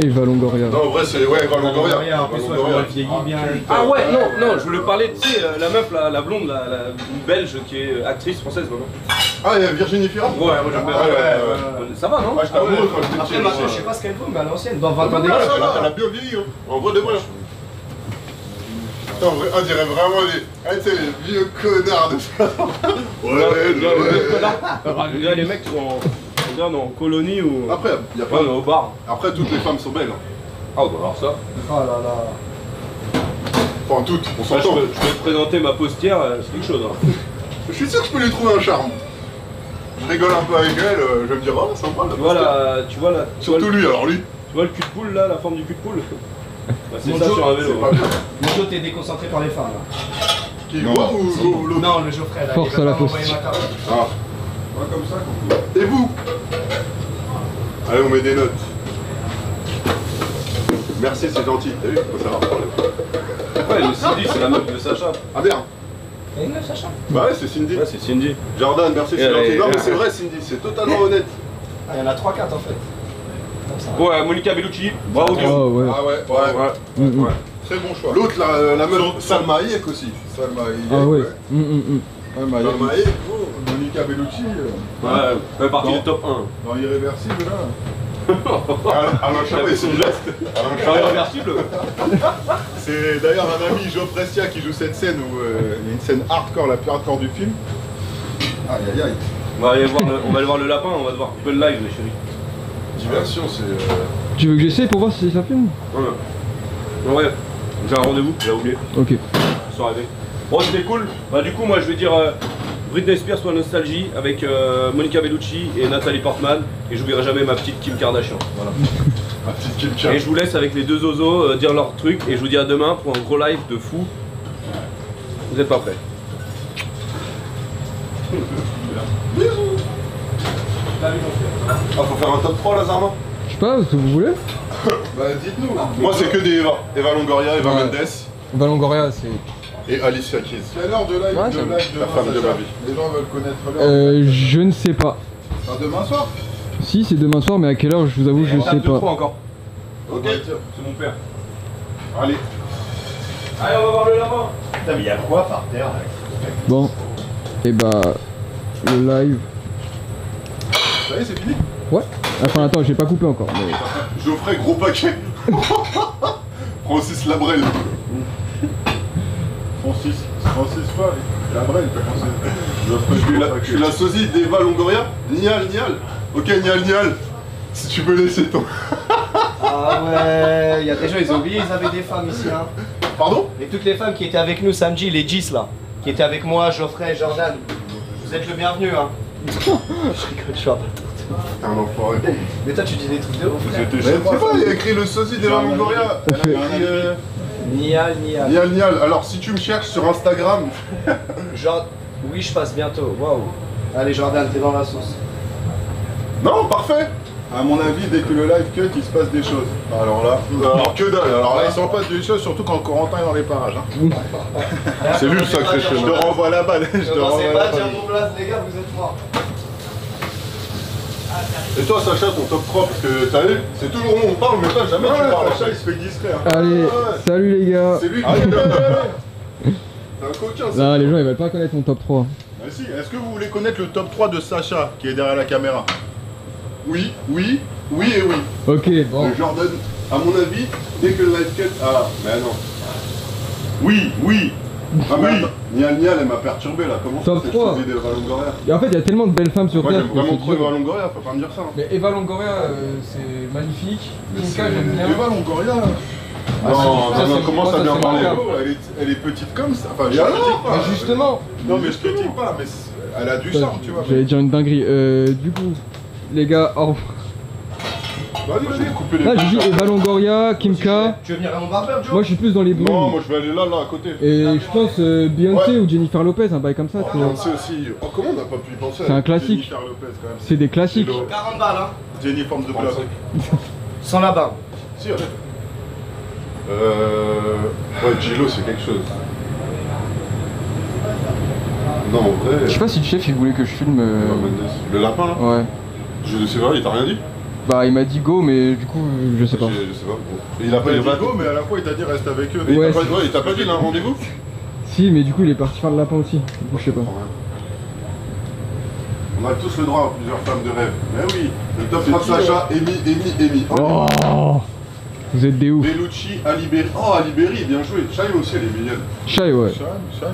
Eva Longoria. Non, en vrai, c'est. Ouais, Eva Longoria. En plus, Eva ouais, Longoria. elle vieillit bien. Ah ouais, non, je voulais parler, tu sais, la meuf, la blonde, la belge qui est actrice française maintenant. Ah, il y a Virginie Fira? Ouais, moi j'aime bien. Ça va, non? Ah, j'étais amoureux quand j'étais Après, petit. maintenant, je sais pas ce qu'elle vaut, mais à l'ancienne, dans 20 ans Elle d'école. a bien vieilli, hein. En vrai de vrai. Putain, en vrai, on dirait vraiment les. Ah, tu sais, les vieux connards de ça. Là, les mecs sont en colonie ou. Après, il y a Ouais, pas. au bar. Après, toutes les femmes sont belles. hein. Ah, on doit voir ça. Oh là là. Enfin, toutes, on Je s'entend. peux te présenter ma postière, c'est quelque chose. Hein. Je suis sûr que je peux lui trouver un charme. Je rigole un peu avec elle, je vais me dire, oh, sympa. Tu vois là, Surtout lui, alors lui. Tu vois le cul de poule là, la forme du cul de poule? Bah, c'est Mon ça Joe, sur un vélo. C'est pas hein. bien. Mon Joe, t'es déconcentré par les femmes là. Qui, moi ou l'autre? Non, le Geoffrey là. Force il va à la pas m'envoyer poste. ma carte. Ah. Ouais, comme ça, Et vous? Allez, on met des notes. Merci, c'est gentil. T'as vu? Faut savoir parler. Ouais, le Cindy, c'est la meuf de Sacha. Ah, bien. T'as une meuf, Sacha? Bah ouais, c'est Cindy. Ouais, c'est Cindy. Jordan, merci, c'est Et gentil. allez. Non, mais c'est vrai, Cindy, c'est totalement honnête. Ah, il y en a 3-4 en fait. Comme ça. Ouais, Monica Bellucci, bravo Dieu. Oh ouais. Ah ouais, Ouais. Très bon choix. L'autre, la meuf, Salma Hayek aussi. Salma Hayek. Ah ouais. Salma Hayek, oh, Monica Bellucci, Ouais, fait partie Non. du top 1. dans Irréversible, là. Alain Chabat et son geste. Genre irréversible. C'est d'ailleurs un ami, Geoffrey Sia, qui joue cette scène où il y a une scène hardcore, la plus hardcore du film. Aïe aïe aïe. On va aller voir le lapin, on va devoir couper le live, les chéris. Diversion, c'est. Tu veux que j'essaie pour voir si ça filme? Ouais. Ouais, j'ai un rendez-vous, j'ai oublié. Ok. Ils sont arrivés. Bon, c'était cool. Bah, du coup, moi, je vais dire Britney Spears soit Nostalgie avec Monica Bellucci et Nathalie Portman. Et j'oublierai jamais ma petite Kim Kardashian. Voilà. Ma petite Kim Kardashian. Et je vous laisse avec les deux osos dire leur truc. Et je vous dis à demain pour un gros live de fou. Vous êtes pas prêts? Ah, faut faire un top 3 là, Zarma? Je sais pas, ce que vous voulez. Bah, dites-nous. Moi, c'est que des Eva. Eva Longoria, Eva Ouais. Mendes Valongoria, c'est. et Alicia Keys. Quelle heure de live, Ouais, de, ça- live la femme de Sacha ma vie. Les gens veulent connaître l'heure. Je ne sais pas. Demain soir. Si, c'est demain soir, mais à quelle heure, je vous avoue, je sais pas. encore. Ok. C'est mon père. Allez. Allez, on va voir le lapin. Putain, mais il y a quoi par terre là? Bon. Et bah. Le live. Ça y est, c'est fini. Ouais. Enfin, attends, j'ai pas coupé encore. Mais... Geoffrey, gros paquet. Francis Labrel. Francis Fall. Labrel, t'as commencé. Je suis la sosie d'Eva Longoria. Nial. Ok, Nial. Si tu peux laisser ton. Ah ouais, il y a des gens, ils ont oublié, ils avaient des femmes ici. Hein. Pardon? Et toutes les femmes qui étaient avec nous samedi, les 10 là, qui étaient avec moi, Geoffrey, Jordan, vous êtes le bienvenu. Hein. Je rigole, Jordan. T'es un enfoiré. Mais toi, tu dis des trucs de ouf. Vous frère. étiez Mais chez c'est moi. pas, il y a écrit le sosie d'Eva Longoria. Elle a écrit, Nial. Nial. Alors, si tu me cherches sur Instagram, Genre, oui, je passe bientôt. Waouh. Allez, Jordan, t'es dans la sauce. non, parfait. À mon avis, dès que le live cut, il se passe des choses. Alors là. Alors que dalle. Alors Alors là, là, il s'en passe des choses, surtout quand Corentin est dans les parages. Hein. c'est lui le sacré Je te chemin. renvoie la balle. Je te renvoie Commencez la pas à dire balle. mon place, les gars, vous êtes morts. Et toi, Sacha, ton top 3, parce que t'as vu, c'est toujours où on parle, mais toi, jamais tu parles. Sacha, il se fait discret. Hein. Allez, salut les gars. C'est lui qui Allez, C'est un coquin, ça. Là, les gens, ils veulent pas connaître mon top 3. Ah, si. Est-ce que vous voulez connaître le top 3 de Sacha, qui est derrière la caméra? Oui et oui. Ok, bon. Jordan, à mon avis, dès que le live cut. Ah, mais non. Oui. Ah, mais attends, Nial, elle m'a perturbé là. Comment Top ça, 3. c'est Eva Longoria? Et en fait, il y a tellement de belles femmes sur Moi, Terre. j'aime que vraiment c'est trop dur. Eva Longoria, faut pas me dire ça. Hein. Mais Eva Longoria, c'est magnifique. Minka, j'aime bien. Eva Longoria. Non, comment ça vient c'est parler? marrant. Elle est petite comme ça. Enfin, Et je alors critique pas. Mais justement, Non, mais je critique pas, mais elle a du charme, tu vois. j'allais dire une dinguerie. Du coup, les gars, au revoir. Vas-y. Couper les Là, j'ai dit couches, Eva Longoria, Kimka. Tu veux venir à mon barbeur, Joe? Moi, je suis plus dans les Non, brunes. moi je vais aller là à côté. Et je pense Beyoncé Ouais. ou Jennifer Lopez, un bail comme ça. tu vois. Beyoncé aussi. Oh, comment on n'a pas pu y penser? C'est un classique. Jennifer Lopez, quand même. C'est des classiques. 40 balles, hein. Jenny forme de bloc. Sans la barbe. Si, arrête. Ouais, Gilo, c'est quelque chose. Non, en vrai. Je sais pas si le chef il voulait que je filme. Eva Mendes. Le lapin là? Ouais. Je sais pas, il t'a rien dit? Bah, il m'a dit go, mais du coup, je sais pas. Je sais pas. Bon. Il a pas Il les dit vagues. go, mais à la fois, il t'a dit reste avec eux. Il Ouais, t'a pas- ouais, il t'a pas dit il a un rendez-vous? Si, mais du coup, il est parti faire le lapin aussi. Du coup, je sais pas. On a tous le droit à plusieurs femmes de rêve. Mais oui, le top 3 de Sacha, Amy. Oh, vous êtes des ouf. Bellucci, Aliberi. Oh, Aliberi, bien joué. Shaim aussi, elle est mignonne. Chai, ouais. Shine.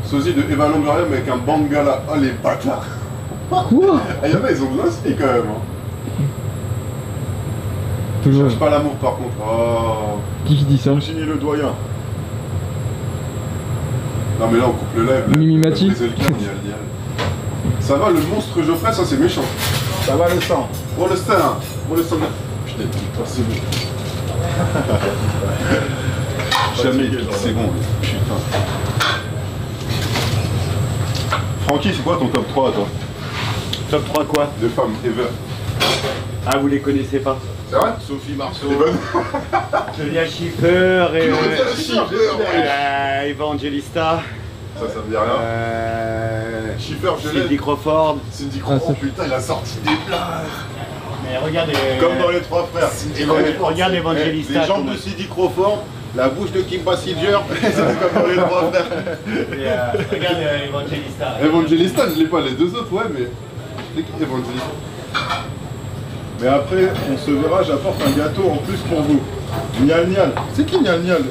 Sosie de Eva Longoria, mais avec un bangala. Oh, les bâtards. Quoi? Ah, y'en a, ils ont de l'inspi quand même. Hein. Je Toujours. cherche pas l'amour par contre. Oh. Qui dit ça? Virginie Le Doyen. Non, mais là, on coupe le live. là. Mimi Mati. On a brisé le cœur, Nial. Ça va, le monstre Geoffrey, ça c'est méchant. Ça va le sang. Oh, le sang. Oh, le sang. Putain, c'est bon. Jamais 10 secondes. Putain. Francky, c'est quoi ton top 3 toi? Top 3 quoi? De femmes ever. Ah, vous les connaissez pas? C'est vrai? Sophie Marceau. C'est bonne. Julia Schiffer et Schiffer, Evangelista, Ça me dit rien. Schiffer, je Cindy l'ai. Crawford. Cindy Ah, Crawford, ça- putain, il a sorti des places. Mais regardez. Comme dans les trois frères. Regarde Evangelista. Les jambes comment- de Cindy Crawford, La bouche de Kim Basinger, c'est comme dans les trois frères. Regarde Evangelista. Evangelista, je l'ai pas, les deux autres, ouais, mais. C'est qui Evangelista? Mais après, on se verra, j'apporte un gâteau en plus pour vous. Nial Nial. C'est qui Nial Nial?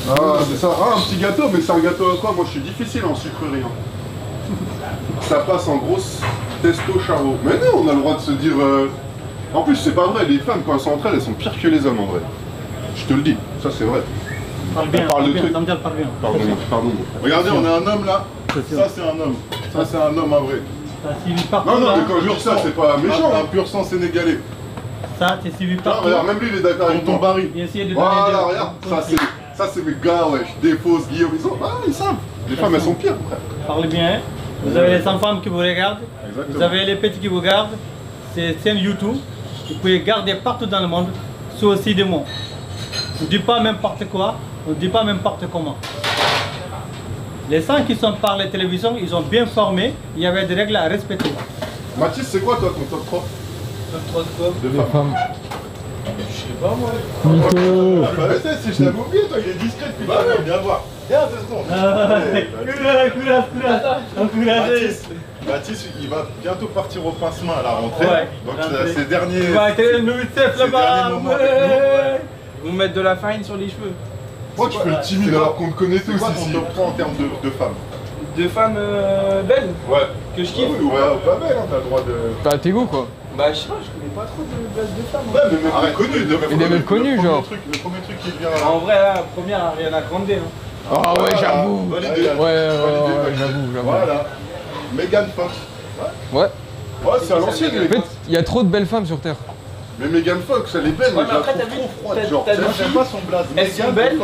Ah, c'est ça. Ah, un petit gâteau, mais c'est un gâteau à quoi? Moi, je suis difficile en sucrerie. Ça passe en grosse testo charo. Mais non, on a le droit de se dire. En plus, c'est pas vrai, les femmes, quand elles sont entre elles, elles sont pires que les hommes en vrai. Je te le dis, ça c'est vrai. Parle bien, parle de trucs. parle bien. Pardon. Regardez, on a un homme là. Ça, c'est un homme. Ça, c'est un homme à vrai. Non, non, mais quand je dis ça, c'est pas méchant, un pur sang sénégalais. Ça, t'es suivi par. Regarde, même lui, il est d'accord avec ton baril. Voilà, regarde, ça, c'est mes gars, wesh. Défausse, Guillaume, ils savent. Les femmes, elles sont pires, frère. Parlez bien. Vous avez les enfants qui vous regardent. Exactement. Vous avez les petits qui vous regardent. C'est un YouTube. Vous pouvez garder partout dans le monde. C'est aussi des mots. On ne dit pas n'importe quoi. On ne dit pas n'importe comment. Les gens qui sont par la télévision, ils ont bien formé. Il y avait des règles à respecter. Mathis, c'est quoi toi ton top 3? Top 3 de quoi? De femmes. Je sais pas moi. Mytho. Si je t'avais oublié, toi, il est discret depuis tout à l'heure. Viens voir. Viens 2 secondes. Mathis, il va bientôt partir au pince-main à la rentrée. Ouais, donc ces derniers. Il va être une UTF là-bas. Vous mettre de la farine sur les cheveux. Moi, tu fais le timide alors qu'on te connaît tous. C'est quoi ton top 3 en termes de femmes? De femmes belles? Ouais. Que je kiffe? Ouais, pas belles, hein, t'as le droit de. Bah, tes goûts quoi. Bah, je sais pas, je connais pas trop de femmes. Ouais, mais même connues. Et des meufs connues, genre. Le premier truc qui vient là. En vrai, là, la première, Ariana Grande. Ah ouais, j'avoue. Ouais, j'avoue. Voilà. Megan Fox. Ouais. Ouais, c'est à l'ancienne, les gars. En fait, il y a trop de belles femmes sur Terre. Mais Megan Fox, elle est belle, mais je la trouve trop froide. Genre, j'aime pas son blaze. Elles sont belles,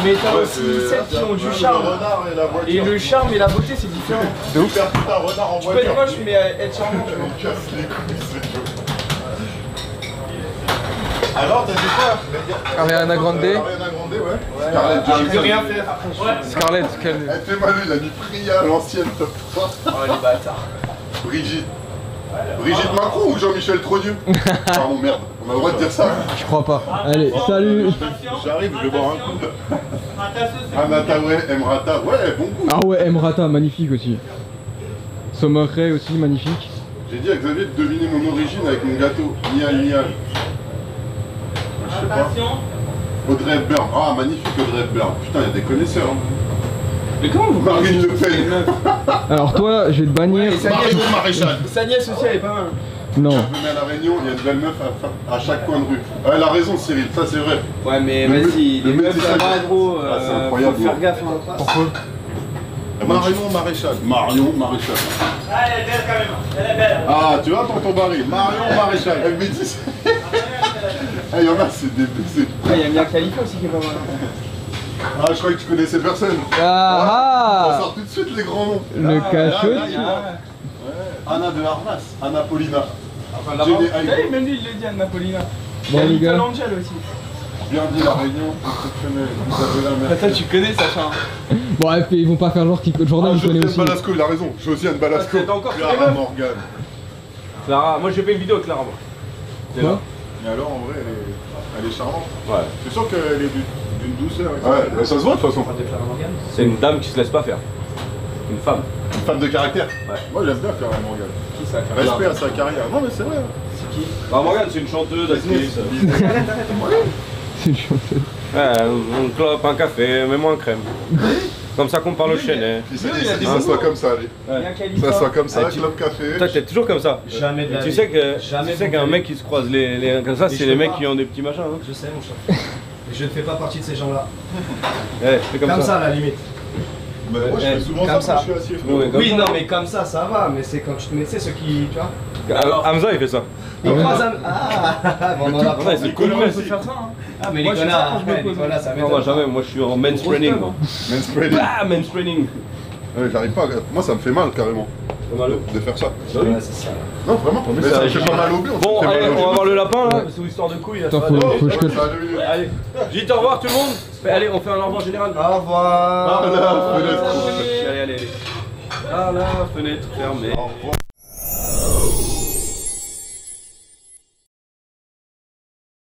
mais t'as aussi celles qui ont du charme. Et le charme et la beauté, c'est différent. De ouf. Faire tout un renard en voiture. Tu peux être moche, mais être charmant, tu vois. Casse les couilles, c'est chaud. Alors, t'as dit quoi? Ariana Grande. Ariana Grande, ouais. Scarlett Je peux rien faire. Scarlett, quelle. Elle fait mal, il a mis Priya, l'ancienne top 3. Oh, les bâtards. Brigitte. Brigitte Macron ou Jean-Michel Trogneux? Pardon, merde, on a le droit de dire ça? Je crois pas. Allez, salut. J'arrive, je vais boire un coup. Anata, ouais, Emrata, ouais, bon goût. Ah ouais, Emrata, magnifique aussi. Sommeré aussi, magnifique. J'ai dit à Xavier de deviner mon origine avec mon gâteau. Nial, nial. Je sais pas. Audrey Hepburn. Ah, magnifique Audrey Hepburn. Putain, il y a des connaisseurs. Hein. Mais comment vous Marine Le Pen. Alors toi, je vais te bannir. Marion Maréchal. Sa nièce aussi, elle est pas mal. Je Non. venais à La Réunion, il y a une belle meuf à chaque coin de rue. Ouais, elle a raison Cyril, ça c'est vrai. Ouais, mais vas-y, les meufs ça va gros. C'est incroyable. Faut faire gaffe. Hein. Pourquoi? Marion Maréchal. Marion Maréchal. Ah, elle est belle quand même. Elle est belle. Ah, tu vois, tonton Barry. Marion Maréchal. Elle me dit. Il y en a, c'est des. Ah, il y a Mia Khalifa aussi qui est pas mal. Ah, je croyais que tu connaissais personne. Ah On sort tout de suite les grands noms. Le cachot. Anna de Armas. Anna Paulina. Enfin, même lui, il le dit, Anna Paulina. Bon, les gars. Angel aussi. Bien dit la Réunion, exceptionnel. Vous avez la merde. Toi, tu connais Sacha. Bon, bref, ils vont pas faire genre que Jordan, il connaît aussi. Josiane Balasco, il a raison. Josiane Balasco. Clara Morgan. Clara, moi j'ai fait une vidéo avec Clara. Quoi? Mais alors, en vrai, elle est charmante. Ouais. C'est sûr qu'elle est d'une douceur. Ouais, ça se voit de toute façon. C'est une dame qui se laisse pas faire. Une femme. Une femme de caractère. Ouais. Moi j'aime bien Clara Morgan. Qui ça? Respect à sa carrière. Non mais c'est vrai. C'est qui? Clara Morgan, c'est une chanteuse, actrice. C'est une chanteuse. Ouais, on clope un café, mets-moi un crème. Comme ça qu'on parle au chêne. Ça soit comme ça, allez. Ça soit comme ça, club café. Toi t'es toujours comme ça. Jamais de la Tu sais qu'un mec qui se croise les comme ça, c'est les mecs qui ont des petits machins. Hein. Je sais mon chat. Je ne fais pas partie de ces gens-là. Ouais, fais comme ça. À la limite. Bah, moi je fais souvent comme ça quand je suis assis. Oui, non, mais comme ça va, mais c'est quand tu te mets, tu sais, ceux qui. Tu vois. Alors, Hamza il fait ça. Il croise un. Ah bon, on a pas. C'est cool, on peut faire ça. Hein. Ah, mais Nicolas, ça non, moi jamais, moi je suis en mansplaining. Mansplaining. Ah, mansplaining. Ouais, j'arrive pas, moi ça me fait mal carrément. De faire ça. Ouais, c'est ça. Non, vraiment. Mais ça me fait pas mal au blé. Bon, allez, on va voir le lapin là, c'est histoire de couilles. Attends, faut que je allez, dites au revoir tout le monde. Allez, on fait un au revoir général. Au revoir. Par la fenêtre. Allez. Par la fenêtre fermée. Au revoir.